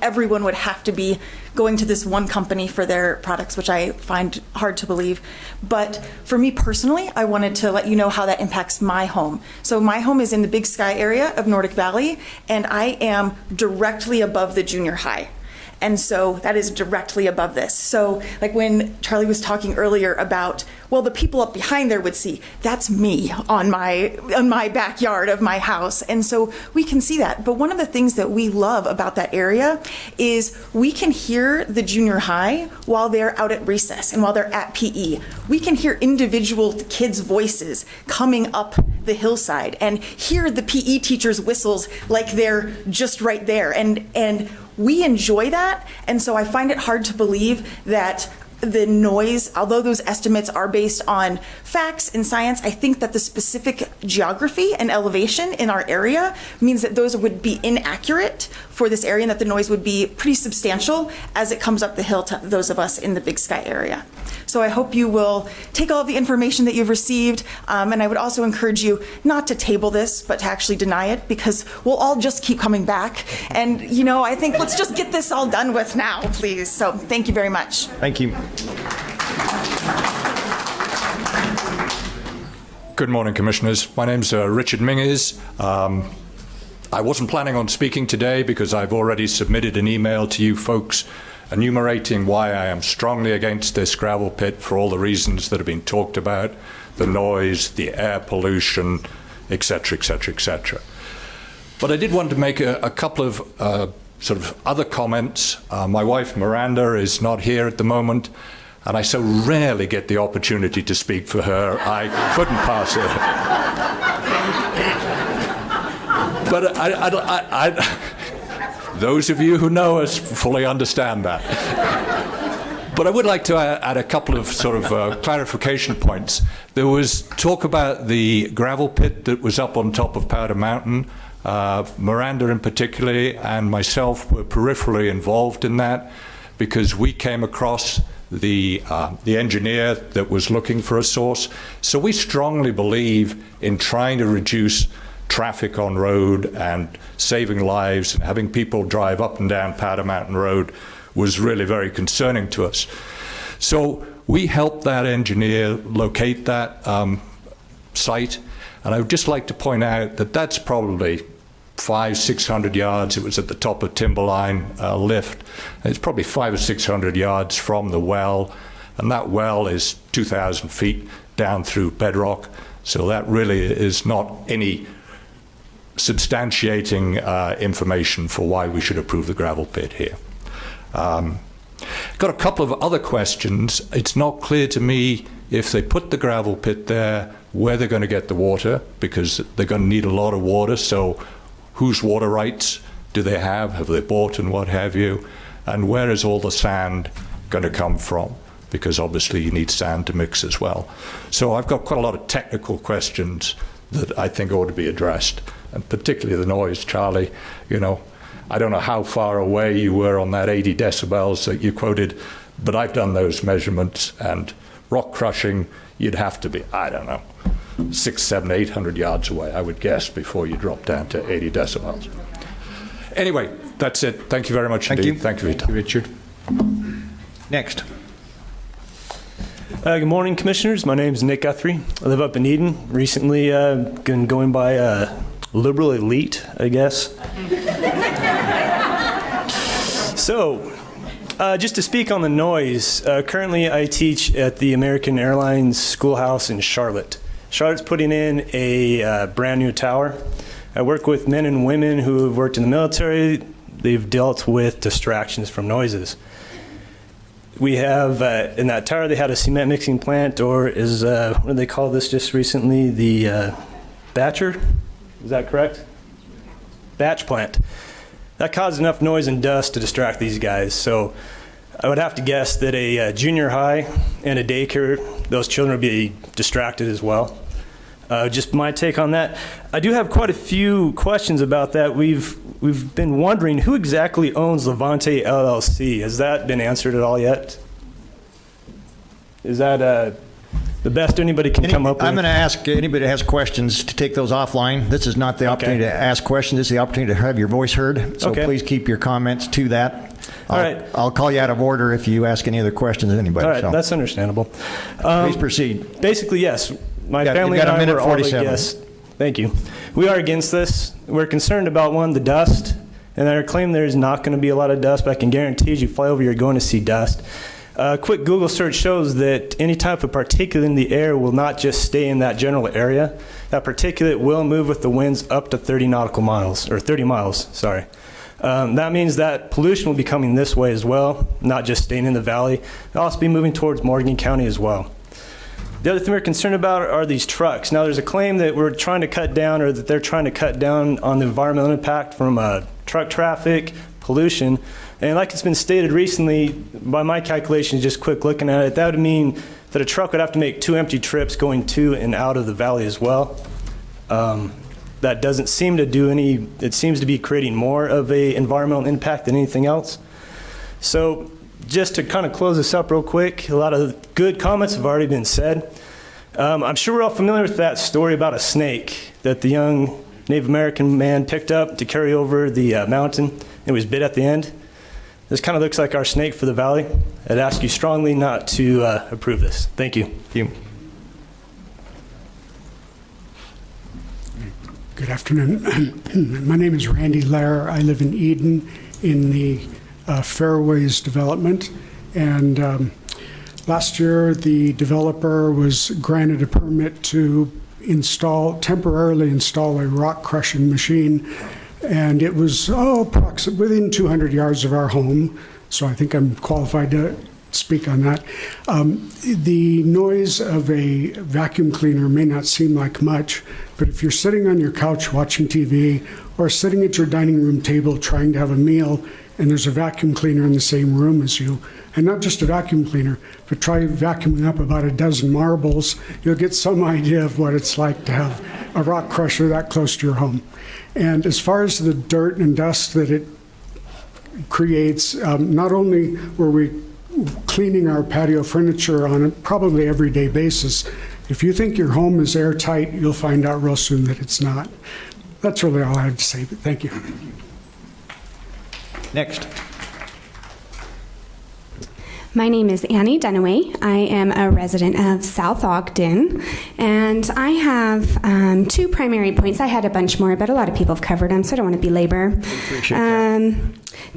everyone would have to be going to this one company for their products, which I find hard to believe. But for me personally, I wanted to let you know how that impacts my home. So my home is in the Big Sky area of Nordic Valley, and I am directly above the junior high. And so that is directly above this. So like when Charlie was talking earlier about, well, the people up behind there would see, that's me on my backyard of my house. And so we can see that. But one of the things that we love about that area is we can hear the junior high while they're out at recess and while they're at PE. We can hear individual kids' voices coming up the hillside and hear the PE teachers' whistles like they're just right there. And we enjoy that, and so I find it hard to believe that the noise, although those estimates are based on facts and science, I think that the specific geography and elevation in our area means that those would be inaccurate for this area and that the noise would be pretty substantial as it comes up the hill to those of us in the Big Sky area. So I hope you will take all of the information that you've received, and I would also encourage you not to table this, but to actually deny it, because we'll all just keep coming back. And, I think let's just get this all done with now, please. So thank you very much. Thank you. Good morning, Commissioners. My name's Richard Minges. I wasn't planning on speaking today because I've already submitted an email to you folks enumerating why I am strongly against this gravel pit for all the reasons that have been talked about, the noise, the air pollution, etc., etc., etc. But I did want to make a couple of sort of other comments. My wife, Miranda, is not here at the moment, and I so rarely get the opportunity to speak for her, I couldn't pass her. But those of you who know us fully understand that. But I would like to add a couple of sort of clarification points. There was talk about the gravel pit that was up on top of Powder Mountain. Miranda in particular and myself were peripherally involved in that because we came across the engineer that was looking for a source. So we strongly believe in trying to reduce traffic on road and saving lives, and having people drive up and down Powder Mountain Road was really very concerning to us. So we helped that engineer locate that site, and I would just like to point out that that's probably 500-600 yards. It was at the top of Timberline lift. It's probably 500 or 600 yards from the well, and that well is 2,000 feet down through bedrock. So that really is not any substantiating information for why we should approve the gravel pit here. Got a couple of other questions. It's not clear to me if they put the gravel pit there where they're going to get the water, because they're going to need a lot of water. So whose water rights do they have? Have they bought and what have you? And where is all the sand going to come from? Because obviously you need sand to mix as well. So I've got quite a lot of technical questions that I think ought to be addressed, and particularly the noise. Charlie, I don't know how far away you were on that 80 decibels that you quoted, but I've done those measurements, and rock crushing, you'd have to be, 600, 700, 800 yards away, I would guess, before you drop down to 80 decibels. Anyway, that's it. Thank you very much indeed. Thank you, Richard. Next. Good morning, Commissioners. My name is Nick Guthrie. I live up in Eden. Recently been going by liberal elite, I guess. So, just to speak on the noise, currently I teach at the American Airlines Schoolhouse in Charlotte. Charlotte's putting in a brand new tower. I work with men and women who have worked in the military. They've dealt with distractions from noises. We have, in that tower, they had a cement mixing plant, or is, what do they call this just recently? The batcher? Is that correct? Batch plant. That caused enough noise and dust to distract these guys. So I would have to guess that a junior high and a daycare, those children would be distracted as well. Just my take on that. I do have quite a few questions about that. We've been wondering who exactly owns Levante LLC. Has that been answered at all yet? Is that the best anybody can come up with? I'm going to ask anybody that has questions to take those offline. This is not the opportunity to ask questions. This is the opportunity to have your voice heard. So please keep your comments to that. All right. I'll call you out of order if you ask any other questions of anybody. All right, that's understandable. Please proceed. Basically, yes. My family and I were all against. Thank you. We are against this. We're concerned about, one, the dust, and I claim there is not going to be a lot of dust, but I can guarantee as you fly over, you're going to see dust. A quick Google search shows that any type of particulate in the air will not just stay in that general area. That particulate will move with the winds up to 30 nautical miles, or 30 miles, sorry. That means that pollution will be coming this way as well, not just staying in the valley. It'll also be moving towards Morgan County as well. The other thing we're concerned about are these trucks. Now, there's a claim that we're trying to cut down, or that they're trying to cut down on the environmental impact from truck traffic, pollution. And like it's been stated recently, by my calculations, just quick looking at it, that would mean that a truck would have to make 2 empty trips going to and out of the valley as well. The that doesn't seem to do any, it seems to be creating more of a environmental impact than anything else. So just to kind of close this up real quick, a lot of good comments have already been said. I'm sure we're all familiar with that story about a snake that the young Native American man picked up to carry over the mountain. It was bit at the end. This kind of looks like our snake for the valley. I'd ask you strongly not to approve this. Thank you. Thank you. Good afternoon. My name is Randy Lair. I live in Eden in the Fairways development. And last year, the developer was granted a permit to temporarily install a rock crushing machine. And it was approximately within 200 yards of our home. So I think I'm qualified to speak on that. The noise of a vacuum cleaner may not seem like much, but if you're sitting on your couch watching TV or sitting at your dining room table trying to have a meal and there's a vacuum cleaner in the same room as you, and not just a vacuum cleaner, but try vacuuming up about a dozen marbles, you'll get some idea of what it's like to have a rock crusher that close to your home. And as far as the dirt and dust that it creates, not only were we cleaning our patio furniture on a probably everyday basis, if you think your home is airtight, you'll find out real soon that it's not. That's really all I have to say, but thank you. Next. My name is Annie Dunaway. I am a resident of South Ogden, and I have 2 primary points. I had a bunch more, but a lot of people have covered them, so I don't want to belabor.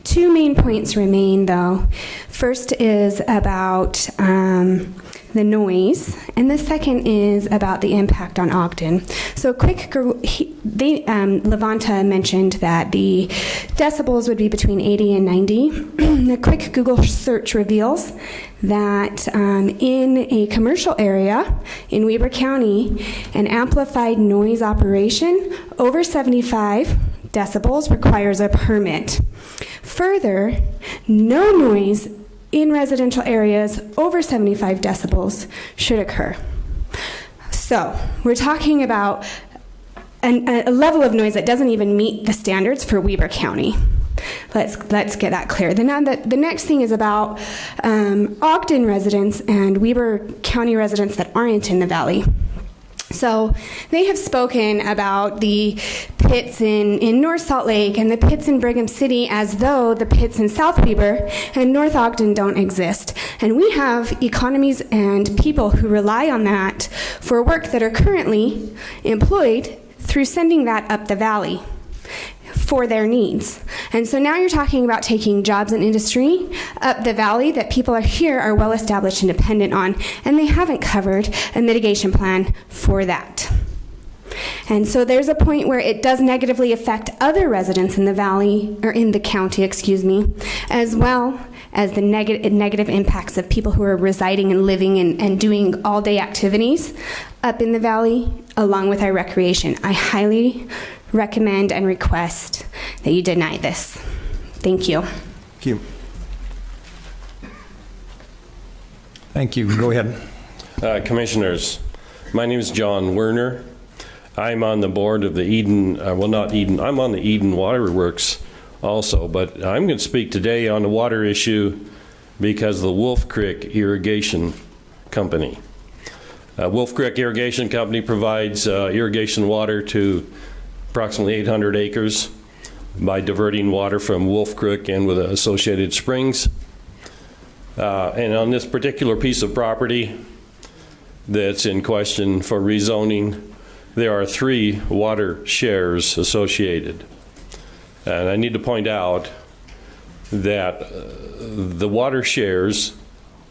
2 main points remain, though. First is about the noise, and the second is about the impact on Ogden. So Levanta mentioned that the decibels would be between 80 and 90. The quick Google search reveals that in a commercial area in Weber County, an amplified noise operation over 75 decibels requires a permit. Further, no noise in residential areas over 75 decibels should occur. So we're talking about a level of noise that doesn't even meet the standards for Weber County. Let's get that clear. The next thing is about Ogden residents and Weber County residents that aren't in the valley. So they have spoken about the pits in North Salt Lake and the pits in Brigham City as though the pits in South Weber and North Ogden don't exist. And we have economies and people who rely on that for work that are currently employed through sending that up the valley for their needs. And so now you're talking about taking jobs and industry up the valley that people here are well established and dependent on, and they haven't covered a mitigation plan for that. And so there's a point where it does negatively affect other residents in the valley, or in the county, as well as the negative impacts of people who are residing and living and doing all-day activities up in the valley, along with our recreation. I highly recommend and request that you deny this. Thank you. Thank you. Thank you. Go ahead. Commissioners, my name is John Werner. I'm on the board of the Eden, I'm on the Eden Waterworks also, but I'm going to speak today on the water issue because of the Wolf Creek Irrigation Company. Wolf Creek Irrigation Company provides irrigation water to approximately 800 acres by diverting water from Wolf Creek and with associated springs. And on this particular piece of property that's in question for rezoning, there are 3 water shares associated. And I need to point out that the water shares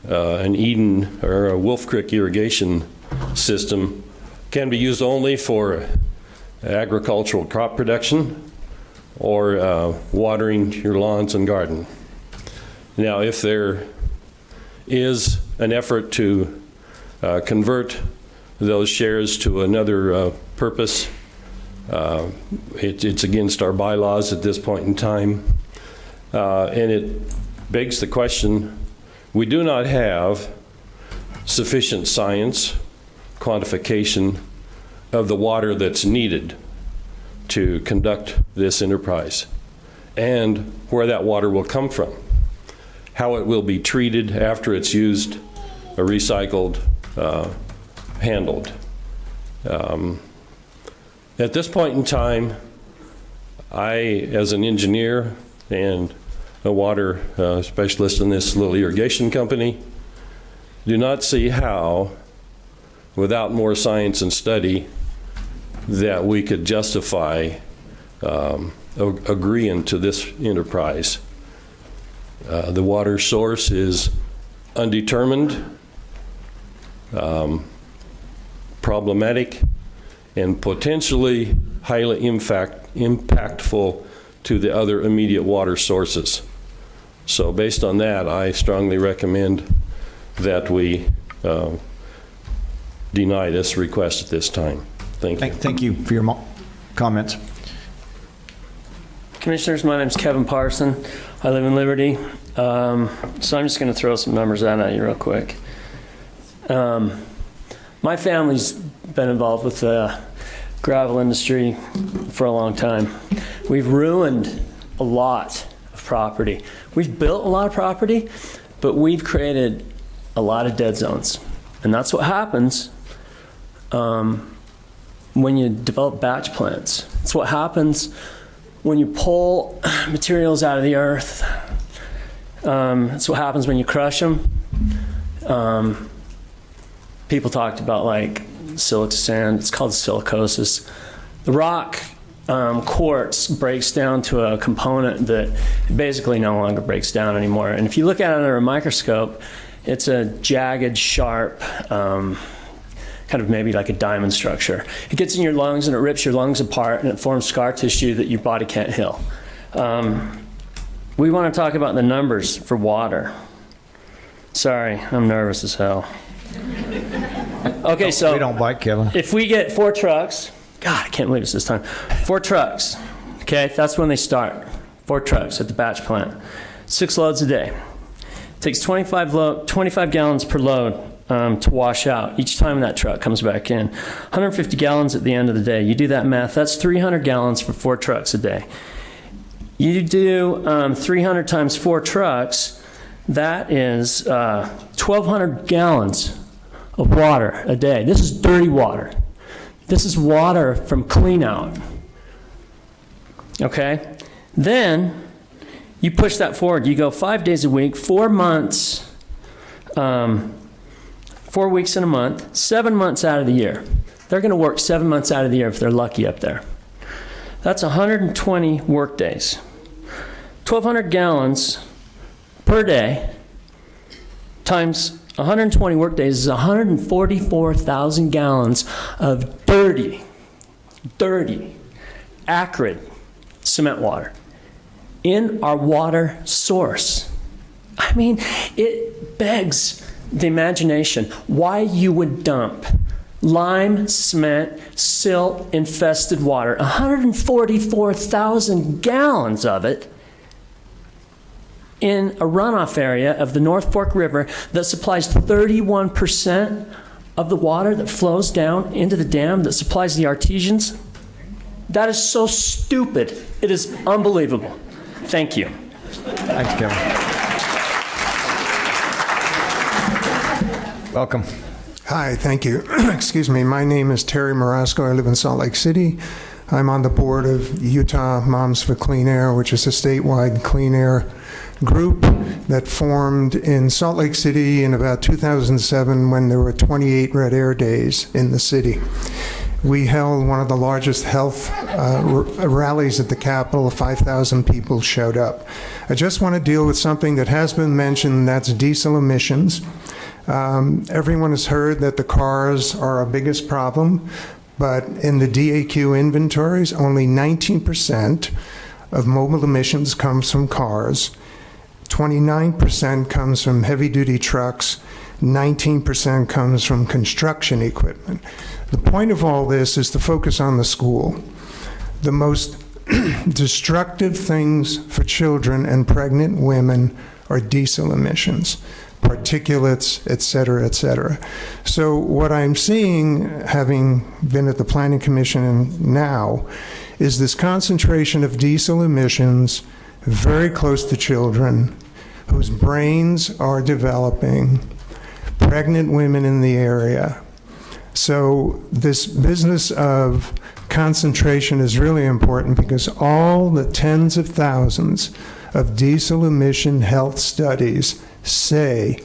in Eden or a Wolf Creek irrigation system can be used only for agricultural crop production or watering your lawns and garden. Now, if there is an effort to convert those shares to another purpose, it's against our bylaws at this point in time. And it begs the question, we do not have sufficient science, quantification of the water that's needed to conduct this enterprise, and where that water will come from, how it will be treated after it's used, recycled, handled. At this point in time, I, as an engineer and a water specialist in this little irrigation company, do not see how, without more science and study, that we could justify agreeing to this enterprise. The water source is undetermined, problematic, and potentially highly impactful to the other immediate water sources. So based on that, I strongly recommend that we deny this request at this time. Thank you. Thank you for your comments. Commissioners, my name is Kevin Parson. I live in Liberty. So I'm just going to throw some numbers out at you real quick. My family's been involved with the gravel industry for a long time. We've ruined a lot of property. We've built a lot of property, but we've created a lot of dead zones. And that's what happens when you develop batch plants. It's what happens when you pull materials out of the earth. It's what happens when you crush them. People talked about like silica sand. It's called silicosis. The rock quartz breaks down to a component that basically no longer breaks down anymore. And if you look at it under a microscope, it's a jagged, sharp, kind of maybe like a diamond structure. It gets in your lungs and it rips your lungs apart and it forms scar tissue that your body can't heal. We want to talk about the numbers for water. Sorry, I'm nervous as hell. Okay, so we don't bite, Kevin. If we get 4 trucks, God, I can't believe it's this time. 4 trucks, okay, that's when they start. 4 trucks at the batch plant. 6 loads a day. It takes 25 gallons per load to wash out each time that truck comes back in. 150 gallons at the end of the day. You do that math, that's 300 gallons for 4 trucks a day. You do 300 times 4 trucks, that is 1,200 gallons of water a day. This is dirty water. This is water from clean out. Okay? Then you push that forward. You go 5 days a week, 4 months, 4 weeks in a month, 7 months out of the year. They're going to work 7 months out of the year if they're lucky up there. That's 120 work days. 1,200 gallons per day times 120 work days is 144,000 gallons of dirty, acrid cement water in our water source. I mean, it begs the imagination why you would dump lime, cement, silt-infested water, 144,000 gallons of it, in a runoff area of the North Fork River that supplies 31% of the water that flows down into the dam that supplies the artesians. That is so stupid. It is unbelievable. Thank you. Thanks, Kevin. Welcome. Hi, thank you. Excuse me. My name is Terry Marasco. I live in Salt Lake City. I'm on the board of Utah Moms for Clean Air, which is a statewide clean air group that formed in Salt Lake City in about 2007 when there were 28 Red Air Days in the city. We held one of the largest health rallies at the Capitol. 5,000 people showed up. I just want to deal with something that has been mentioned, that's diesel emissions. Everyone has heard that the cars are our biggest problem, but in the DAQ inventories, only 19% of mobile emissions comes from cars. 29% comes from heavy-duty trucks, 19% comes from construction equipment. The point of all this is to focus on the school. The most destructive things for children and pregnant women are diesel emissions. particulates, et cetera, et cetera. So what I'm seeing, having been at the Planning Commission now, is this concentration of diesel emissions very close to children whose brains are developing, pregnant women in the area. So this business of concentration is really important because all the tens of thousands of diesel emission health studies say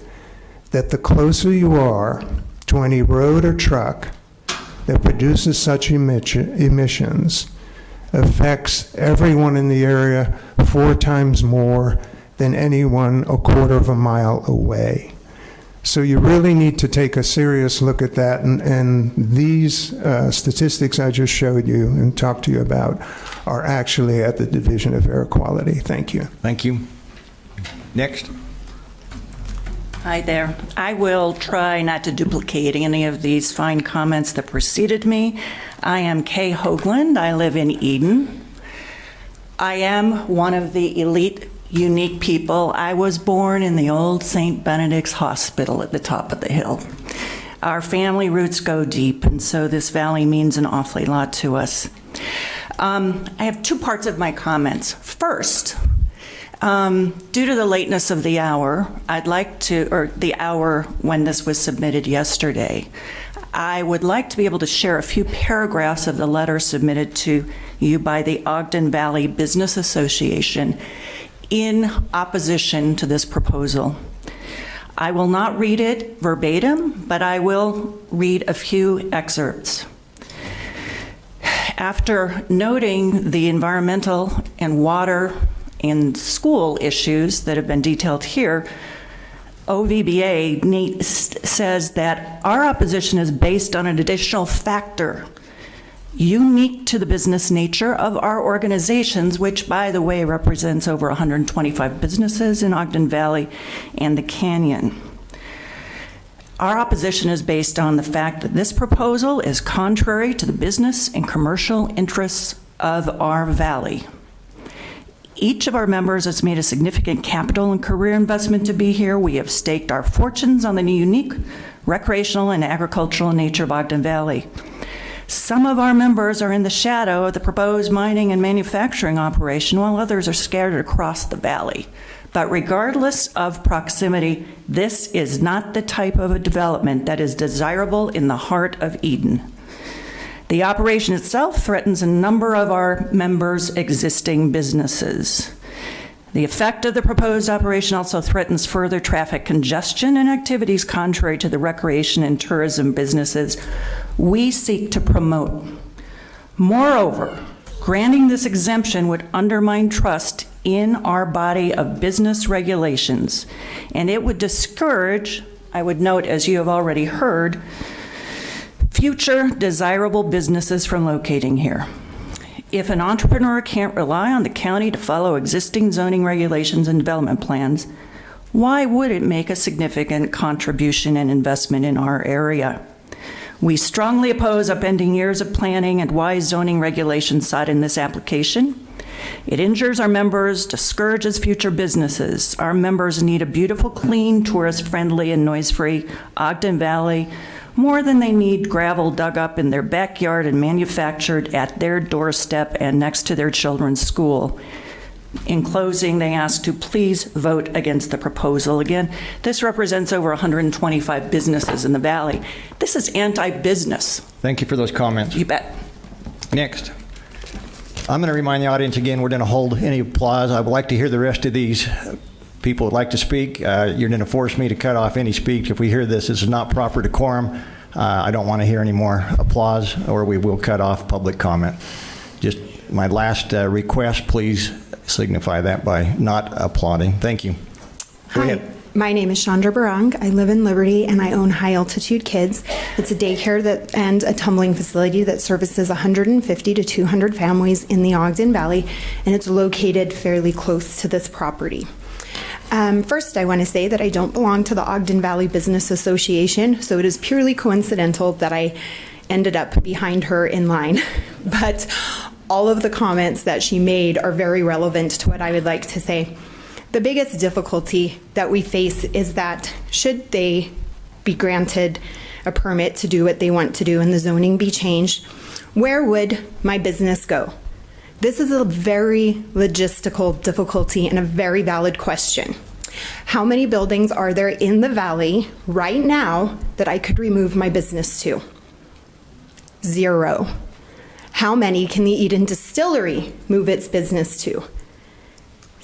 that the closer you are to any road or truck that produces such emissions affects everyone in the area 4 times more than anyone a quarter of a mile away. So you really need to take a serious look at that, and these statistics I just showed you and talked to you about are actually at the Division of Air Quality. Thank you. Thank you. Next. Hi there. I will try not to duplicate any of these fine comments that preceded me. I am Kay Hoagland. I live in Eden. I am one of the elite, unique people. I was born in the old St. Benedict's Hospital at the top of the hill. Our family roots go deep, and so this valley means an awfully lot to us. I have 2 parts of my comments. First, due to the lateness of the hour, or the hour when this was submitted yesterday, I would like to be able to share a few paragraphs of the letter submitted to you by the Ogden Valley Business Association in opposition to this proposal. I will not read it verbatim, but I will read a few excerpts. After noting the environmental and water and school issues that have been detailed here, OVBA says that our opposition is based on an additional factor unique to the business nature of our organizations, which, by the way, represents over 125 businesses in Ogden Valley and the Canyon. Our opposition is based on the fact that this proposal is contrary to the business and commercial interests of our valley. Each of our members has made a significant capital and career investment to be here. We have staked our fortunes on the unique recreational and agricultural nature of Ogden Valley. Some of our members are in the shadow of the proposed mining and manufacturing operation, while others are scattered across the valley. But regardless of proximity, this is not the type of a development that is desirable in the heart of Eden. The operation itself threatens a number of our members' existing businesses. The effect of the proposed operation also threatens further traffic congestion and activities contrary to the recreation and tourism businesses we seek to promote. Moreover, granting this exemption would undermine trust in our body of business regulations, and it would discourage, I would note, as you have already heard, future desirable businesses from locating here. If an entrepreneur can't rely on the county to follow existing zoning regulations and development plans, why would it make a significant contribution and investment in our area? We strongly oppose upending years of planning and wise zoning regulations sought in this application. It injures our members, discourages future businesses. Our members need a beautiful, clean, tourist-friendly, and noise-free Ogden Valley more than they need gravel dug up in their backyard and manufactured at their doorstep and next to their children's school. In closing, they ask to please vote against the proposal. Again, this represents over 125 businesses in the valley. This is anti-business. Thank you for those comments. You bet. Next. I'm going to remind the audience again, we're going to hold any applause. I would like to hear the rest of these people would like to speak. You're going to force me to cut off any speech. If we hear this is not proper decorum, I don't want to hear any more applause, or we will cut off public comment. Just my last request, please signify that by not applauding. Thank you. Go ahead. My name is Chandra Barang. I live in Liberty, and I own High Altitude Kids. It's a daycare and a tumbling facility that services 150 to 200 families in the Ogden Valley, and it's located fairly close to this property. First, I want to say that I don't belong to the Ogden Valley Business Association, so it is purely coincidental that I ended up behind her in line. But all of the comments that she made are very relevant to what I would like to say. The biggest difficulty that we face is that should they be granted a permit to do what they want to do and the zoning be changed, where would my business go? This is a very logistical difficulty and a very valid question. How many buildings are there in the valley right now that I could remove my business to? 0. How many can the Eden Distillery move its business to?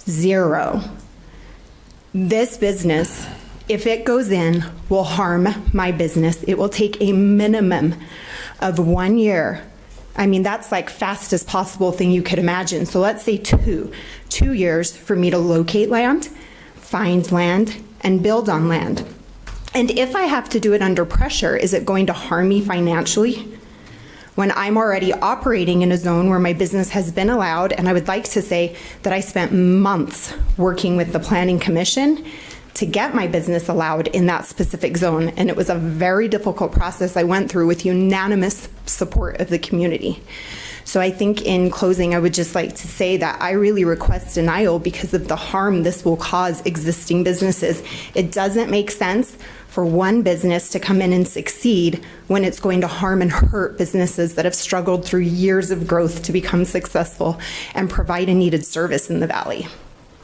0. This business, if it goes in, will harm my business. It will take a minimum of 1 year. I mean, that's like fastest possible thing you could imagine. So let's say 2 years for me to locate land, find land, and build on land. And if I have to do it under pressure, is it going to harm me financially? When I'm already operating in a zone where my business has been allowed, and I would like to say that I spent months working with the Planning Commission to get my business allowed in that specific zone, and it was a very difficult process I went through with unanimous support of the community. So I think in closing, I would just like to say that I really request denial because of the harm this will cause existing businesses. It doesn't make sense for one business to come in and succeed when it's going to harm and hurt businesses that have struggled through years of growth to become successful and provide a needed service in the valley.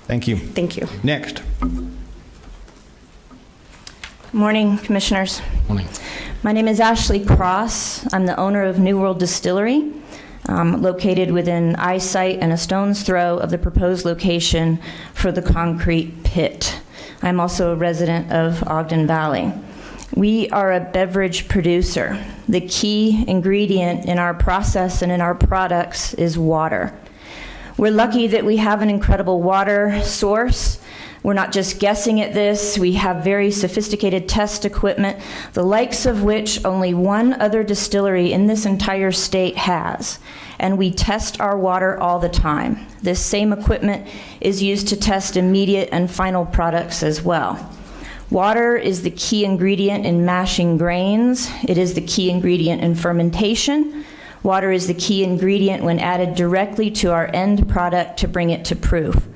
Thank you. Thank you. Next. Good morning, Commissioners. Morning. My name is Ashley Cross. I'm the owner of New World Distillery, located within eyesight and a stone's throw of the proposed location for the concrete pit. I'm also a resident of Ogden Valley. We are a beverage producer. The key ingredient in our process and in our products is water. We're lucky that we have an incredible water source. We're not just guessing at this. We have very sophisticated test equipment, the likes of which only one other distillery in this entire state has. And we test our water all the time. This same equipment is used to test immediate and final products as well. Water is the key ingredient in mashing grains. It is the key ingredient in fermentation. Water is the key ingredient when added directly to our end product to bring it to proof.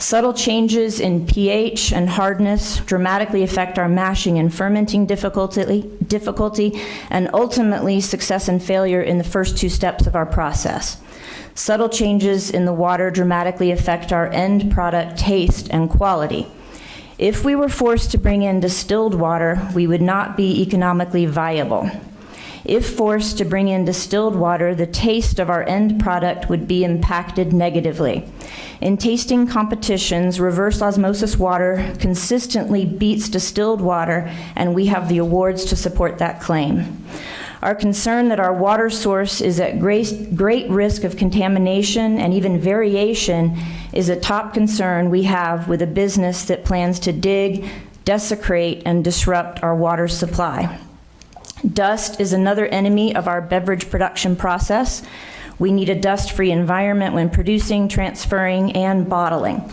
Subtle changes in pH and hardness dramatically affect our mashing and fermenting difficulty, and ultimately success and failure in the first 2 steps of our process. Subtle changes in the water dramatically affect our end product taste and quality. If we were forced to bring in distilled water, we would not be economically viable. If forced to bring in distilled water, the taste of our end product would be impacted negatively. In tasting competitions, reverse osmosis water consistently beats distilled water, and we have the awards to support that claim. Our concern that our water source is at great risk of contamination and even variation is a top concern we have with a business that plans to dig, desecrate, and disrupt our water supply. Dust is another enemy of our beverage production process. We need a dust-free environment when producing, transferring, and bottling.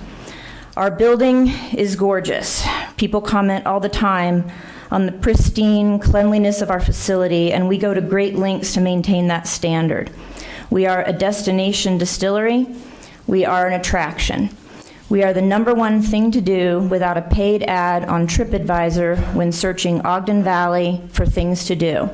Our building is gorgeous. People comment all the time on the pristine cleanliness of our facility, and we go to great lengths to maintain that standard. We are a destination distillery. We are an attraction. We are the #1 thing to do without a paid ad on TripAdvisor when searching Ogden Valley for things to do.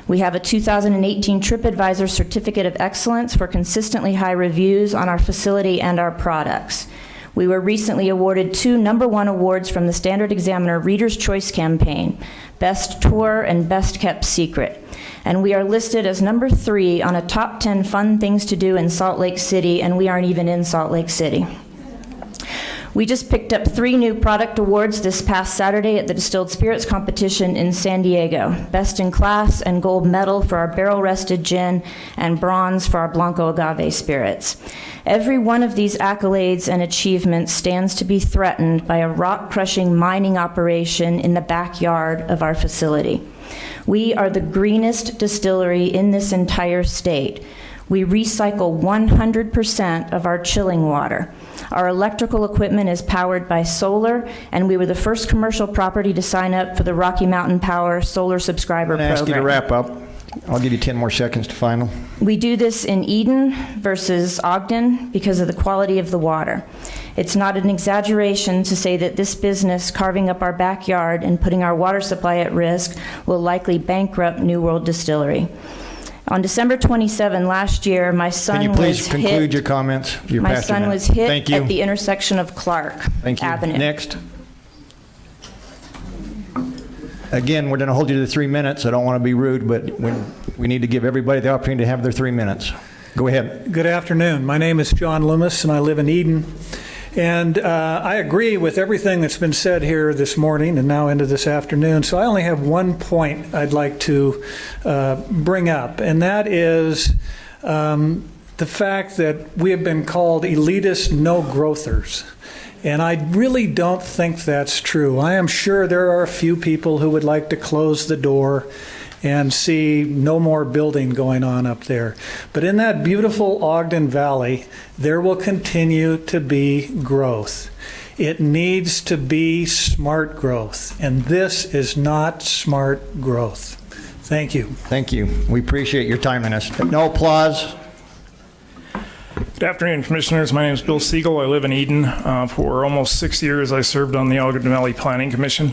We have a 2018 TripAdvisor Certificate of Excellence for consistently high reviews on our facility and our products. We were recently awarded 2 #1 awards from the Standard Examiner Reader's Choice Campaign, Best Tour and Best Kept Secret. And we are listed as #3 on a top 10 fun things to do in Salt Lake City, and we aren't even in Salt Lake City. We just picked up 3 new product awards this past Saturday at the Distilled Spirits Competition in San Diego. Best in Class and gold medal for our barrel-rested gin and bronze for our Blanco Agave spirits. Every one of these accolades and achievements stands to be threatened by a rock-crushing mining operation in the backyard of our facility. We are the greenest distillery in this entire state. We recycle 100% of our chilling water. Our electrical equipment is powered by solar, and we were the first commercial property to sign up for the Rocky Mountain Power Solar Subscriber I'm going to ask you to Program. wrap up. I'll give you 10 more seconds to final. We do this in Eden versus Ogden because of the quality of the water. It's not an exaggeration to say that this business carving up our backyard and putting our water supply at risk will likely bankrupt New World Distillery. On December 27 last year, my son Can you please conclude your comments? My son was hit at the intersection of Clark Avenue. Next. Again, we're going to hold you to 3 minutes. I don't want to be rude, but we need to give everybody the opportunity to have their 3 minutes. Go ahead. Good afternoon. My name is John Loomis, and I live in Eden. And I agree with everything that's been said here this morning and now into this afternoon. So I only have one point I'd like to bring up, and that is the fact that we have been called elitist no-growthers. And I really don't think that's true. I am sure there are a few people who would like to close the door and see no more building going on up there. But in that beautiful Ogden Valley, there will continue to be growth. It needs to be smart growth, and this is not smart growth. Thank you. Thank you. We appreciate your timeliness. No applause. Good afternoon, Commissioners. My name is Bill Siegel. I live in Eden. For almost 6 years, I served on the Ogden Valley Planning Commission.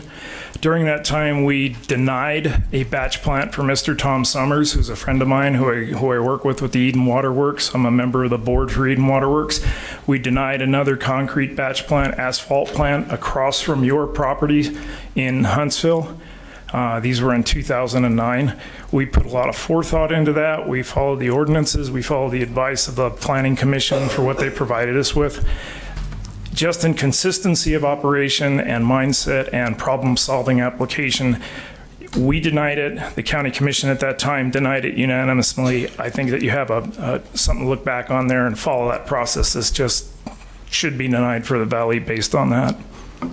During that time, we denied a batch plant for Mr. Tom Summers, who's a friend of mine who I work with the Eden Waterworks. I'm a member of the board for Eden Waterworks. We denied another concrete batch plant, asphalt plant, across from your property in Huntsville. These were in 2009. We put a lot of forethought into that. We followed the ordinances. We followed the advice of the Planning Commission for what they provided us with. Just in consistency of operation and mindset and problem-solving application, we denied it. The County Commission at that time denied it unanimously. I think that you have something to look back on there and follow that process. This just should be denied for the Valley based on that.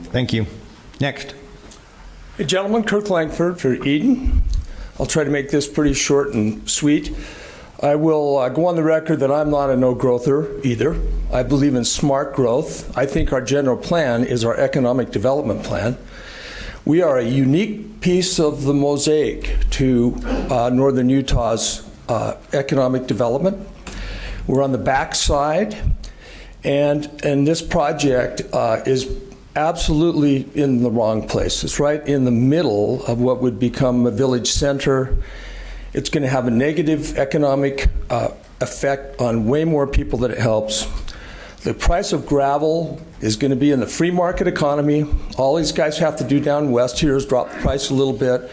Thank you. Next. Hey, gentlemen, Kirk Langford for Eden. I'll try to make this pretty short and sweet. I will go on the record that I'm not a no-growther either. I believe in smart growth. I think our general plan is our economic development plan. We are a unique piece of the mosaic to northern Utah's economic development. We're on the backside, and this project is absolutely in the wrong place. It's right in the middle of what would become a village center. It's going to have a negative economic effect on way more people than it helps. The price of gravel is going to be in the free market economy. All these guys have to do down west here is drop the price a little bit.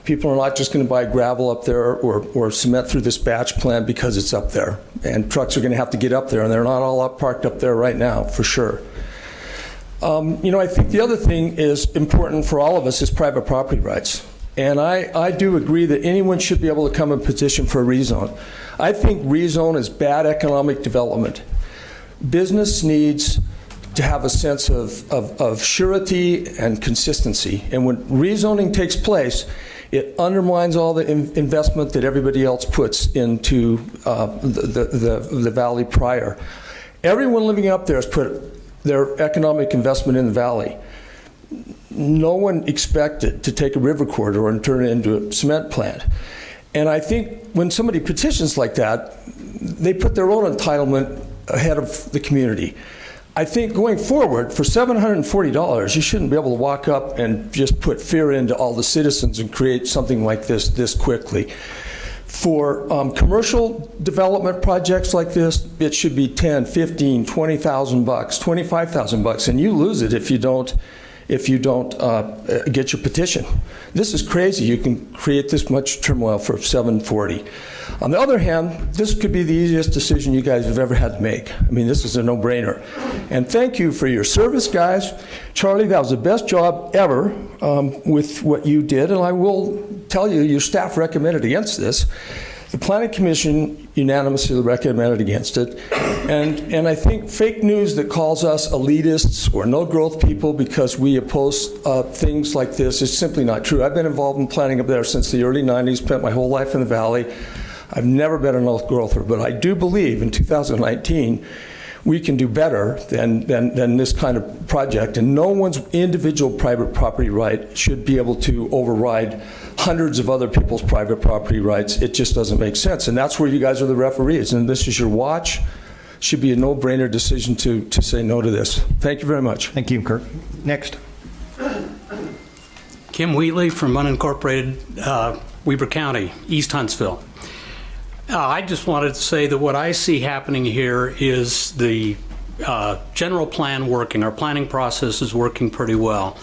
People are not just going to buy gravel up there or cement through this batch plant because it's up there. And trucks are going to have to get up there, and they're not all parked up there right now, for sure. I think the other thing is important for all of us is private property rights. And I do agree that anyone should be able to come and petition for a rezone. I think rezone is bad economic development. Business needs to have a sense of surety and consistency. And when rezoning takes place, it undermines all the investment that everybody else puts into the valley prior. Everyone living up there has put their economic investment in the valley. No one expected to take a river corridor and turn it into a cement plant. And I think when somebody petitions like that, they put their own entitlement ahead of the community. I think going forward, for $740, you shouldn't be able to walk up and just put fear into all the citizens and create something like this quickly. For commercial development projects like this, it should be $10,000, $15,000, $20,000, $25,000, and you lose it if you don't get your petition. This is crazy. You can create this much turmoil for $740. On the other hand, this could be the easiest decision you guys have ever had to make. I mean, this is a no-brainer. And thank you for your service, guys. Charlie, that was the best job ever with what you did, and I will tell you, your staff recommended against this. The Planning Commission unanimously recommended against it. And I think fake news that calls us elitists or no-growth people because we oppose things like this is simply not true. I've been involved in planning up there since the early 90s, spent my whole life in the valley. I've never been a no-growther, but I do believe in 2019 we can do better than this kind of project, and no one's individual private property right should be able to override hundreds of other people's private property rights. It just doesn't make sense, and that's where you guys are the referees, and this is your watch. should be a no-brainer decision to say no to this. Thank you very much. Thank you, Kirk. Next. Kim Wheatley from unincorporated Weber County, East Huntsville. I just wanted to say that what I see happening here is the general plan working. Our planning process is working pretty well.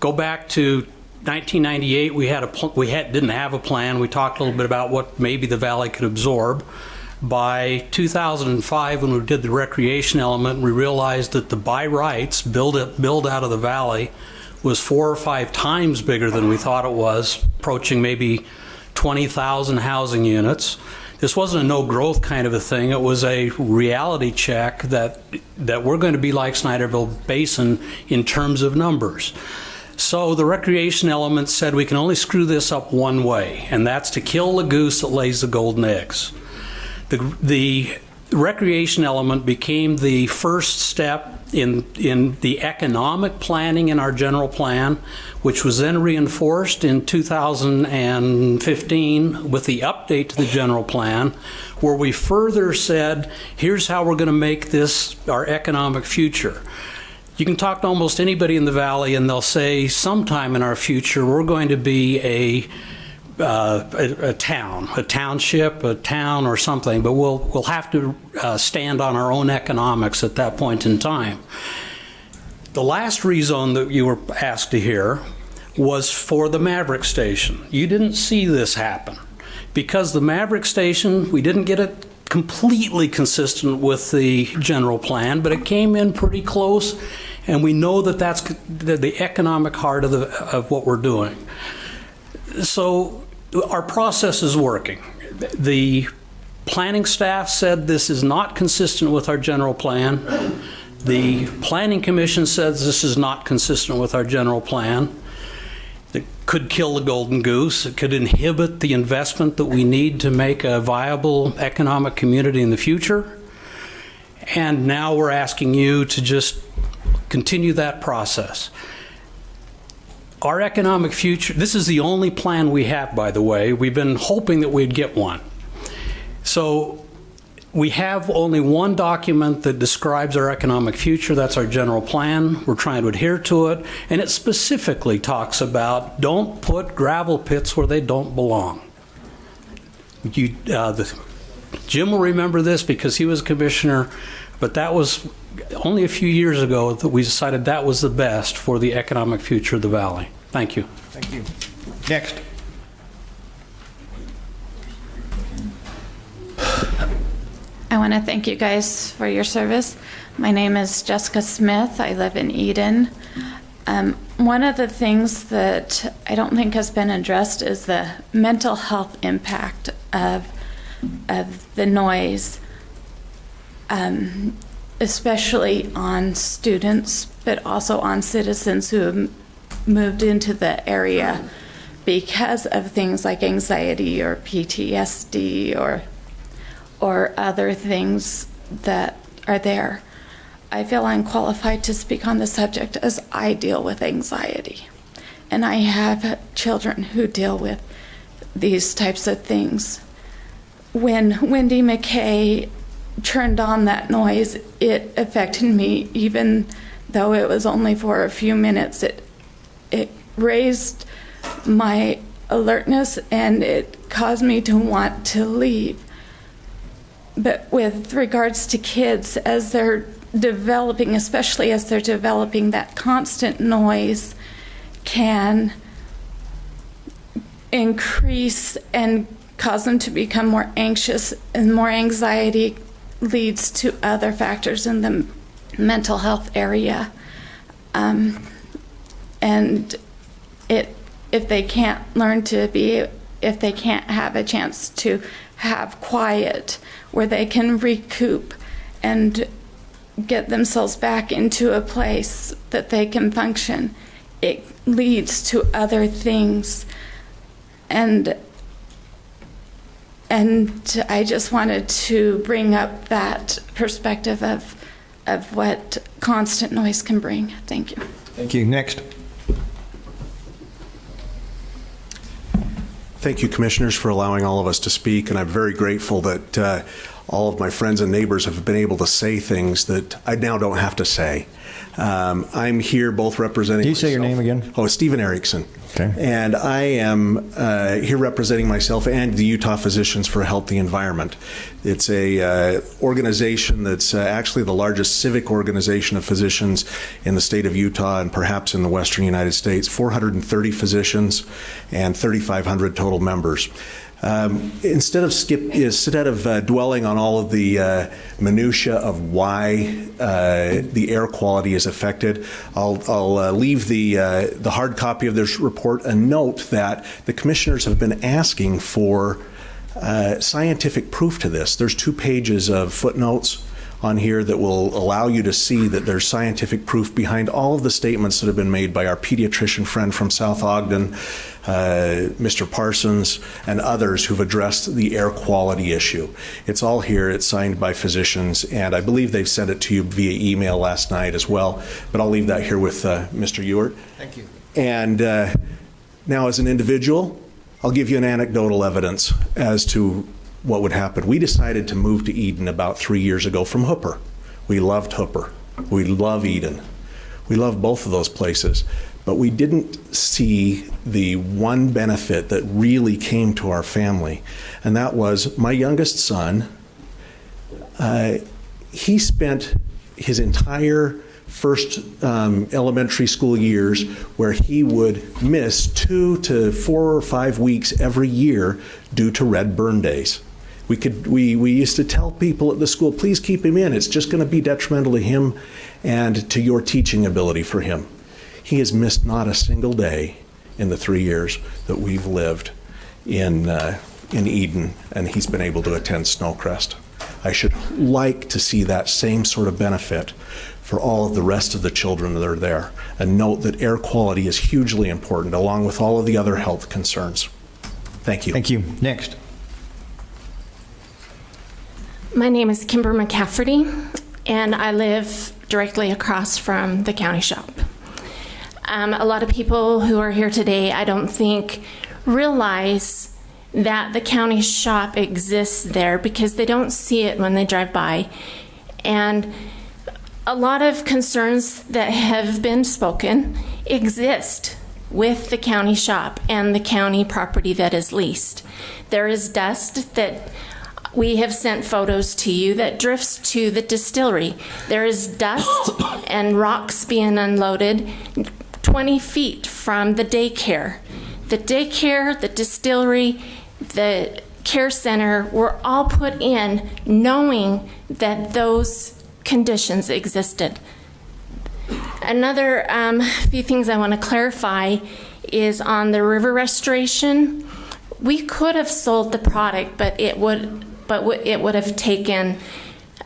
Go back to 1998, we didn't have a plan. We talked a little bit about what maybe the valley could absorb. By 2005, when we did the recreation element, we realized that the by rights build out of the valley was 4 or 5 times bigger than we thought it was, approaching maybe 20,000 housing units. This wasn't a no growth kind of a thing. It was a reality check that we're going to be like Snyderville Basin in terms of numbers. So the recreation element said we can only screw this up one way, and that's to kill the goose that lays the golden eggs. The recreation element became the first step in the economic planning in our general plan, which was then reinforced in 2015 with the update to the general plan, where we further said, here's how we're going to make this our economic future. You can talk to almost anybody in the valley and they'll say sometime in our future we're going to be a town, a township, a town or something, but we'll have to stand on our own economics at that point in time. The last rezone that you were asked to hear was for the Maverick Station. You didn't see this happen because the Maverick Station, we didn't get it completely consistent with the general plan, but it came in pretty close, and we know that that's the economic heart of what we're doing. So our process is working. The planning staff said this is not consistent with our general plan. The Planning Commission says this is not consistent with our general plan. It could kill the golden goose. It could inhibit the investment that we need to make a viable economic community in the future. And now we're asking you to just continue that process. Our economic future, this is the only plan we have, by the way. We've been hoping that we'd get one. So we have only one document that describes our economic future. That's our general plan. We're trying to adhere to it. And it specifically talks about don't put gravel pits where they don't belong. Jim will remember this because he was commissioner, but that was only a few years ago that we decided that was the best for the economic future of the valley. Thank you. Thank you. Next. I want to thank you guys for your service. My name is Jessica Smith. I live in Eden. One of the things that I don't think has been addressed is the mental health impact of the noise, especially on students, but also on citizens who have moved into the area because of things like anxiety or PTSD or other things that are there. I feel unqualified to speak on the subject as I deal with anxiety. And I have children who deal with these types of things. When Wendy McKay turned on that noise, it affected me, even though it was only for a few minutes. It raised my alertness and it caused me to want to leave. But with regards to kids, as they're developing, especially as they're developing, that constant noise can increase and cause them to become more anxious, and more anxiety leads to other factors in the mental health area. And if they can't learn to be, if they can't have a chance to have quiet where they can recoup and get themselves back into a place that they can function, it leads to other things. And I just wanted to bring up that perspective of what constant noise can bring. Thank you. Thank you. Next. Thank you, Commissioners, for allowing all of us to speak, and I'm very grateful that all of my friends and neighbors have been able to say things that I now don't have to say. I'm here both representing. Can you say your name again? Oh, Stephen Erickson. Okay. And I am here representing myself and the Utah Physicians for a Healthy Environment. It's a organization that's actually the largest civic organization of physicians in the state of Utah and perhaps in the western United States. 430 physicians and 3,500 total members. Instead of dwelling on all of the minutia of why the air quality is affected, I'll leave the hard copy of this report a note that the commissioners have been asking for scientific proof to this. There's 2 pages of footnotes on here that will allow you to see that there's scientific proof behind all of the statements that have been made by our pediatrician friend from South Ogden, Mr. Parsons, and others who've addressed the air quality issue. It's all here. It's signed by physicians, and I believe they've sent it to you via email last night as well, but I'll leave that here with Mr. Ewart. Thank you. And now, as an individual, I'll give you an anecdotal evidence as to what would happen. We decided to move to Eden about 3 years ago from Hooper. We loved Hooper. We love Eden. We love both of those places. But we didn't see the one benefit that really came to our family, and that was my youngest son. He spent his entire first elementary school years where he would miss 2 to 4 or 5 weeks every year due to red burn days. We used to tell people at the school, please keep him in. It's just going to be detrimental to him and to your teaching ability for him. He has missed not a single day in the 3 years that we've lived in Eden, and he's been able to attend Snowcrest. I should like to see that same sort of benefit for all of the rest of the children that are there. And note that air quality is hugely important, along with all of the other health concerns. Thank you. Thank you. Next. My name is Kimber McCafferty, and I live directly across from the county shop. A lot of people who are here today, I don't think, realize that the county shop exists there because they don't see it when they drive by. And a lot of concerns that have been spoken exist with the county shop and the county property that is leased. There is dust that we have sent photos to you that drifts to the distillery. There is dust and rocks being unloaded 20 feet from the daycare. The daycare, the distillery, the care center were all put in knowing that those conditions existed. Another few things I want to clarify is on the river restoration. We could have sold the product, but it would have taken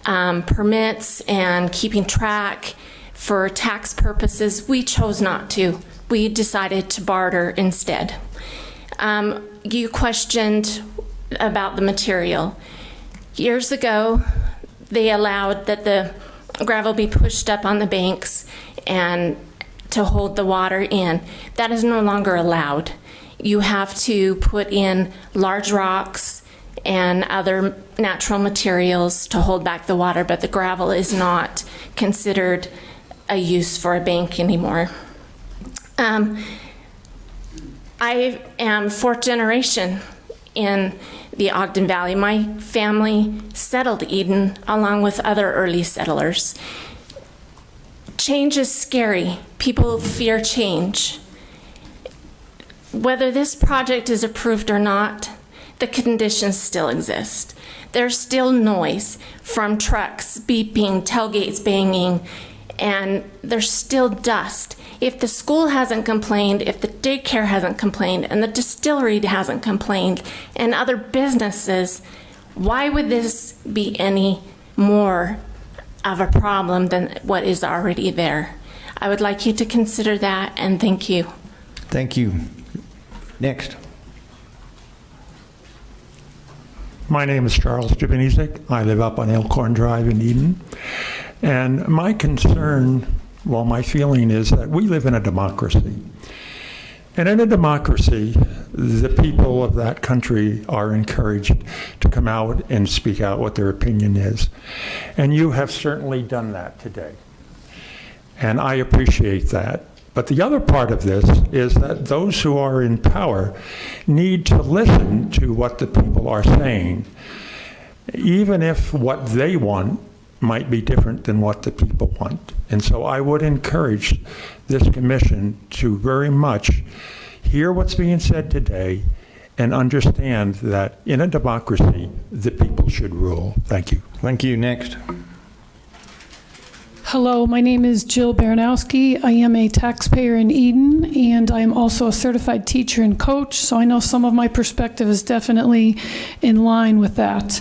permits and keeping track for tax purposes. We chose not to. We decided to barter instead. You questioned about the material. Years ago, they allowed that the gravel be pushed up on the banks and to hold the water in. That is no longer allowed. You have to put in large rocks and other natural materials to hold back the water, but the gravel is not considered a use for a bank anymore. I am 4th generation in the Ogden Valley. My family settled Eden along with other early settlers. Change is scary. People fear change. Whether this project is approved or not, the conditions still exist. There's still noise from trucks beeping, tailgates banging, and there's still dust. If the school hasn't complained, if the daycare hasn't complained, and the distillery hasn't complained, and other businesses, why would this be any more of a problem than what is already there? I would like you to consider that, and thank you. Thank you. Next. My name is Charles Jabinisek. I live up on Elkhorn Drive in Eden. And my concern, well, my feeling is that we live in a democracy. And in a democracy, the people of that country are encouraged to come out and speak out what their opinion is. And you have certainly done that today. And I appreciate that. But the other part of this is that those who are in power need to listen to what the people are saying, even if what they want might be different than what the people want. And so I would encourage this commission to very much hear what's being said today and understand that in a democracy, the people should rule. Thank you. Thank you. Next. Hello, my name is Jill Baranowski. I am a taxpayer in Eden, and I am also a certified teacher and coach, so I know some of my perspective is definitely in line with that.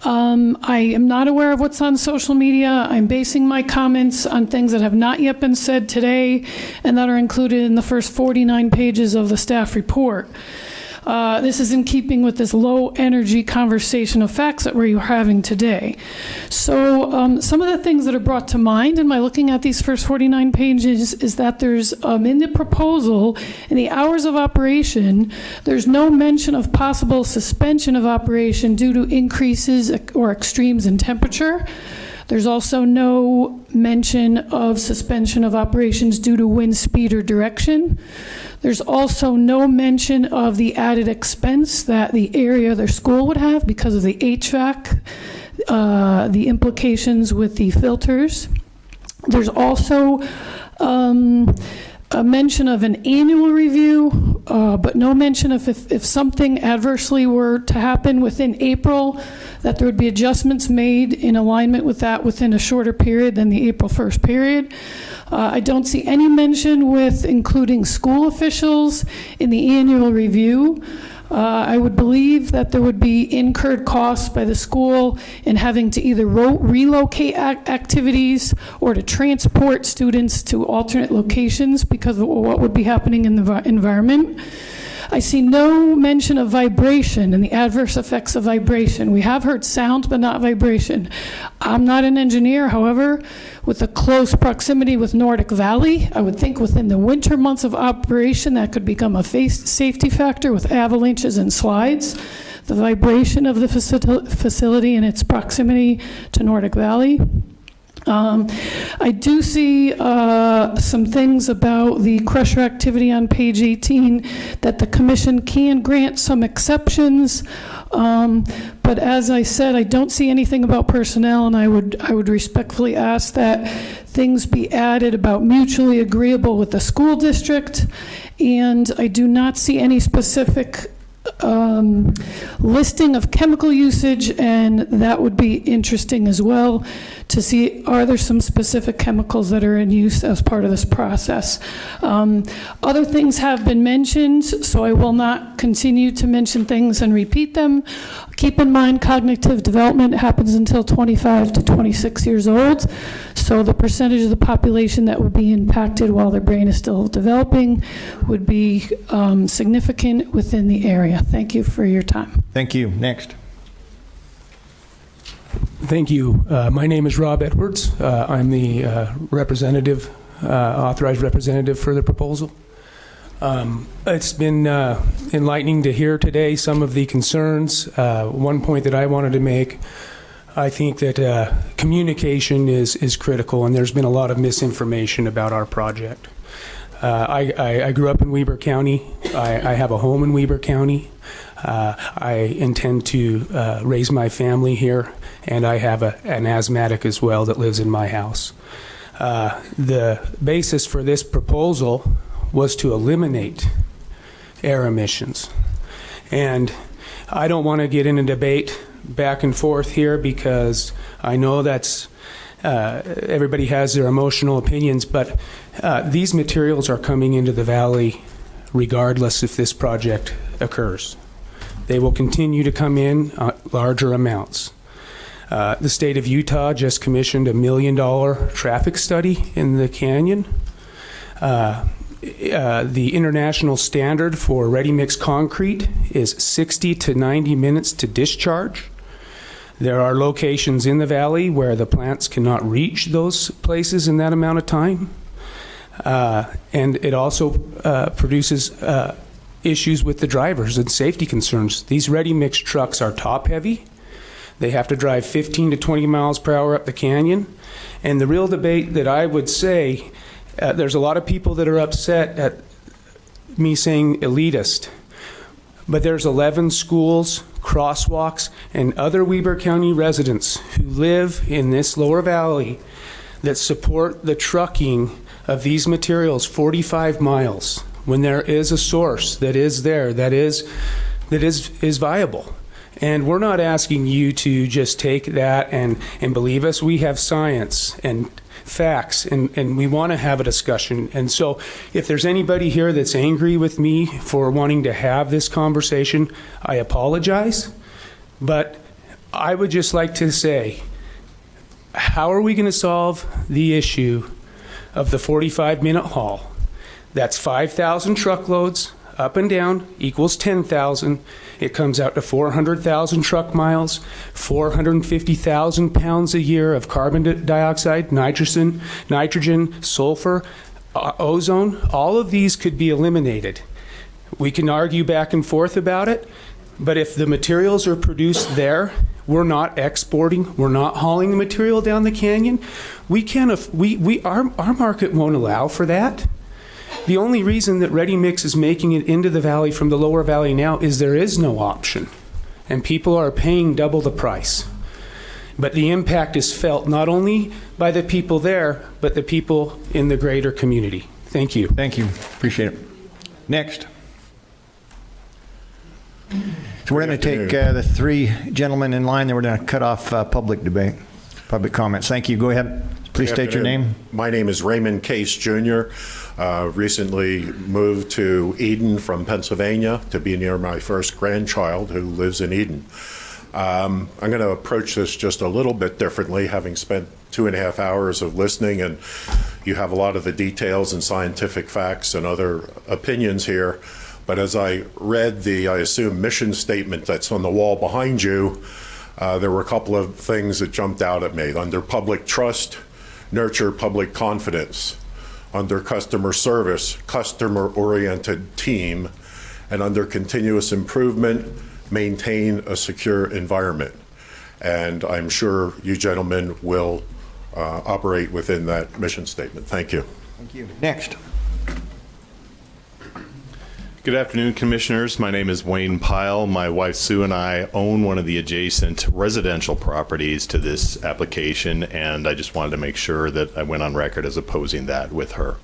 I am not aware of what's on social media. I'm basing my comments on things that have not yet been said today and that are included in the first 49 pages of the staff report. This is in keeping with this low-energy conversation of facts that we're having today. So some of the things that are brought to mind in my looking at these first 49 pages is that there's, in the proposal, in the hours of operation, there's no mention of possible suspension of operation due to increases or extremes in temperature. There's also no mention of suspension of operations due to wind speed or direction. There's also no mention of the added expense that the area their school would have because of the HVAC, the implications with the filters. There's also a mention of an annual review, but no mention of if something adversely were to happen within April, that there would be adjustments made in alignment with that within a shorter period than the April 1st period. I don't see any mention with including school officials in the annual review. I would believe that there would be incurred costs by the school in having to either relocate activities or to transport students to alternate locations because of what would be happening in the environment. I see no mention of vibration and the adverse effects of vibration. We have heard sound, but not vibration. I'm not an engineer, however, with a close proximity with Nordic Valley, I would think within the winter months of operation that could become a safety factor with avalanches and slides. The vibration of the facility and its proximity to Nordic Valley. I do see some things about the crusher activity on page 18 that the commission can grant some exceptions, but as I said, I don't see anything about personnel, and I would respectfully ask that things be added about mutually agreeable with the school district, and I do not see any specific listing of chemical usage, and that would be interesting as well to see, are there some specific chemicals that are in use as part of this process? Other things have been mentioned, so I will not continue to mention things and repeat them. Keep in mind, cognitive development happens until 25 to 26 years old, so the percentage of the population that would be impacted while their brain is still developing would be significant within the area. Thank you for your time. Thank you. Next. Thank you. My name is Rob Edwards. I'm the authorized representative for the proposal. It's been enlightening to hear today some of the concerns. One point that I wanted to make, I think that communication is critical, and there's been a lot of misinformation about our project. I grew up in Weber County. I have a home in Weber County. I intend to raise my family here, and I have an asthmatic as well that lives in my house. The basis for this proposal was to eliminate air emissions. And I don't want to get in a debate back and forth here because I know that's everybody has their emotional opinions, but these materials are coming into the valley regardless if this project occurs. They will continue to come in larger amounts. The state of Utah just commissioned $1 million traffic study in the canyon. The international standard for ready-mix concrete is 60 to 90 minutes to discharge. There are locations in the valley where the plants cannot reach those places in that amount of time. And it also produces issues with the drivers and safety concerns. These ready-mix trucks are top-heavy. They have to drive 15 to 20 miles per hour up the canyon. And the real debate that I would say, there's a lot of people that are upset at me saying elitist, but there's 11 schools, crosswalks, and other Weber County residents who live in this lower valley that support the trucking of these materials 45 miles when there is a source that is there, that is viable. And we're not asking you to just take that and believe us. We have science and facts, and we want to have a discussion. And so if there's anybody here that's angry with me for wanting to have this conversation, I apologize. But I would just like to say, how are we going to solve the issue of the 45-minute haul? That's 5,000 truckloads up and down equals 10,000. It comes out to 400,000 truck miles, 450,000 pounds a year of carbon dioxide, nitrogen, sulfur, ozone. All of these could be eliminated. We can argue back and forth about it, but if the materials are produced there, we're not exporting, we're not hauling the material down the canyon, our market won't allow for that. The only reason that ready mix is making it into the valley from the lower valley now is there is no option, and people are paying double the price. But the impact is felt not only by the people there, but the people in the greater community. Thank you. Thank you. Appreciate it. Next. So we're going to take the three gentlemen in line, then we're going to cut off public debate, public comments. Thank you. Go ahead. Please state your name. My name is Raymond Case Jr. Recently moved to Eden from Pennsylvania to be near my first grandchild who lives in Eden. I'm going to approach this just a little bit differently, having spent 2.5 hours of listening, and you have a lot of the details and scientific facts and other opinions here. But as I read the, I assume, mission statement that's on the wall behind you, there were a couple of things that jumped out at me. Under public trust, nurture public confidence. Under customer service, customer-oriented team. And under continuous improvement, maintain a secure environment. And I'm sure you gentlemen will operate within that mission statement. Thank you. Thank you. Next. Good afternoon, Commissioners. My name is Wayne Pyle. My wife Sue and I own one of the adjacent residential properties to this application, and I just wanted to make sure that I went on record as opposing that with her.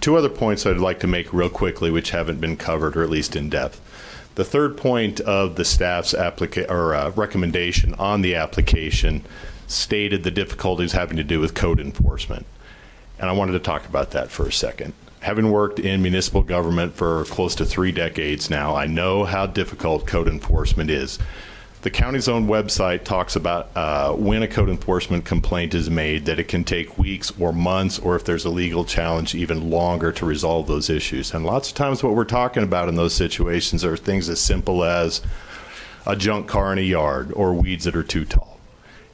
Two other points I'd like to make real quickly, which haven't been covered, or at least in depth. The third point of the staff's recommendation on the application stated the difficulties having to do with code enforcement, and I wanted to talk about that for a second. Having worked in municipal government for close to 3 decades now, I know how difficult code enforcement is. The county's own website talks about when a code enforcement complaint is made, that it can take weeks or months, or if there's a legal challenge, even longer to resolve those issues. And lots of times what we're talking about in those situations are things as simple as a junk car in a yard or weeds that are too tall.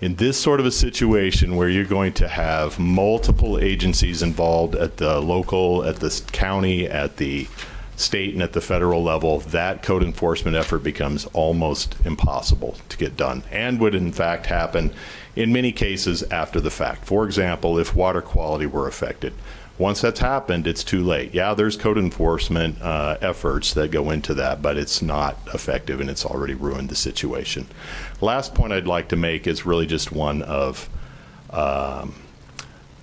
In this sort of a situation where you're going to have multiple agencies involved at the local, at the county, at the state, and at the federal level, that code enforcement effort becomes almost impossible to get done, and would in fact happen in many cases after the fact. For example, if water quality were affected. Once that's happened, it's too late. Yeah, there's code enforcement efforts that go into that, but it's not effective, and it's already ruined the situation. Last point I'd like to make is really just one of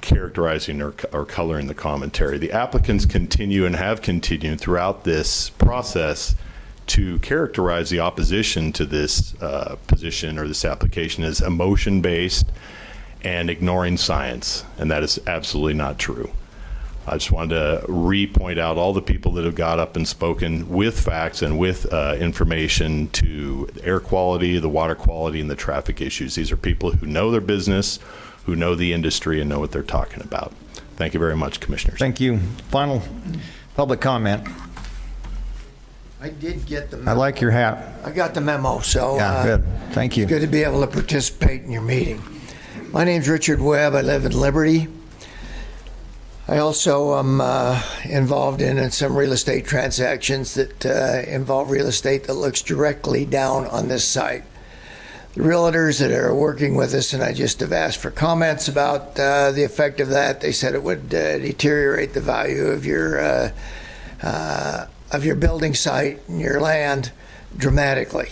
characterizing or coloring the commentary. The applicants continue and have continued throughout this process to characterize the opposition to this position or this application as emotion-based and ignoring science, and that is absolutely not true. I just wanted to re-point out all the people that have got up and spoken with facts and with information to air quality, the water quality, and the traffic issues. These are people who know their business, who know the industry, and know what they're talking about. Thank you very much, Commissioners. Thank you. Final public comment. I did get the memo. I like your hat. I got the memo, so yeah, good. Thank you. It's good to be able to participate in your meeting. My name's Richard Webb. I live in Liberty. I also am involved in some real estate transactions that involve real estate that looks directly down on this site. The realtors that are working with us, and I just have asked for comments about the effect of that. They said it would deteriorate the value of your building site and your land dramatically.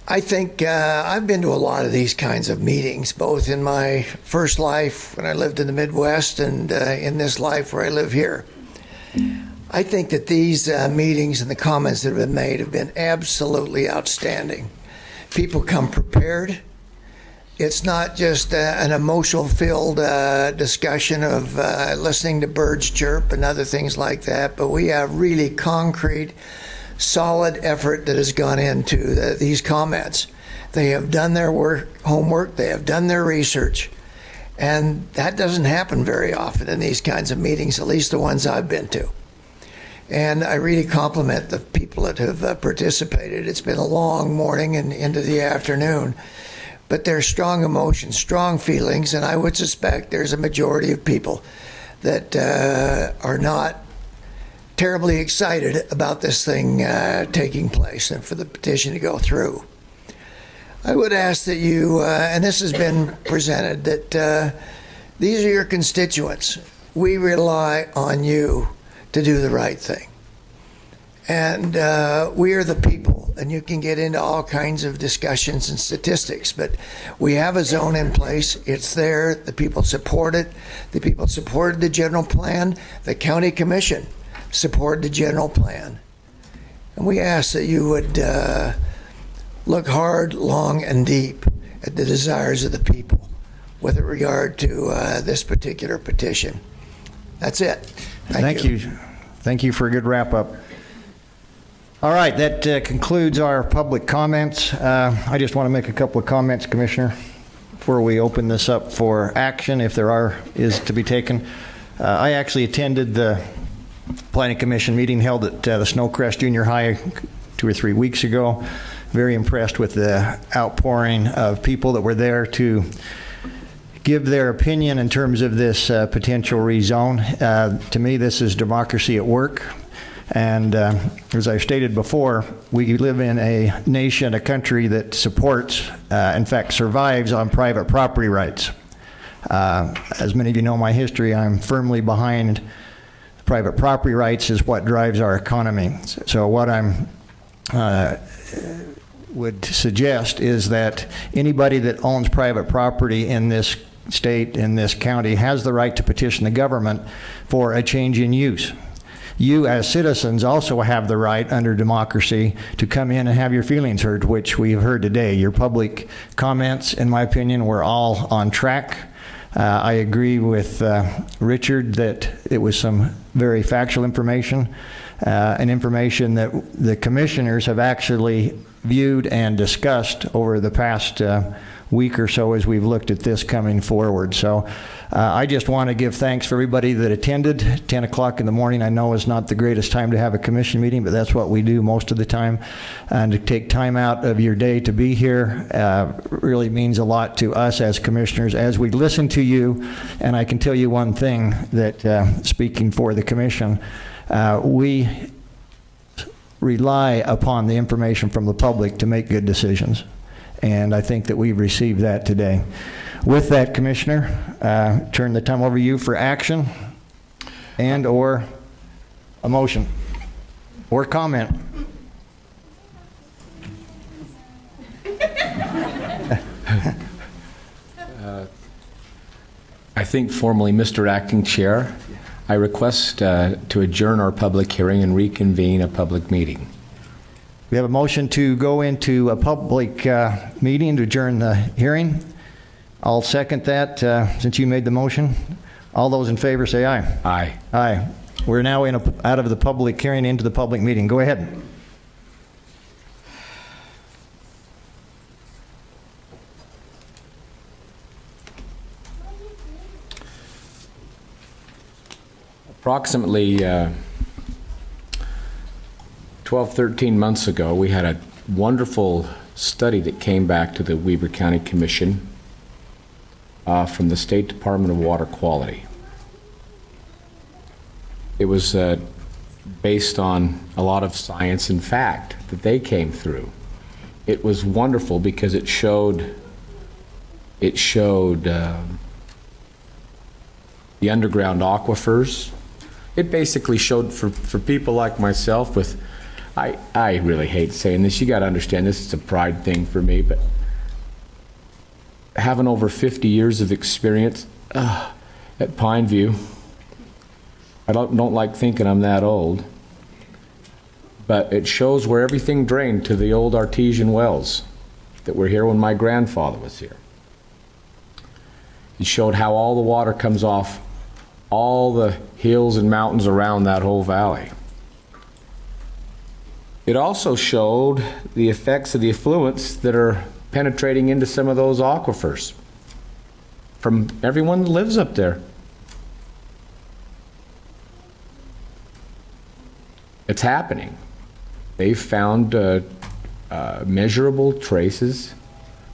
I think I've been to a lot of these kinds of meetings, both in my first life when I lived in the Midwest and in this life where I live here. I think that these meetings and the comments that have been made have been absolutely outstanding. People come prepared. It's not just an emotional-filled discussion of listening to birds chirp and other things like that, but we have really concrete, solid effort that has gone into these comments. They have done their homework, they have done their research, and that doesn't happen very often in these kinds of meetings, at least the ones I've been to. And I really compliment the people that have participated. It's been a long morning and into the afternoon, but there's strong emotions, strong feelings, and I would suspect there's a majority of people that are not terribly excited about this thing taking place and for the petition to go through. I would ask that you, and this has been presented, that these are your constituents. We rely on you to do the right thing. And we are the people, and you can get into all kinds of discussions and statistics, but we have a zone in place. It's there. The people support it. The people supported the general plan. The county commission supported the general plan. And we ask that you would look hard, long, and deep at the desires of the people with regard to this particular petition. That's it. Thank you. Thank you for a good wrap-up. All right, that concludes our public comments. I just want to make a couple of comments, Commissioner, before we open this up for action, if there is to be taken. I actually attended the Planning Commission meeting held at the Snowcrest Junior High 2 or 3 weeks ago. Very impressed with the outpouring of people that were there to give their opinion in terms of this potential rezone. To me, this is democracy at work. And as I've stated before, we live in a nation, a country that supports, in fact, survives on private property rights. As many of you know my history, I'm firmly behind private property rights is what drives our economy. So what I'm would suggest is that anybody that owns private property in this state, in this county, has the right to petition the government for a change in use. You as citizens also have the right under democracy to come in and have your feelings heard, which we've heard today. Your public comments, in my opinion, were all on track. I agree with Richard that it was some very factual information, and information that the commissioners have actually viewed and discussed over the past week or so as we've looked at this coming forward. So I just want to give thanks for everybody that attended. 10 o'clock in the morning I know is not the greatest time to have a commission meeting, but that's what we do most of the time. And to take time out of your day to be here really means a lot to us as commissioners as we listen to you. And I can tell you one thing, that speaking for the commission, we rely upon the information from the public to make good decisions. And I think that we've received that today. With that, Commissioner, turn the time over to you for action and or a motion or comment. I think formally, Mr. Acting Chair, I request to adjourn our public hearing and reconvene a public meeting. We have a motion to go into a public meeting to adjourn the hearing. I'll second that since you made the motion. All those in favor say aye. Aye. Aye. We're now out of the public hearing into the public meeting. Go ahead. Approximately 12, 13 months ago, we had a wonderful study that came back to the Weber County Commission from the State Department of Water Quality. It was based on a lot of science and fact that they came through. It was wonderful because it showed the underground aquifers. It basically showed for people like myself with, I really hate saying this, you got to understand this is a pride thing for me, but having over 50 years of experience at Pineview, I don't like thinking I'm that old, but it shows where everything drained to the old artesian wells that were here when my grandfather was here. It showed how all the water comes off all the hills and mountains around that whole valley. It also showed the effects of the effluents that are penetrating into some of those aquifers from everyone that lives up there. It's happening. They've found measurable traces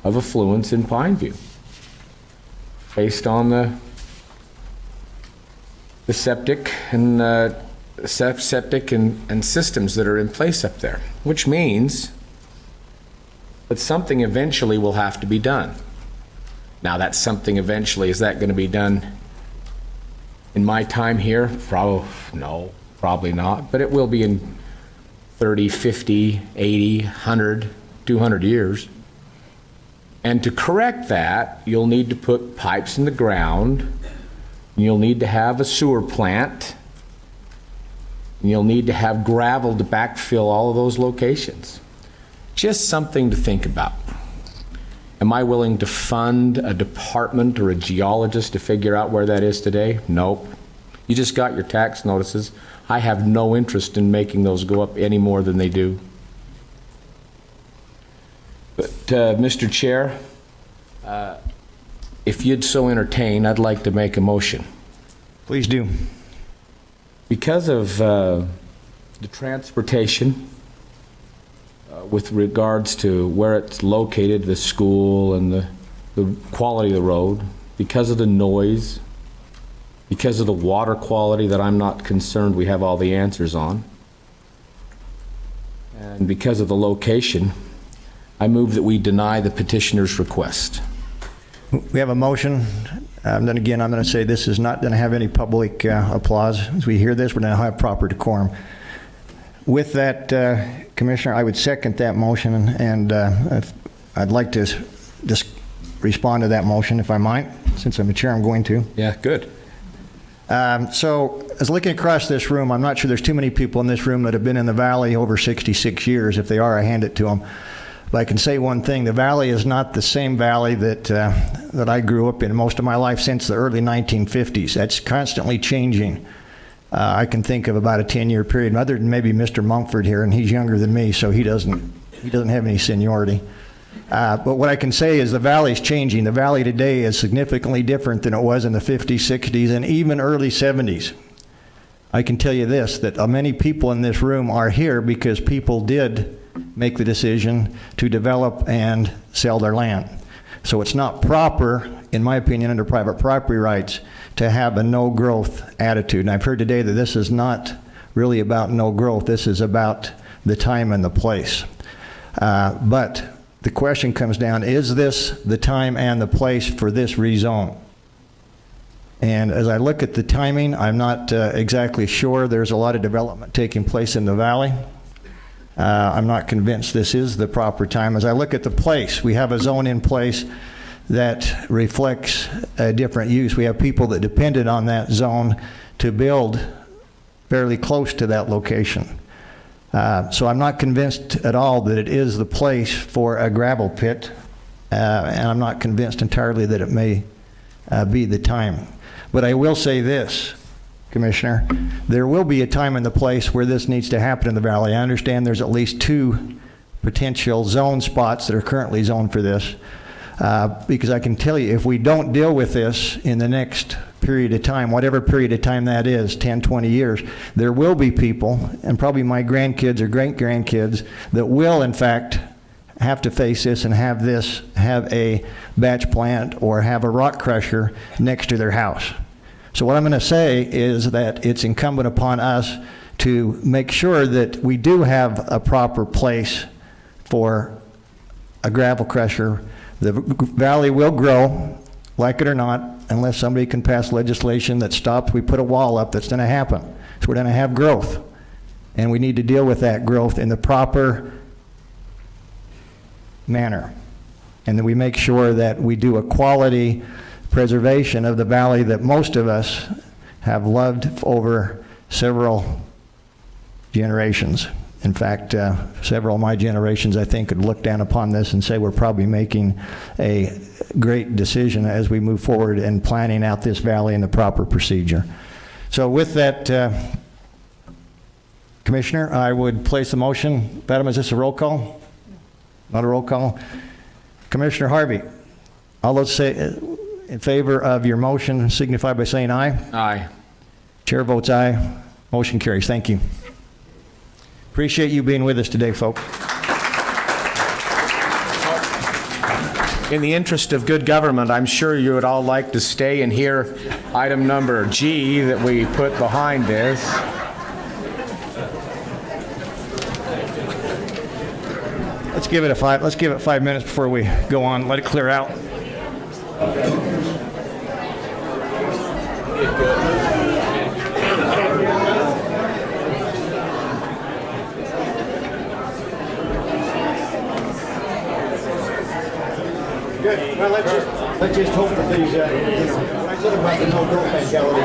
of effluents in Pineview based on the septic and systems that are in place up there, which means that something eventually will have to be done. Now, that something eventually, is that going to be done in my time here? No, probably not, but it will be in 30, 50, 80, 100, 200 years. And to correct that, you'll need to put pipes in the ground, and you'll need to have a sewer plant, and you'll need to have gravel to backfill all of those locations. Just something to think about. Am I willing to fund a department or a geologist to figure out where that is today? Nope. You just got your tax notices. I have no interest in making those go up any more than they do. But, Mr. Chair, if you'd so entertain, I'd like to make a motion. Please do. Because of the transportation, with regards to where it's located, the school and the quality of the road, because of the noise, because of the water quality that I'm not concerned we have all the answers on, and because of the location, I move that we deny the petitioner's request. We have a motion. Then again, I'm going to say this is not going to have any public applause. As we hear this, we're going to have proper decorum. With that, Commissioner, I would second that motion, and I'd like to just respond to that motion, if I might. Since I'm the chair, I'm going to. Yeah, good. So, as looking across this room, I'm not sure there's too many people in this room that have been in the Valley over 66 years. If they are, I hand it to them. But I can say one thing, the Valley is not the same Valley that I grew up in most of my life since the early 1950s. That's constantly changing. I can think of about a 10-year period, other than maybe Mr. Mumford here, and he's younger than me, so he doesn't have any seniority. But what I can say is the Valley's changing. The Valley today is significantly different than it was in the 50s, 60s, and even early 70s. I can tell you this, that many people in this room are here because people did make the decision to develop and sell their land. So it's not proper, in my opinion, under private property rights, to have a no-growth attitude. And I've heard today that this is not really about no growth. This is about the time and the place. But the question comes down, is this the time and the place for this rezone? And as I look at the timing, I'm not exactly sure. There's a lot of development taking place in the Valley. I'm not convinced this is the proper time. As I look at the place, we have a zone in place that reflects a different use. We have people that depended on that zone to build fairly close to that location. So I'm not convinced at all that it is the place for a gravel pit, and I'm not convinced entirely that it may be the time. But I will say this, Commissioner, there will be a time and the place where this needs to happen in the Valley. I understand there's at least 2 potential zone spots that are currently zoned for this, because I can tell you, if we don't deal with this in the next period of time, whatever period of time that is, 10, 20 years, there will be people, and probably my grandkids or great-grandkids, that will, in fact, have to face this and have a batch plant or have a rock crusher next to their house. So what I'm going to say is that it's incumbent upon us to make sure that we do have a proper place for a gravel crusher. The valley will grow, like it or not, unless somebody can pass legislation that stops, we put a wall up. That's going to happen. So we're going to have growth. And we need to deal with that growth in the proper manner. And that we make sure that we do a quality preservation of the valley that most of us have loved over several generations. In fact, several of my generations, I think, could look down upon this and say we're probably making a great decision as we move forward in planning out this valley in the proper procedure. So with that, Commissioner, I would place a motion. Madam, is this a roll call? Not a roll call. Commissioner Harvey, all those say in favor of your motion signify by saying aye. Aye. Chair votes aye. Motion carries. Thank you. Appreciate you being with us today, folks. In the interest of good government, I'm sure you would all like to stay and hear item number G that we put behind this. Let's give it 5 minutes before we go on. Let it clear out. Good. Well, let's just hope that these, I said about the no growth mentality.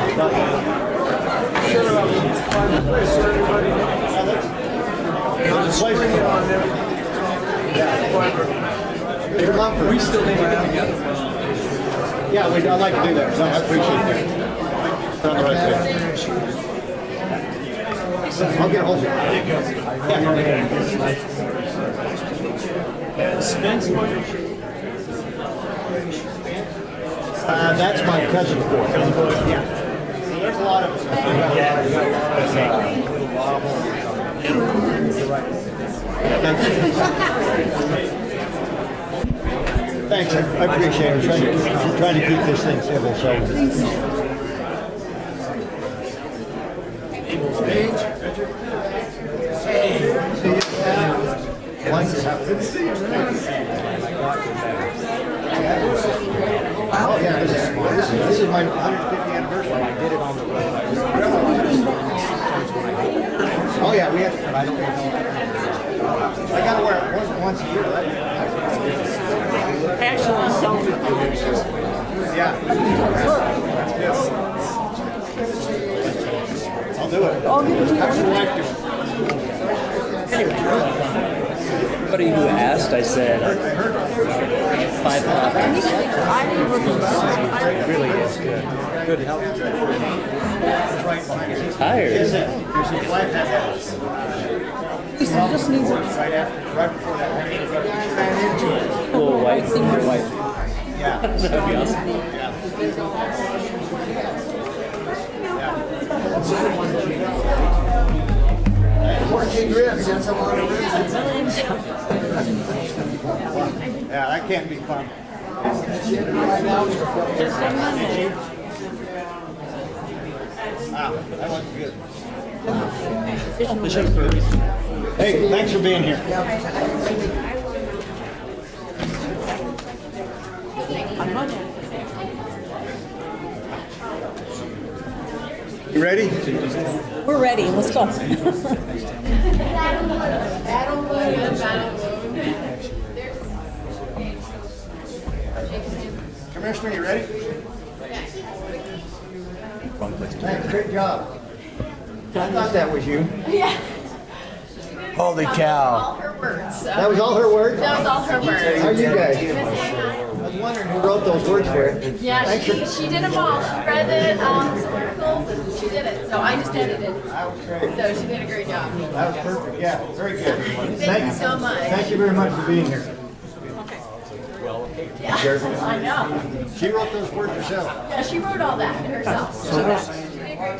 We still need to get together. Yeah, I'd like to do that. No, I appreciate that. On the right side. I'll get a hold of you. Spence. That's my cousin's boy. Yeah. So there's a lot of. Thanks, I appreciate it. Trying to keep this thing civil. So. Oh yeah, this is my 150th anniversary. I did it on the road. Oh yeah, we have to. I don't know. I gotta wear it once a year. Actually, so. Yeah. I'll do it. I'll give it to you. Anyway. Somebody who asked, I said, 5 copies. It really is good. Good help. Tired. He just needs it. Right before that. Little white. Yeah. That'd be awesome. Yeah. 14 ribs. That's a lot of ribs. Yeah, that can't be fun. Wow, that looks good. Hey, thanks for being here. You ready? We're ready. Let's go. Commissioner, you ready? Thanks, great job. I thought that was you. Yeah. Holy cow. All her words. That was all her words? That was all her words. How are you guys? I was wondering who wrote those words for you. Yeah, she did them all. She read it, some articles, and she did it. So I just edited. So she did a great job. That was perfect. Yeah, very good. Thank you so much. Thank you very much for being here. Yeah, I know. She wrote those words herself. Yeah, she wrote all that herself. So she did a That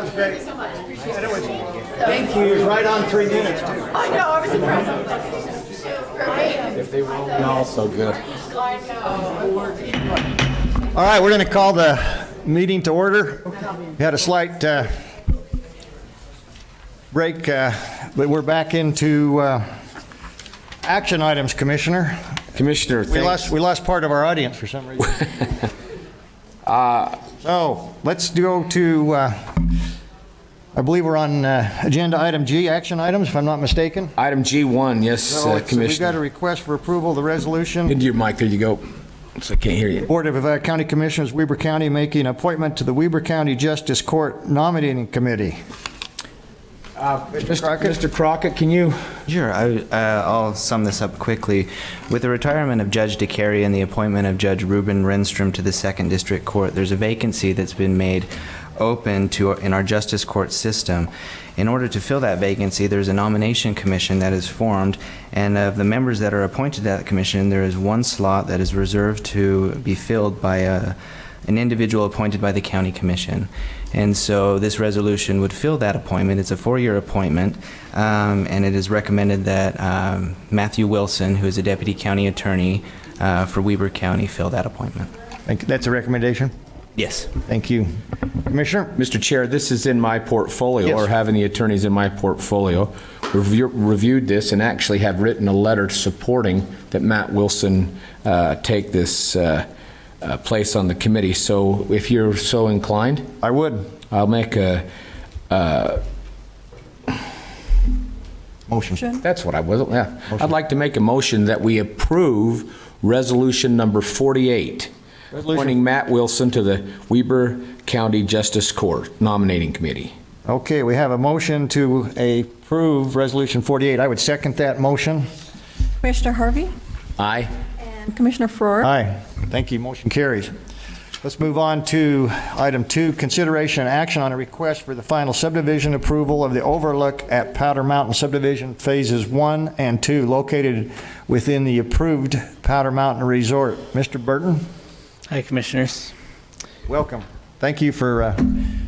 was great. Thank you. Right on 3 minutes, too. I know, I was impressed. If they were all so good. All right, we're going to call the meeting to order. We had a slight break, but we're back into action items, Commissioner. Commissioner, we lost part of our audience for some reason. So let's go to, I believe we're on agenda item G, action items, if I'm not mistaken. Item G1, yes, So Commissioner. we've got a request for approval of the resolution. Into your mic, there you go. So I can't hear you. Board of County Commissioners, Weber County, making an appointment to the Weber County Justice Court Nominating Committee. Mr. Crockett, can you? Sure, I'll sum this up quickly. With the retirement of Judge DeCary and the appointment of Judge Ruben Renstrom to the 2nd District Court, there's a vacancy that's been made open in our justice court system. In order to fill that vacancy, there's a nomination commission that is formed, and of the members that are appointed to that commission, there is one slot that is reserved to be filled by an individual appointed by the county commission. And so this resolution would fill that appointment. It's a 4-year appointment, and it is recommended that Matthew Wilson, who is a deputy county attorney for Weber County, fill that appointment. That's a recommendation? Yes. Thank you. Commissioner? Mr. Chair, this is in my portfolio, Yes. or having the attorneys in my portfolio. Reviewed this and actually have written a letter supporting that Matt Wilson take this place on the committee. So if you're so inclined, I would. I'll make a motion. That's what I was. Yeah, I'd like to make a motion that we approve resolution number 48, appointing Matt Wilson to the Weber County Justice Court Nominating Committee. Okay, we have a motion to approve resolution 48. I would second that motion. Commissioner Harvey Aye. and Commissioner Froer. Aye. Thank you. Motion carries. Let's move on to item 2, consideration and action on a request for the final subdivision approval of the overlook at Powder Mountain subdivision phases 1 and 2 located within the approved Powder Mountain Resort. Mr. Burton? Hi, Commissioners. Welcome. Thank you for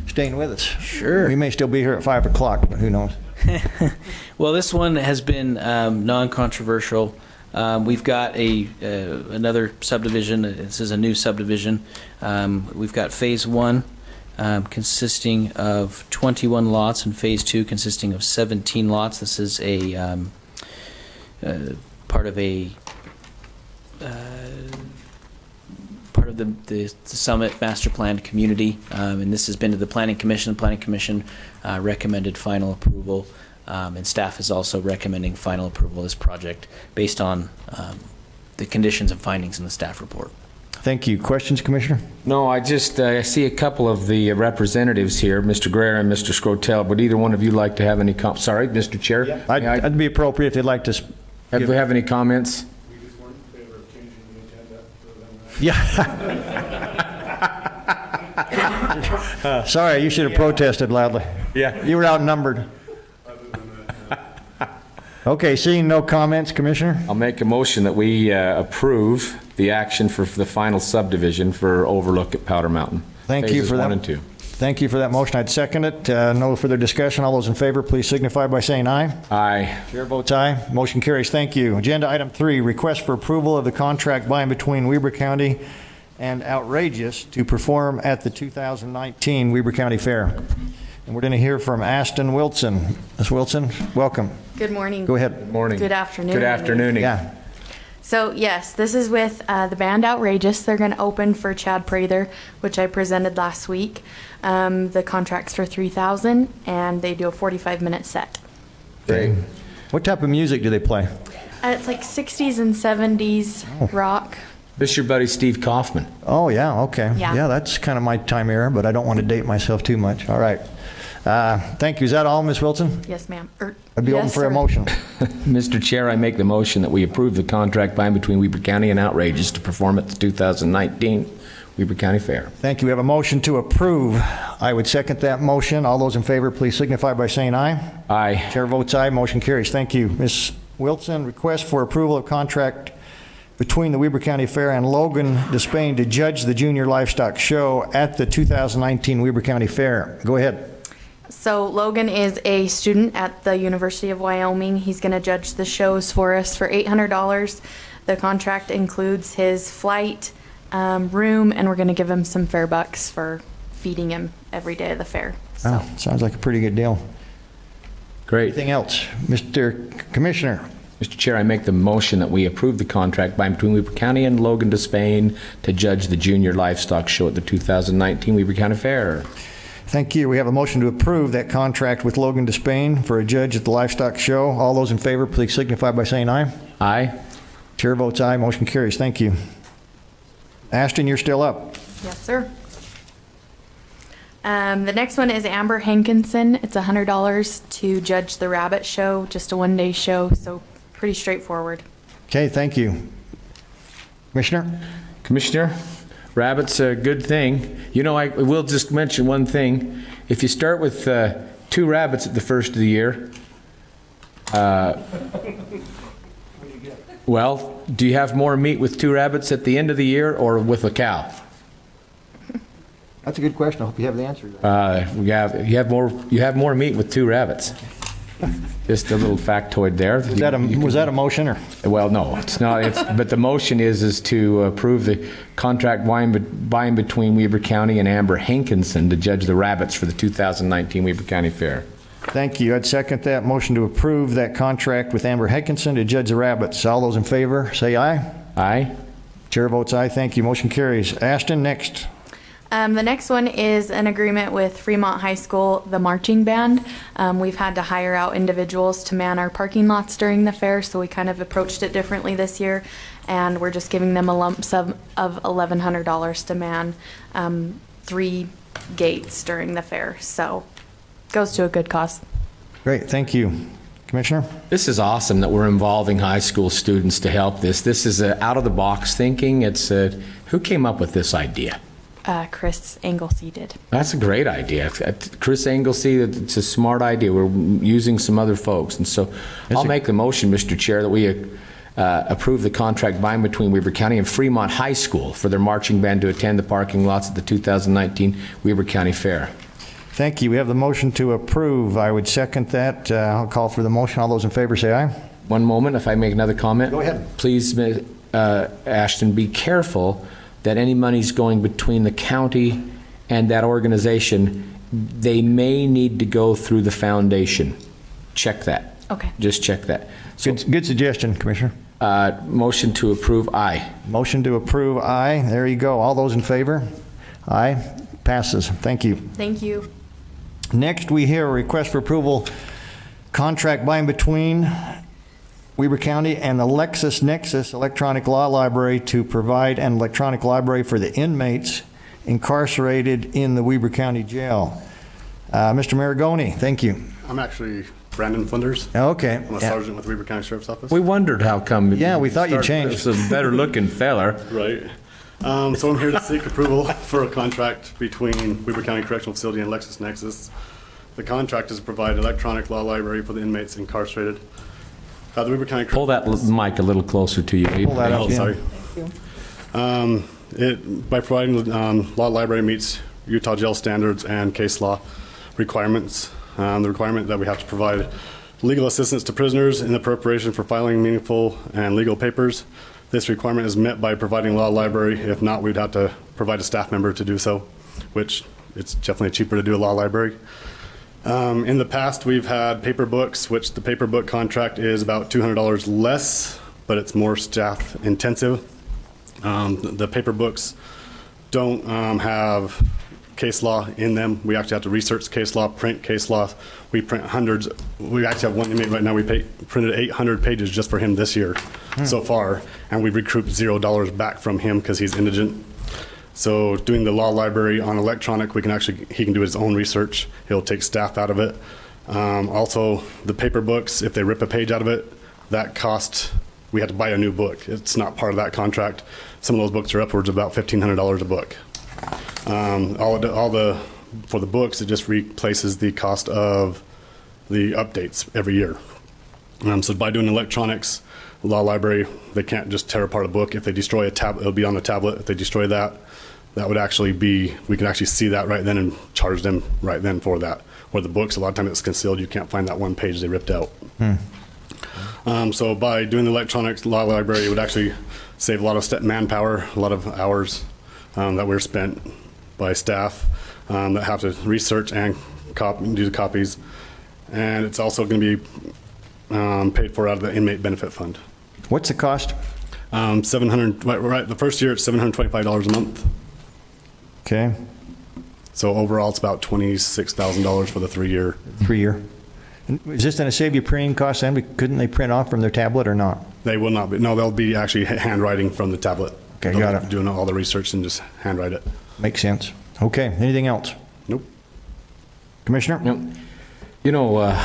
staying with us. Sure. We may still be here at 5 o'clock, but who knows? Well, this one has been non-controversial. We've got another subdivision. This is a new subdivision. We've got Phase 1 consisting of 21 lots and Phase 2 consisting of 17 lots. This is a part of the Summit Master Plan community, and this has been to the Planning Commission. The Planning Commission recommended final approval, and staff is also recommending final approval of this project based on the conditions and findings in the staff report. Thank you. Questions, Commissioner? No, I just I see a couple of the representatives here, Mr. Greer and Mr. Scrotel. Would either one of you like to have any Sorry, Mr. Chair? Yeah. I'd be appropriate if they'd like to. Do we have any comments? Yeah. Sorry, you should have protested loudly. Yeah. You were outnumbered. Okay, seeing no comments, Commissioner? I'll make a motion that we approve the action for the final subdivision for overlook at Powder Mountain. Thank you for that. 1 and 2. Thank you for that motion. I'd second it. No further discussion. All those in favor, please signify by saying aye. Aye. Chair votes aye. Motion carries. Thank you. Agenda item 3, request for approval of the contract by and between Weber County and Outrageous to perform at the 2019 Weber County Fair. And we're going to hear from Aston Wilson. Ms. Wilson, welcome. Good morning. Go ahead. Good morning. Good afternoon. Good afternoon. Yeah. So yes, this is with the band Outrageous. They're going to open for Chad Prather, which I presented last week. The contract's for $3,000, and they do a 45-minute set. Great. What type of music do they play? It's like 60s and 70s rock. This is your buddy Steve Kaufman. Oh, yeah, okay. Yeah. That's kind of my time era, but I don't want to date myself too much. All right. Thank you. Is that all, Ms. Wilson? Yes, ma'am. I'd be open for a motion. Mr. Chair, I make the motion that we approve the contract by and between Weber County and Outrageous to perform at the 2019 Weber County Fair. Thank you. We have a motion to approve. I would second that motion. All those in favor, please signify by saying aye. Aye. Chair votes aye. Motion carries. Thank you. Ms. Wilson, request for approval of contract between the Weber County Fair and Logan Despain to judge the Junior Livestock Show at the 2019 Weber County Fair. Go ahead. So Logan is a student at the University of Wyoming. He's going to judge the shows for us for $800. The contract includes his flight, room, and we're going to give him some fair bucks for feeding him every day of the fair. So. Oh, sounds like a pretty good deal. Great. Anything else? Mr. Commissioner. Mr. Chair, I make the motion that we approve the contract by and between Weber County and Logan Despain to judge the Junior Livestock Show at the 2019 Weber County Fair. Thank you. We have a motion to approve that contract with Logan Despain for a judge at the Livestock Show. All those in favor, please signify by saying aye. Aye. Chair votes aye. Motion carries. Thank you. Ashton, you're still up. Yes, sir. The next one is Amber Hankinson. It's $100 to judge the rabbit show, just a one-day show, so pretty straightforward. Okay, thank you. Commissioner? Commissioner, rabbit's a good thing. You know, I will just mention one thing. If you start with 2 rabbits at the first of the year, well, do you have more meat with 2 rabbits at the end of the year or with a cow? That's a good question. I hope you have the answer. You have more meat with 2 rabbits. Just a little factoid there. Was that a motion or? Well, no, it's not. But the motion is to approve the contract by and between Weber County and Amber Hankinson to judge the rabbits for the 2019 Weber County Fair. Thank you. I'd second that motion to approve that contract with Amber Hankinson to judge the rabbits. All those in favor, say aye. Aye. Chair votes aye. Thank you. Motion carries. Ashton, next. The next one is an agreement with Fremont High School, the marching band. We've had to hire out individuals to man our parking lots during the fair, so we kind of approached it differently this year, and we're just giving them a lump sum of $1,100 to man 3 gates during the fair. So goes to a good cause. Great, thank you. Commissioner? This is awesome that we're involving high school students to help this. This is out-of-the-box thinking. It's who came up with this idea? Chris Anglesey did. That's a great idea. Chris Anglesey, it's a smart idea. We're using some other folks. And so I'll make the motion, Mr. Chair, that we approve the contract by and between Weber County and Fremont High School for their marching band to attend the parking lots at the 2019 Weber County Fair. Thank you. We have the motion to approve. I would second that. I'll call for the motion. All those in favor say aye. One moment, if I make another comment. Go ahead. Please, Ashton, be careful that any money's going between the county and that organization, they may need to go through the foundation. Check that. Okay. Just check that. So, good suggestion, Commissioner. Motion to approve, aye. Motion to approve, aye. There you go. All those in favor? Aye. Passes. Thank you. Thank you. Next, we hear a request for approval contract by and between Weber County and the LexisNexis Electronic Law Library to provide an electronic library for the inmates incarcerated in the Weber County Jail. Mr. Maragoni, thank you. I'm actually Brandon Flinders. Okay. I'm a sergeant with the Weber County Sheriff's Office. We wondered how come. Yeah, we thought you changed. It's a better looking feller. Right. So I'm here to seek approval for a contract between Weber County Correctional Facility and LexisNexis. The contract is to provide electronic law library for the inmates incarcerated. The Weber County Pull that mic a little closer to you. Pull that up, sorry. By providing law library meets Utah jail standards and case law requirements. The requirement that we have to provide legal assistance to prisoners in the preparation for filing meaningful and legal papers. This requirement is met by providing law library. If not, we'd have to provide a staff member to do so, which it's definitely cheaper to do a law library. In the past, we've had paper books, which the paper book contract is about $200 less, but it's more staff intensive. The paper books don't have case law in them. We actually have to research case law, print case law. We print hundreds. We actually have one inmate right now. We printed 800 pages just for him this year so far, and we recouped $0 back from him because he's indigent. So doing the law library on electronic, he can do his own research. He'll take staff out of it. Also, the paper books, if they rip a page out of it, that cost, we have to buy a new book. It's not part of that contract. Some of those books are upwards of about $1,500 a book. For the books, it just replaces the cost of the updates every year. So by doing electronics, law library, they can't just tear apart a book. If they destroy a tablet, it'll be on the tablet. If they destroy that, that would actually be, we can actually see that right then and charge them right then for that. Where the books, a lot of times it's concealed. You can't find that one page they ripped out. So by doing the electronic law library, it would actually save a lot of manpower, a lot of hours that were spent by staff that have to research and do the copies. And it's also going to be paid for out of the inmate benefit fund. What's the cost? $700. Right, the first year it's $725 a month. Okay. So overall, it's about $26,000 for the 3-year. 3-year. And is this going to save you printing costs then? Couldn't they print off from their tablet or not? They will not be. No, they'll be actually handwriting from the tablet. Okay, They'll got be it. Doing all the research and just handwrite it. Makes sense. Okay. Anything else? Nope. Commissioner? Nope. You know,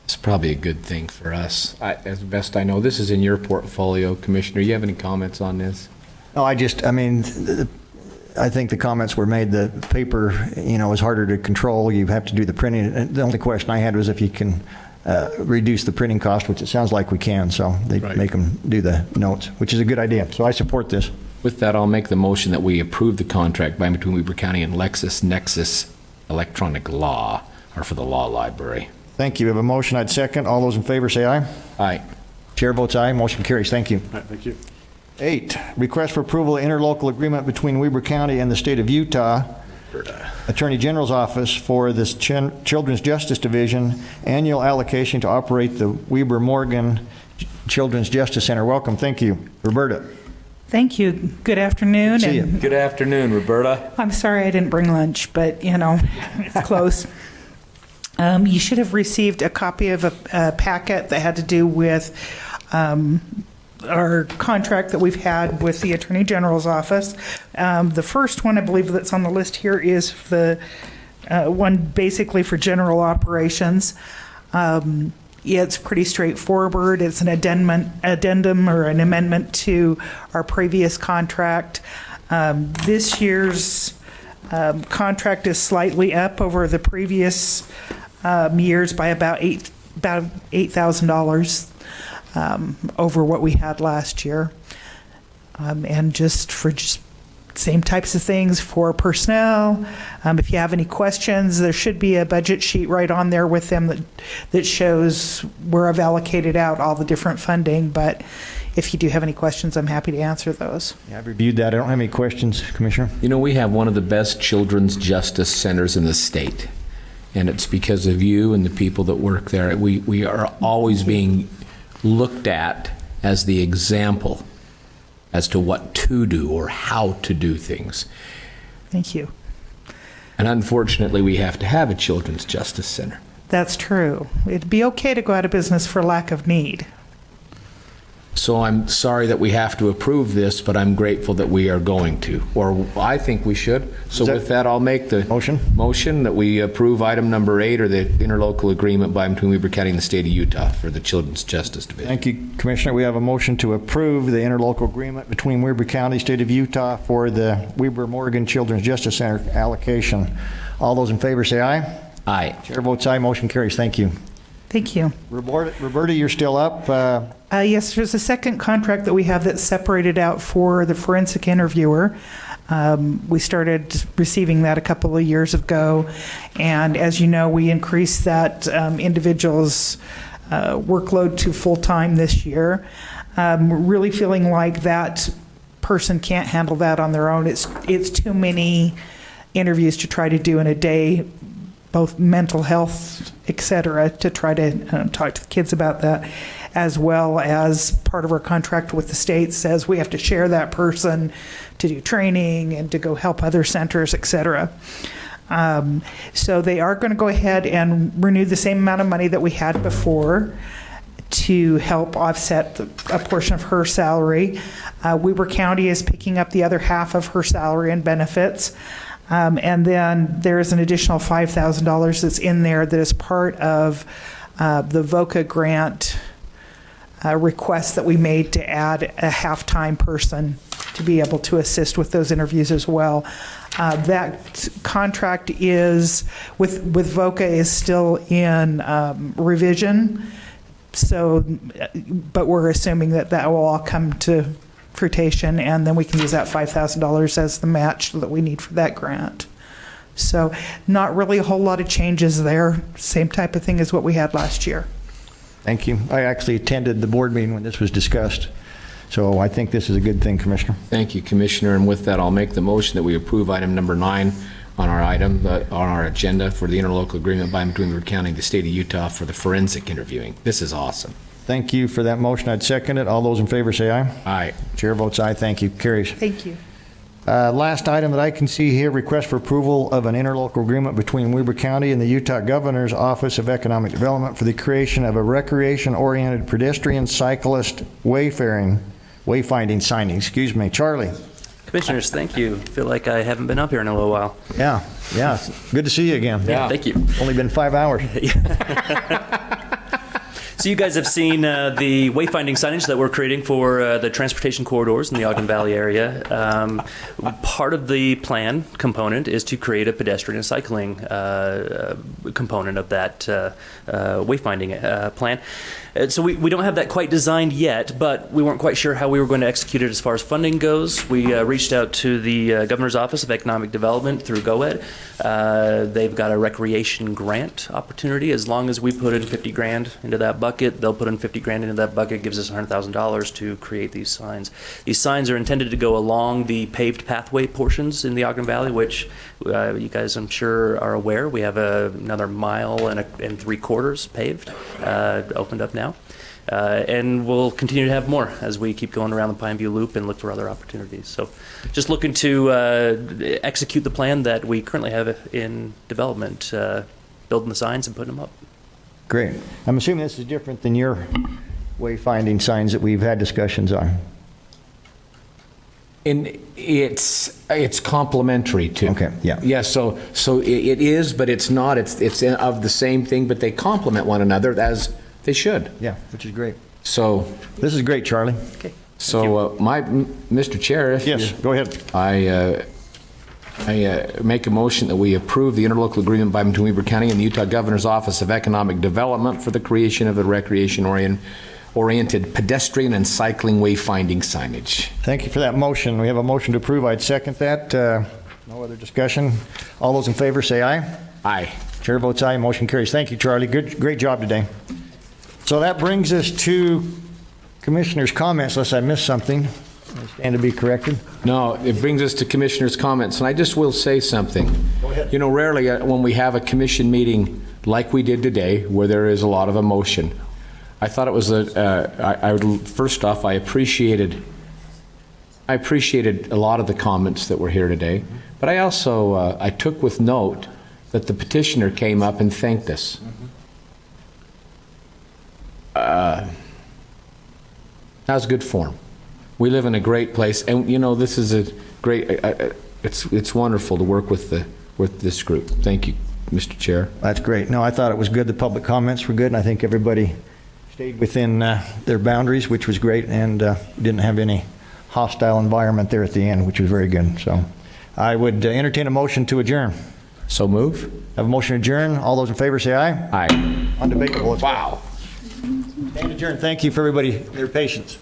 it's probably a good thing for us. As best I know, this is in your portfolio, Commissioner. You have any comments on this? No, I think the comments were made. The paper, is harder to control. You have to do the printing. And the only question I had was if you can reduce the printing cost, which it sounds like we can. So they make them do the notes, which is a good idea. So I support this. With that, I'll make the motion that we approve the contract by between Weber County and LexisNexis Electronic Law, or for the law library. Thank you. We have a motion. I'd second. All those in favor say aye. Aye. Chair votes aye. Motion carries. Thank you. All right, thank you. 8, request for approval of interlocal agreement between Weber County and the state of Utah, Attorney General's Office for this Children's Justice Division annual allocation to operate the Weber Morgan Children's Justice Center. Welcome. Thank you. Roberta. Thank you. Good afternoon. See you. Good afternoon, Roberta. I'm sorry I didn't bring lunch, but it's close. You should have received a copy of a packet that had to do with our contract that we've had with the Attorney General's office. The first one, I believe, that's on the list here is the one basically for general operations. It's pretty straightforward. It's an addendum or an amendment to our previous contract. This year's contract is slightly up over the previous years by about $8,000. Over what we had last year. And just same types of things for personnel. If you have any questions, there should be a budget sheet right on there with them that shows where I've allocated out all the different funding. But if you do have any questions, I'm happy to answer those. Yeah, I've reviewed that. I don't have any questions, Commissioner. We have one of the best children's justice centers in the state. And it's because of you and the people that work there. We are always being looked at as the example as to what to do or how to do things. Thank you. And unfortunately, we have to have a children's justice center. That's true. It'd be okay to go out of business for lack of need. So I'm sorry that we have to approve this, but I'm grateful that we are going to, or I think we should. So with that, I'll make the motion that we approve item number 8, or the interlocal agreement by between Weber County and the state of Utah for the Children's Justice Division. Thank you, Commissioner. We have a motion to approve the interlocal agreement between Weber County, state of Utah for the Weber Morgan Children's Justice Center allocation. All those in favor say aye. Aye. Chair votes aye. Motion carries. Thank you. Thank you. Roberta, you're still up. Yes, there's a second contract that we have that's separated out for the forensic interviewer. We started receiving that a couple of years ago, and as you know, we increased that individual's workload to full-time this year. Really feeling like that person can't handle that on their own. It's too many interviews to try to do in a day, both mental health, et cetera, to try to talk to the kids about that, as well as part of our contract with the state says we have to share that person to do training and to go help other centers, et cetera. So they are going to go ahead and renew the same amount of money that we had before to help offset a portion of her salary. Weber County is picking up the other half of her salary and benefits. And then there's an additional $5,000 that's in there that is part of the VOCA grant request that we made to add a half-time person to be able to assist with those interviews as well. That contract is with VOCA is still in revision But we're assuming that that will all come to fruition, and then we can use that $5,000 as the match that we need for that grant. So not really a whole lot of changes there. Same type of thing as what we had last year. Thank you. I actually attended the board meeting when this was discussed, so I think this is a good thing, Commissioner. Thank you, Commissioner. And with that, I'll make the motion that we approve item number 9 on our agenda for the interlocal agreement by and between Weber County and the state of Utah for the forensic interviewing. This is awesome. Thank you for that motion. I'd second it. All those in favor say aye. Aye. Chair votes aye. Thank you. Carries. Thank you. Last item that I can see here, request for approval of an interlocal agreement between Weber County and the Utah Governor's Office of Economic Development for the creation of a recreation-oriented pedestrian cyclist wayfinding signing. Excuse me. Charlie. Commissioners, thank you. I feel like I haven't been up here in a little while. Yeah. Good to see you again. Yeah, thank you. Only been 5 hours. So you guys have seen the wayfinding signage that we're creating for the transportation corridors in the Ogden Valley area. Part of the plan component is to create a pedestrian and cycling component of that wayfinding plan. So we don't have that quite designed yet, but we weren't quite sure how we were going to execute it as far as funding goes. We reached out to the Governor's Office of Economic Development through GoEd. They've got a recreation grant opportunity. As long as we put in $50,000 into that bucket, they'll put in $50,000 into that bucket. It gives us $100,000 to create these signs. These signs are intended to go along the paved pathway portions in the Ogden Valley, which you guys, I'm sure, are aware. We have another 1.75 miles paved, opened up now. And we'll continue to have more as we keep going around the Pineview Loop and look for other opportunities. So just looking to execute the plan that we currently have in development, building the signs and putting them up. Great. I'm assuming this is different than your wayfinding signs that we've had discussions on. And it's complementary to. Okay, yeah. Yeah, so it is, but it's not. It's of the same thing, but they complement one another as they should. Yeah, which is great. So this is great, Charlie. Okay. So Mr. Chair, yes, go ahead. I make a motion that we approve the interlocal agreement by between Weber County and the Utah Governor's Office of Economic Development for the creation of a recreation-oriented pedestrian and cycling wayfinding signage. Thank you for that motion. We have a motion to approve. I'd second that. No other discussion. All those in favor say aye. Aye. Chair votes aye. Motion carries. Thank you, Charlie. Great job today. So that brings us to Commissioner's comments, unless I missed something. I stand to be corrected. No, it brings us to Commissioner's comments, and I just will say something. Go ahead. You know, rarely when we have a commission meeting like we did today, where there is a lot of emotion, I thought it was first off, I appreciated a lot of the comments that were here today, but I also I took with note that the petitioner came up and thanked us. That was good form. We live in a great place, and you know this is a great. It's wonderful to work with this group. Thank you, Mr. Chair. That's great. No, I thought it was good. The public comments were good, and I think everybody stayed within their boundaries, which was great, and didn't have any hostile environment there at the end, which was very good. So, I would entertain a motion to adjourn. So move. Have a motion to adjourn. All those in favor say aye. Aye. Undebatable. Wow. Stand adjourned. Thank you for everybody, their patience.